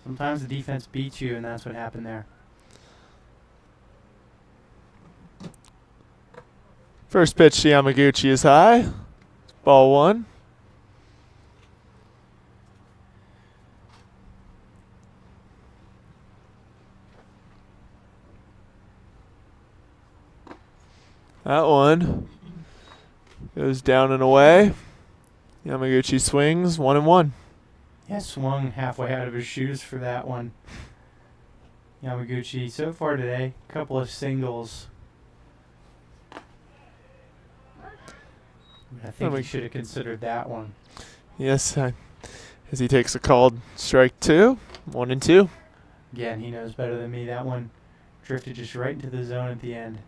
sometimes the defense beats you, and that's what happened there. First pitch to Yamaguchi is high. Ball 1. That one goes down and away. Yamaguchi swings 1-1. Yeah, swung halfway out of his shoes for that one. Yamaguchi, so far today, a couple of singles. I think he should have considered that one. Yes, as he takes a called strike 2, 1-2. Again, he knows better than me. That one drifted just right into the zone at the end.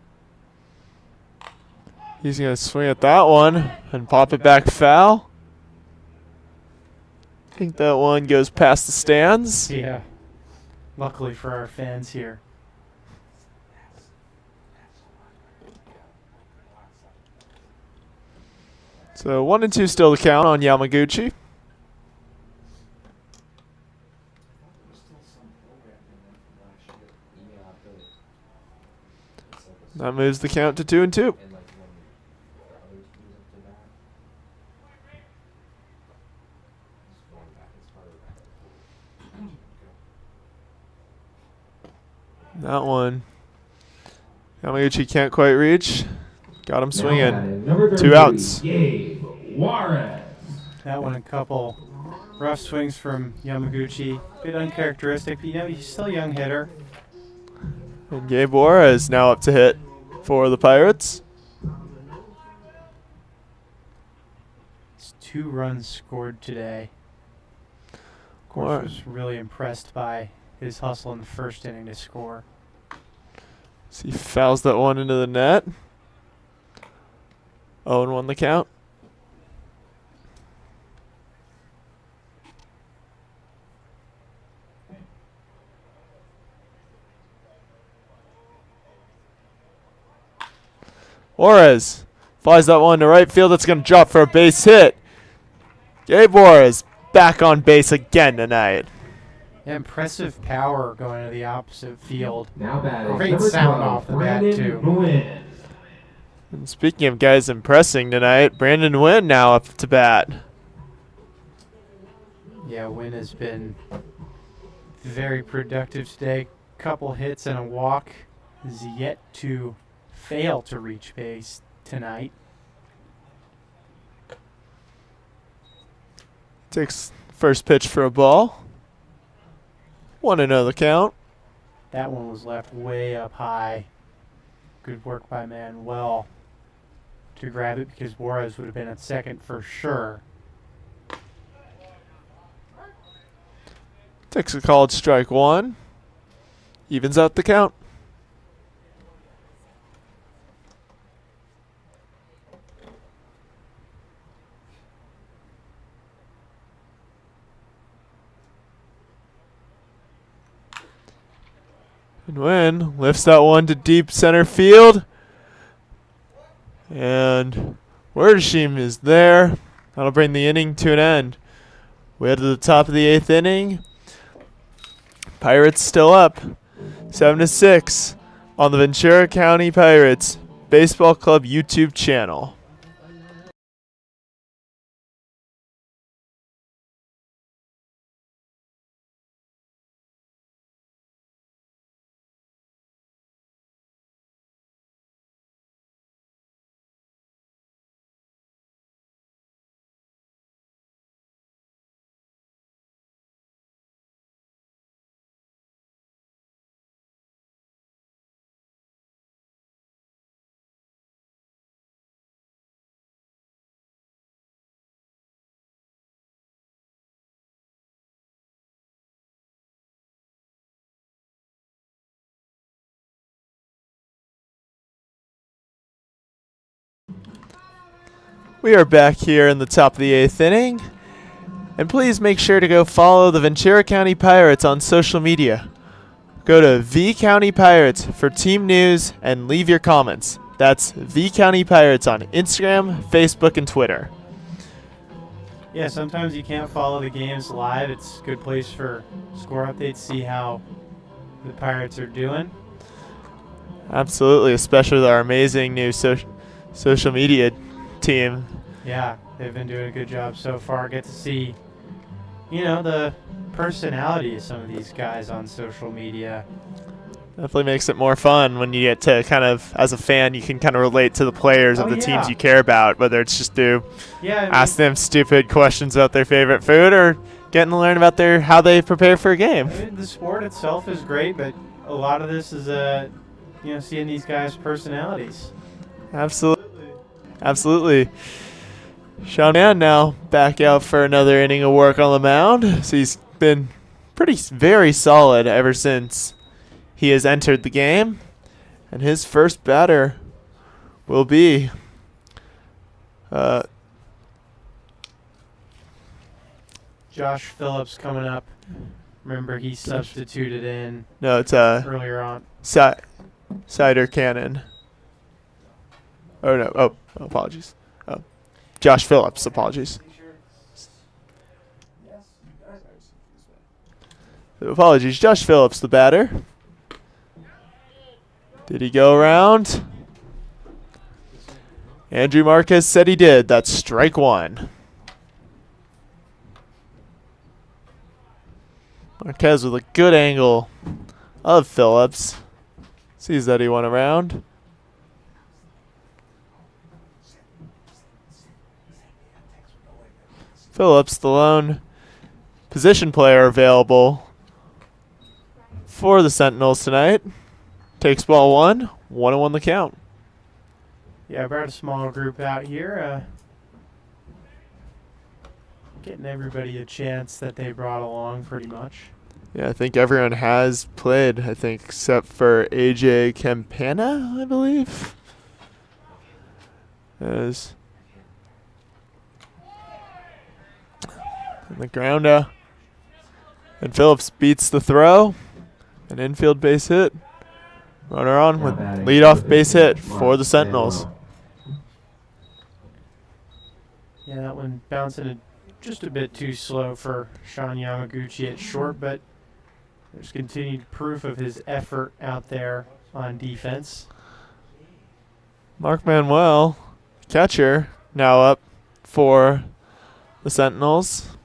He's going to swing at that one and pop it back foul. I think that one goes past the stands. Yeah. Luckily for our fans here. So 1-2 still to count on Yamaguchi. That moves the count to 2-2. That one, Yamaguchi can't quite reach. Got him swinging. 2 outs. Gabe Juarez. That one, a couple rough swings from Yamaguchi. Bit uncharacteristic, but he's still a young hitter. And Gabe Juarez now up to hit for the Pirates. It's 2 runs scored today. Of course, was really impressed by his hustle in the first inning to score. So he fouls that one into the net. 0-1 the count. Juarez flies that one to right field. It's going to drop for a base hit. Gabe Juarez back on base again tonight. Yeah, impressive power going to the opposite field. Now batting Great number sound 12, off the bat, Brandon too. Nguyen. And speaking of guys impressing tonight, Brandon Nguyen now up to bat. Yeah, Nguyen has been very productive today. Couple hits and a walk. Is yet to fail to reach base tonight. Takes first pitch for a ball. 1-0 the count. That one was left way up high. Good work by Manuel to grab it because Juarez would have been at second for sure. Takes a called strike 1. Evens out the count. And Nguyen lifts that one to deep center field. And Werdeshim is there. That'll bring the inning to an end. We head to the top of the 8th inning. Pirates still up, 7-6 on the Ventura County Pirates Baseball Club YouTube channel. We are back here in the top of the 8th inning. And please make sure to go follow the Ventura County Pirates on social media. Go to V County Pirates for team news and leave your comments. That's V County Pirates on Instagram, Facebook, and Twitter. Yeah, sometimes you can't follow the games live. It's a good place for score updates, see how the Pirates are doing. Absolutely, especially with our amazing new social media team. Yeah, they've been doing a good job so far. Get to see, the personality of some of these guys on social media. Definitely makes it more fun when you get to kind of, as a fan, you can kind of relate to the players of the teams you care about, whether it's just to ask them stupid questions about their favorite food or getting to learn about how they prepare for a game. The sport itself is great, but a lot of this is, seeing these guys' personalities. Absolutely. Sean Mann now back out for another inning of work on the mound. So he's been very solid ever since he has entered the game. And his first batter will be Josh Phillips coming up. Remember, he substituted in it's earlier on. Cider Cannon. Oh, no. Oh, apologies. Oh. Josh Phillips, apologies. Apologies. Josh Phillips, the batter. Did he go around? Andrew Marquez said he did. That's strike one. Marquez with a good angle of Phillips. Sees that he went around. Phillips, the lone position player available for the Sentinels tonight. Takes ball 1, 1-1 the count. Yeah, I brought a small group out here. Getting everybody a chance that they brought along pretty much. Yeah, I think everyone has played, except for AJ Campana, I believe. As on the ground, and Phillips beats the throw. An infield base hit. Runner on with leadoff base hit for the Sentinels. Yeah, that one bouncing just a bit too slow for Sean Yamaguchi at short, but there's continued proof of his effort out there on defense. Mark Manuel, catcher, now up for the Sentinels.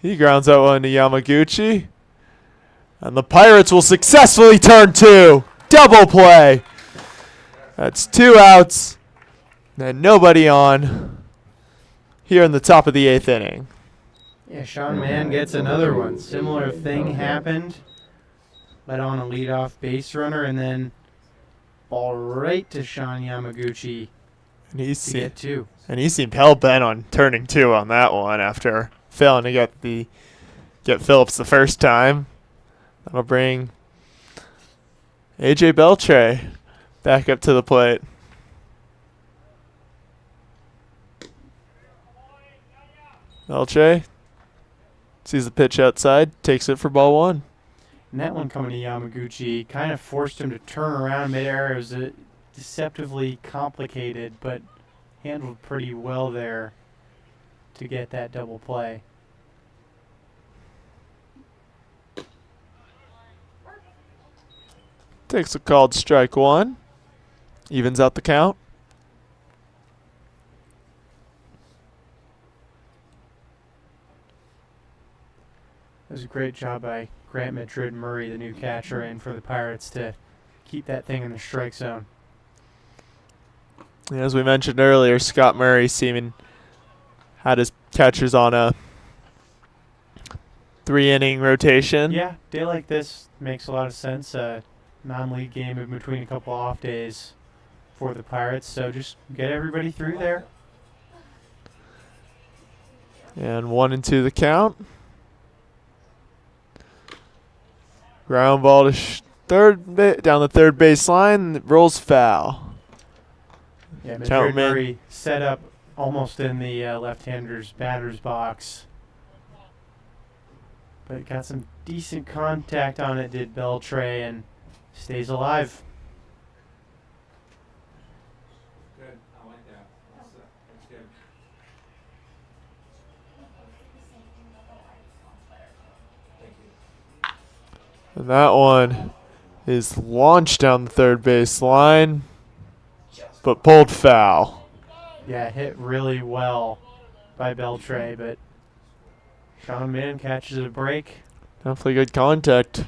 He grounds out one to Yamaguchi. And the Pirates will successfully turn 2. Double play. That's 2 outs. And nobody on here in the top of the 8th inning. Yeah, Sean Mann gets another one. Similar thing happened. Let on a leadoff base runner and then ball right to Sean Yamaguchi to get 2. And he seemed hell-bent on turning 2 on that one after failing to get Phillips the first time. That'll bring AJ Beltre back up to the plate. Beltre sees the pitch outside, takes it for ball 1. And that one coming to Yamaguchi kind of forced him to turn around midair. It was deceptively complicated, but handled pretty well there to get that double play. Takes a called strike 1. Evens out the count. It was a great job by Grant Madrid Murray, the new catcher, in for the Pirates to keep that thing in the strike zone. As we mentioned earlier, Scott Murray had his catchers on a 3-inning rotation. Yeah, day like this makes a lot of sense. Non-league game in between a couple off days for the Pirates, so just get everybody through there. And 1-2 the count. Ground ball to down the third base line. Rolls foul. Yeah, Madrid Murray set up almost in the left-hander's batter's box. But got some decent contact on it, did Beltre, and stays alive. Good. I like that. That's good. And that one is launched down the third base line, but pulled foul. Yeah, hit really well by Beltre, but Sean Mann catches a break. Definitely good contact.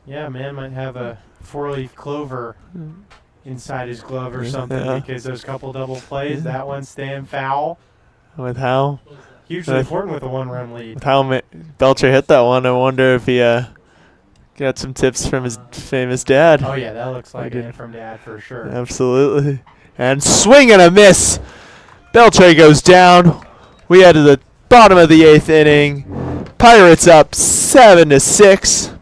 Yeah, man might have a four-leaf clover inside his glove or something Yeah. because those couple double plays, that one staying foul. With how Hugely important with a one-run lead. Belcher hit that one, I wonder if he got some tips from his famous dad. Oh, yeah, that looks like I it did. from Dad for sure. Absolutely. And swing and a miss. Beltre goes down. We head to the bottom of the 8th inning. Pirates up 7-6.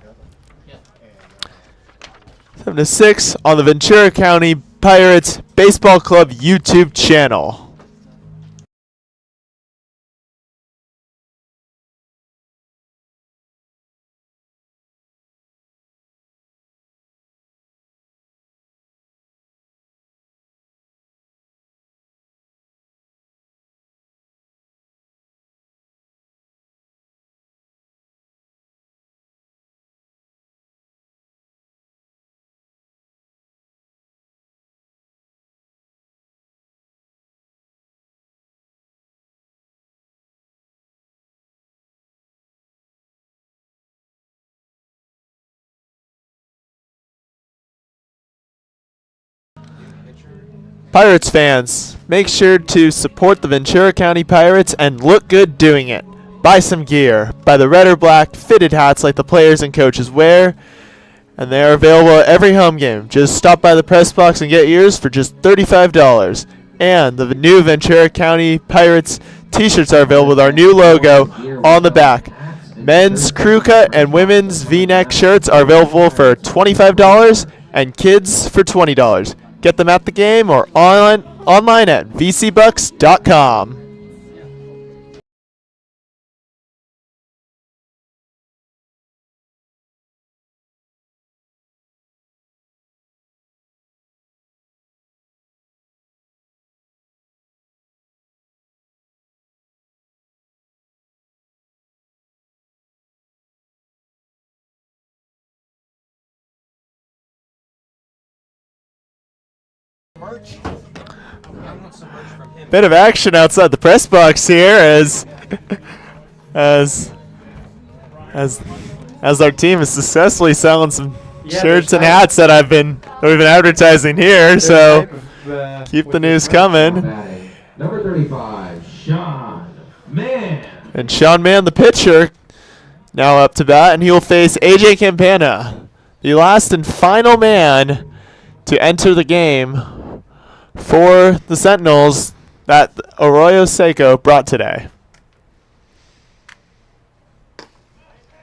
7-6 on the Ventura County Pirates Baseball Club YouTube channel. Pirates fans, make sure to support the Ventura County Pirates and look good doing it. Buy some gear. Buy the red or black fitted hats like the players and coaches wear. And they are available at every home game. Just stop by the press box and get yours for just $35. And the new Ventura County Pirates t-shirts are available with our new logo on the back. Men's crew cut and women's V-neck shirts are available for $25 and kids for $20. Get them at the game or online at vcbucks.com. Bit of action outside the press box here as our team is successfully selling some shirts and hats that we've been advertising here. So keep the news coming. Number 35, Sean Mann. And Sean Mann, the pitcher, now up to bat, and he will face AJ Campana, the last and final man to enter the game for the Sentinels that Arroyo Seco brought today.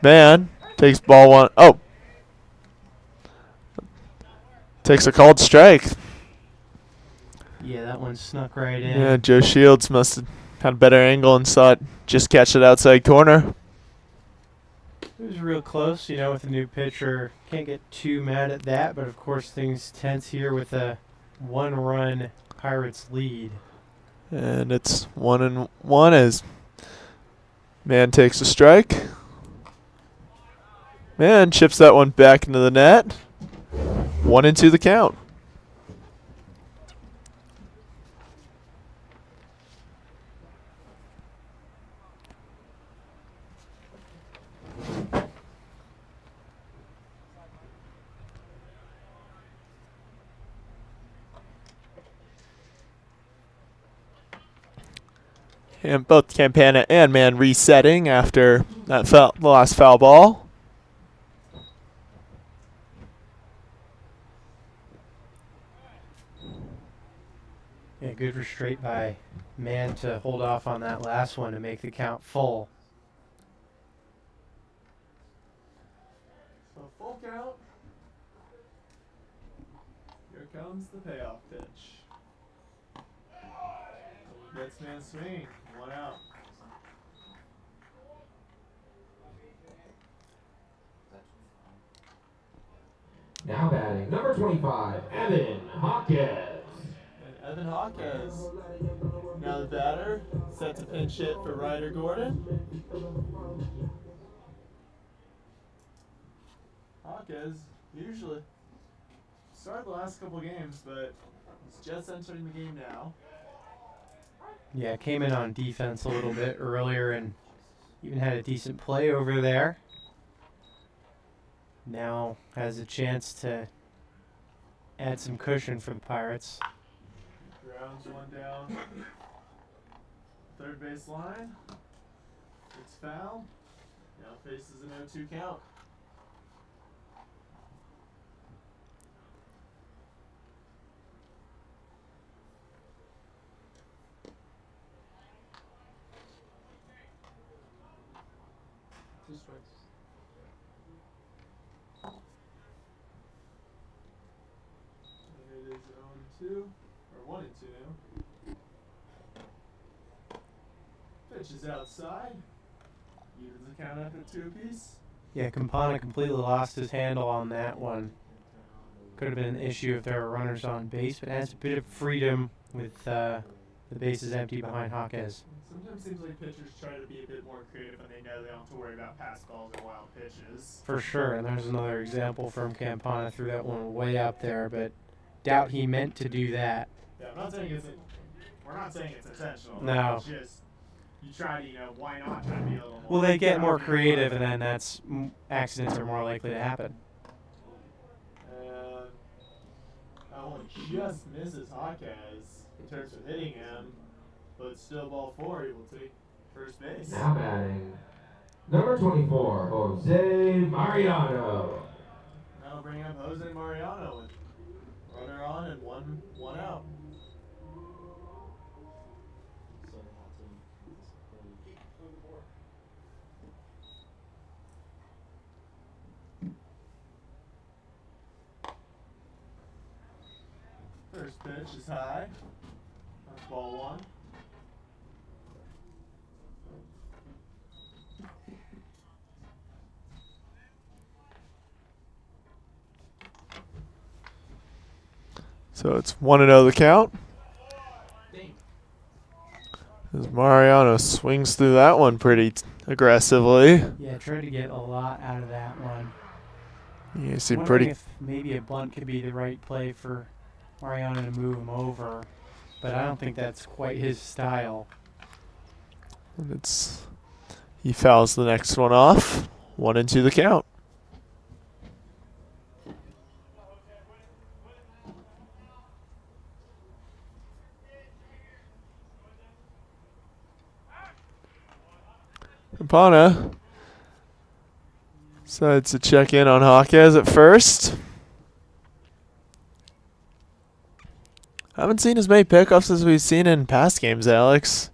Mann takes ball one. Oh. Takes a called strike. Yeah, that one snuck right in. Yeah, Joe Shields must have had a better angle and saw it just catch it outside corner. It was real close, with the new pitcher. Can't get too mad at that, but of course things tense here with a one-run Pirates lead. And it's 1-1 as Mann takes a strike. Mann chips that one back into the net. 1-2 the count. And both Campana and Mann resetting after that the last foul ball. Yeah, good restraint by Mann to hold off on that last one to make the count full. So full count. Here comes the payoff pitch. Gets Mann swing. 1 out. Now batting, number 25, Evan Hawkins. And Evan Hawkins, now the batter, set to pinch hit for Ryder Gordon. Hawkins, usually started the last couple games, but he's just entering the game now. Yeah, came in on defense a little bit earlier and even had a decent play over there. Now has a chance to add some cushion for the Pirates. Grounds one down. Third base line. It's foul. Now faces an 0-2 count. Two strikes. And it is 0-2, or 1-2 now. Pitch is outside. Evens the count up at 2 apiece. Yeah, Campana completely lost his handle on that one. Could have been an issue if there were runners on base, but has a bit of freedom with the bases empty behind Hawkins. Sometimes seems like pitchers try to be a bit more creative when they know they don't have to worry about pass balls and wild pitches. For sure, and there's another example from Campana. Threw that one way up there, but doubt he meant to do that. Yeah, I'm not saying we're not saying it's intentional. No. It's just, you try to, why not try to be a little more. Well, they get more creative, and then accidents are more likely to happen. And that one just misses Hawkins in terms of hitting him, but still ball 4, he will take first base. Now batting, number 24, Jose Mariano. That'll bring up Jose Mariano with runner on and one out. First pitch is high. That's ball 1. So it's 1-0 the count. As Mariano swings through that one pretty aggressively. Yeah, tried to get a lot out of that one. You seem Wondering pretty. if maybe a bunt could be the right play for Mariano to move him over, but I don't think that's quite his style. He fouls the next one off. 1-2 the count. Campana decides to check in on Hawkins at first. Haven't seen as many pickups as we've seen in past games, Alex.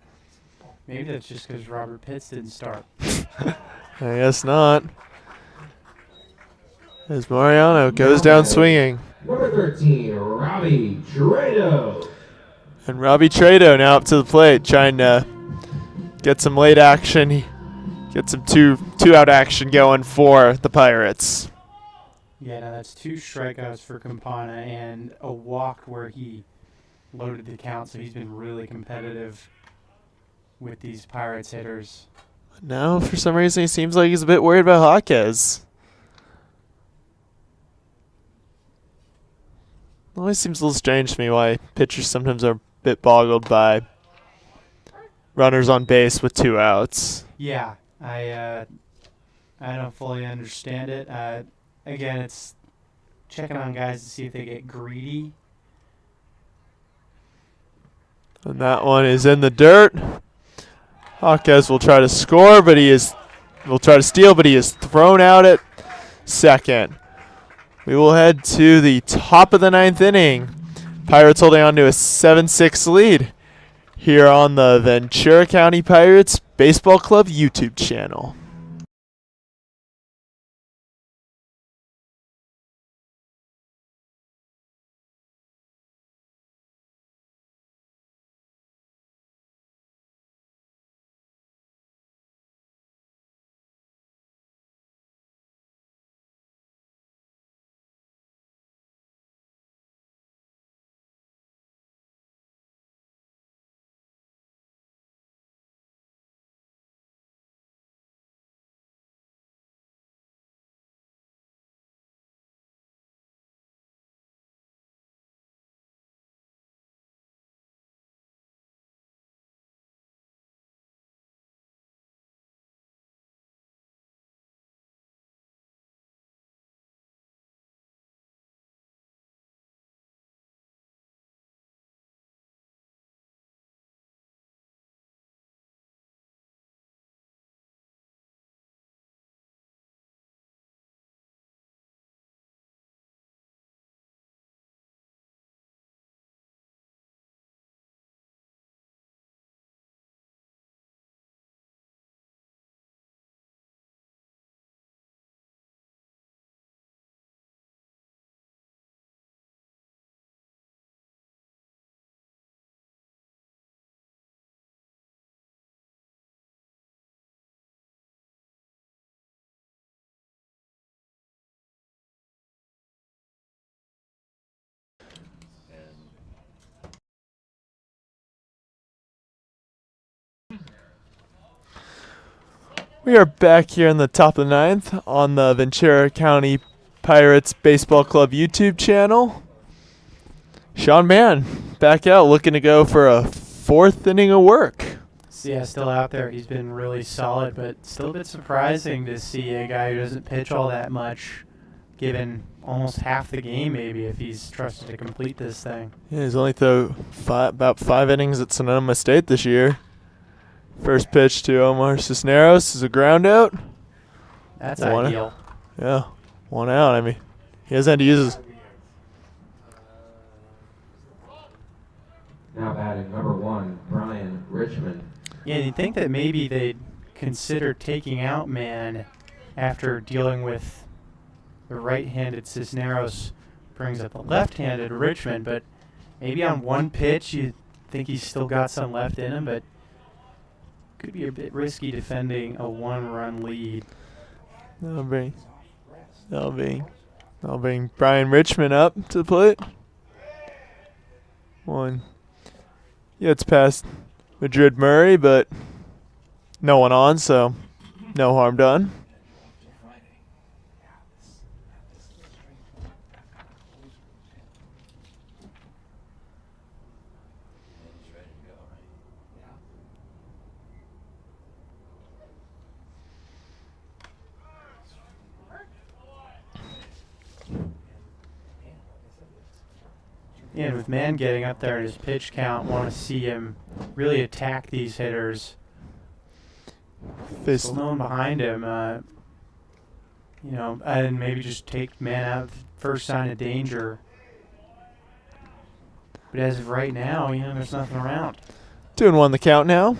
Maybe that's just because Robert Pitts didn't start. I guess not. As Mariano goes down swinging. Number 13, Robbie Trado. And Robbie Trado now up to the plate, trying to get some late action. Get some two-out action going for the Pirates. Yeah, now that's 2 strikeouts for Campana and a walk where he loaded the count, so he's been really competitive with these Pirates hitters. Now, for some reason, he seems like he's a bit worried about Hawkins. It always seems a little strange to me why pitchers sometimes are a bit boggled by runners on base with 2 outs. Yeah, I don't fully understand it. Again, it's checking on guys to see if they get greedy. And that one is in the dirt. Hawkins will try to score, but will try to steal, but he is thrown out at second. We will head to the top of the 9th inning. Pirates holding on to a 7-6 lead here on the Ventura County Pirates Baseball Club YouTube channel. We are back here in the top of the ninth on the Ventura County Pirates Baseball Club YouTube channel. Sean Mann back out looking to go for a fourth inning of work. Yeah, still out there. He's been really solid, but still a bit surprising to see a guy who doesn't pitch all that much, given almost half the game maybe if he's trusted to complete this thing. Yeah, he's only thrown about 5 innings at Sonoma State this year. First pitch to Omar Cisneros is a ground out. That's One- ideal. Yeah, 1 out. I mean, he hasn't had to use his. Now batting number 1, Brian Richmond. Yeah, you'd think that maybe they'd consider taking out Mann after dealing with the right-handed Cisneros, brings up the left-handed Richmond, but maybe on one pitch you think he's still got some left in him, but could be a bit risky defending a 1-run lead. That'll bring Brian Richmond up to the plate. One. Yeah, it's past Madrid Murray, but no one on, so no harm done. Yeah, and with Mann getting up there in his pitch count, want to see him really attack these hitters. Face Still no one behind him, and maybe just take Mann out the first sign of danger. But as of right now, there's nothing around. 2-1 the count now.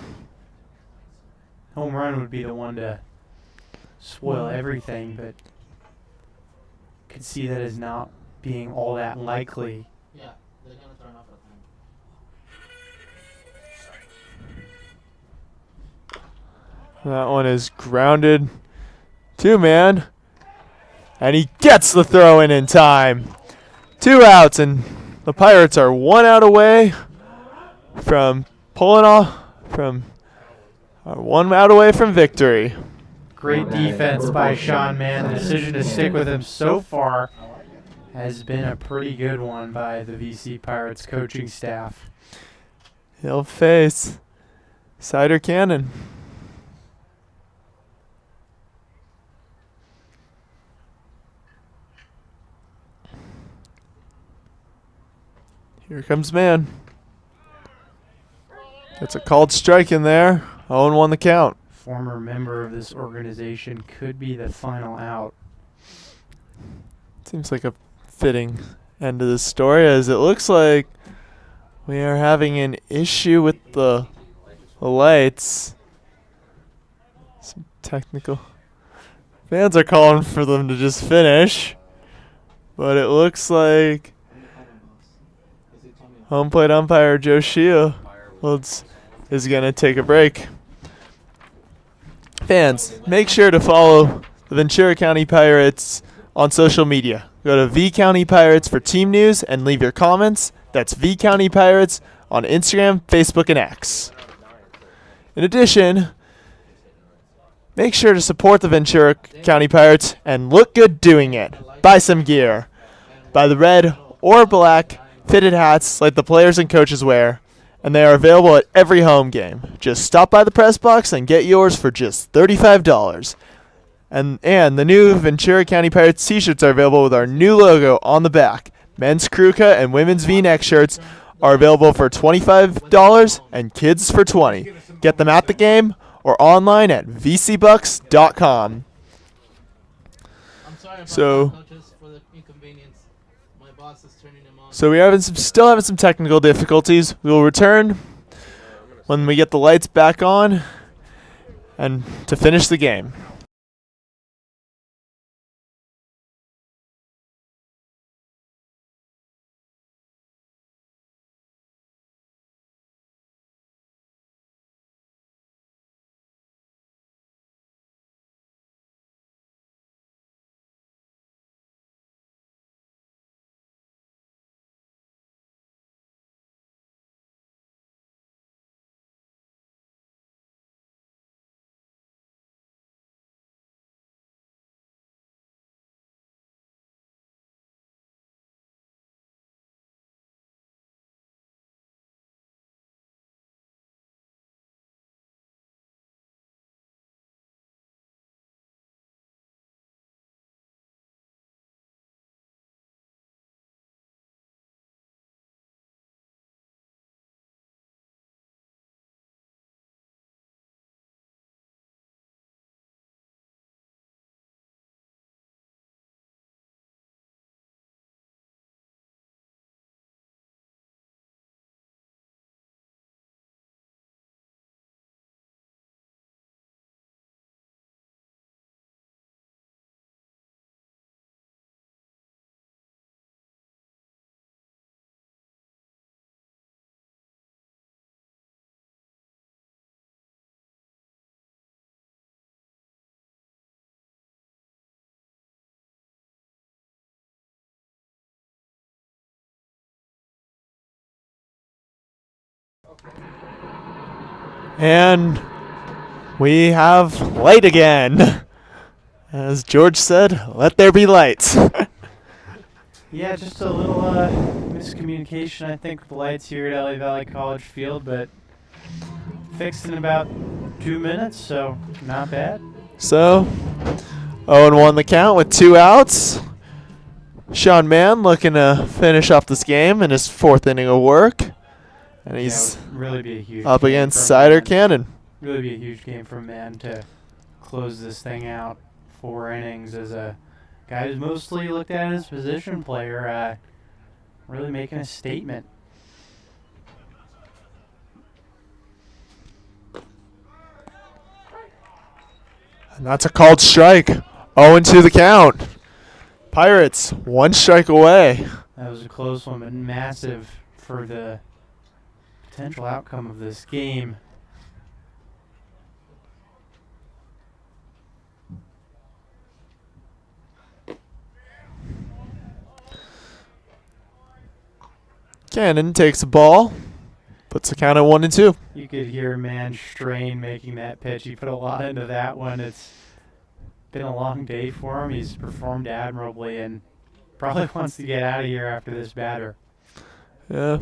Home run would be the one to spoil everything, but could see that as not being all that likely. Yeah, they're gonna turn off at time. That one is grounded. 2-man. And he gets the throw in time. 2 outs, and the Pirates are 1 out away from pulling off from 1 out away from victory. Great defense by Sean Mann. The decision to stick with him so far has been a pretty good one by the VC Pirates coaching staff. He'll face Cider Cannon. Here comes Mann. That's a called strike in there. 0-1 the count. Former member of this organization could be the final out. Seems like a fitting end to this story, as it looks like we are having an issue with the lights. Some technical. Fans are calling for them to just finish, but it looks like home plate umpire Joe Shia is going to take a break. Fans, make sure to follow the Ventura County Pirates on social media. Go to V County Pirates for team news and leave your comments. That's V County Pirates on Instagram, Facebook, and X. In addition, make sure to support the Ventura County Pirates and look good doing it. Buy some gear. Buy the red or black fitted hats like the players and coaches wear, and they are available at every home game. Just stop by the press box and get yours for just $35. And the new Ventura County Pirates t-shirts are available with our new logo on the back. Men's crew cut and women's V-neck shirts are available for $25 and kids for $20. Get them at the game or online at vcbucks.com. I'm sorry about So- that, coaches, for the inconvenience. My boss is turning them on. So we are still having some technical difficulties. We will return when we get the lights back on and to finish the game. And we have light again. As George said, let there be lights. Yeah, just a little miscommunication, I think, with the lights here at LA Valley College Field, but fixed in about 2 minutes, so not bad. So, 0-1 the count with 2 outs. Sean Mann looking to finish off this game in his 4th inning of work. And he's really be a huge up game against for Cider Mann. Cannon. Really be a huge game for Mann to close this thing out 4 innings as a guy who's mostly looked at as a position player, really making a statement. And that's a called strike. 0-2 the count. Pirates 1 strike away. That was a close one, but massive for the potential outcome of this game. Cannon takes the ball, puts the count at 1-2. You could hear Mann strain making that pitch. He put a lot into that one. It's been a long day for him. He's performed admirably and probably wants to get out of here after this batter. Yeah.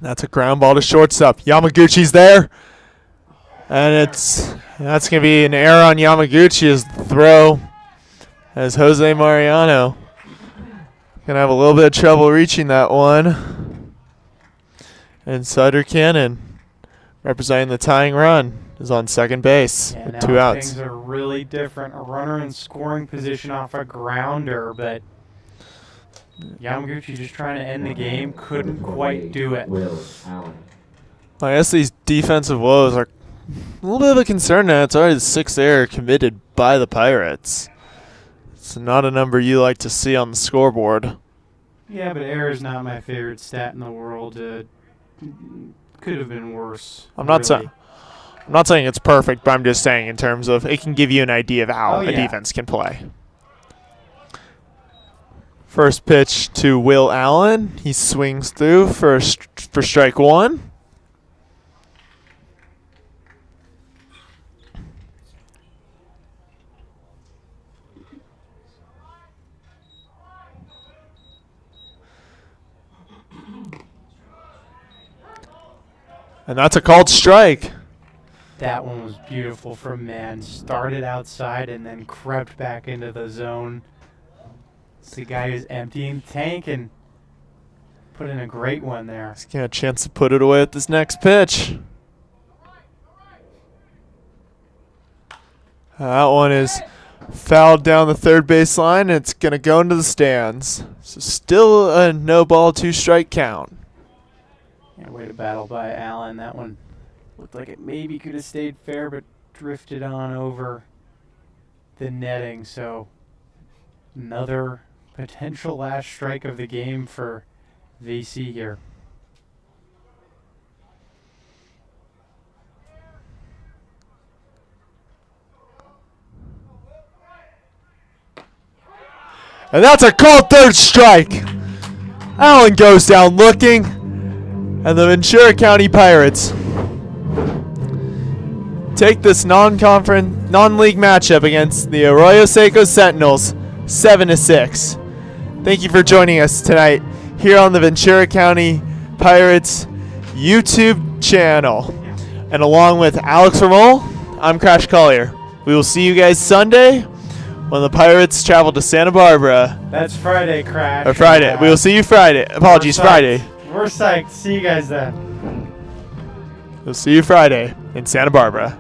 That's a ground ball to shortstop. Yamaguchi's there. And that's going to be an error on Yamaguchi's throw as Jose Mariano gonna have a little bit of trouble reaching that one. And Cider Cannon, representing the tying run, is on second base Yeah, with now 2 outs. things are really different. A runner in scoring position off a grounder, but Yamaguchi just trying to end the game, couldn't quite do it. Will Allen. I guess these defensive woes are a little bit of a concern now. It's already the 6th error committed by the Pirates. It's not a number you like to see on the scoreboard. Yeah, but error is not my favorite stat in the world. Could have been worse. I'm not really. saying it's perfect, but I'm just saying in terms of it can give you an idea of how a defense can play. First pitch to Will Allen. He swings through for strike 1. And that's a called strike. That one was beautiful from Mann. Started outside and then crept back into the zone. It's the guy who's emptying the tank and put in a great one there. He's got a chance to put it away with this next pitch. That one is fouled down the third base line, and it's going to go into the stands. So still a no ball, 2 strike count. Yeah, way to battle by Allen. That one looked like it maybe could have stayed fair, but drifted on over the netting. So another potential last strike of the game for VC here. And that's a called third strike. Allen goes down looking. And the Ventura County Pirates take this non-league matchup against the Arroyo Seco Sentinels 7-6. Thank you for joining us tonight here on the Ventura County Pirates YouTube channel. And along with Alex Ramol, I'm Crash Collier. We will see you guys Sunday when the Pirates travel to Santa Barbara. That's Friday, Crash. Or Friday. We will see you Friday. Apologies, Friday. We're psyched. See you guys then. We'll see you Friday in Santa Barbara.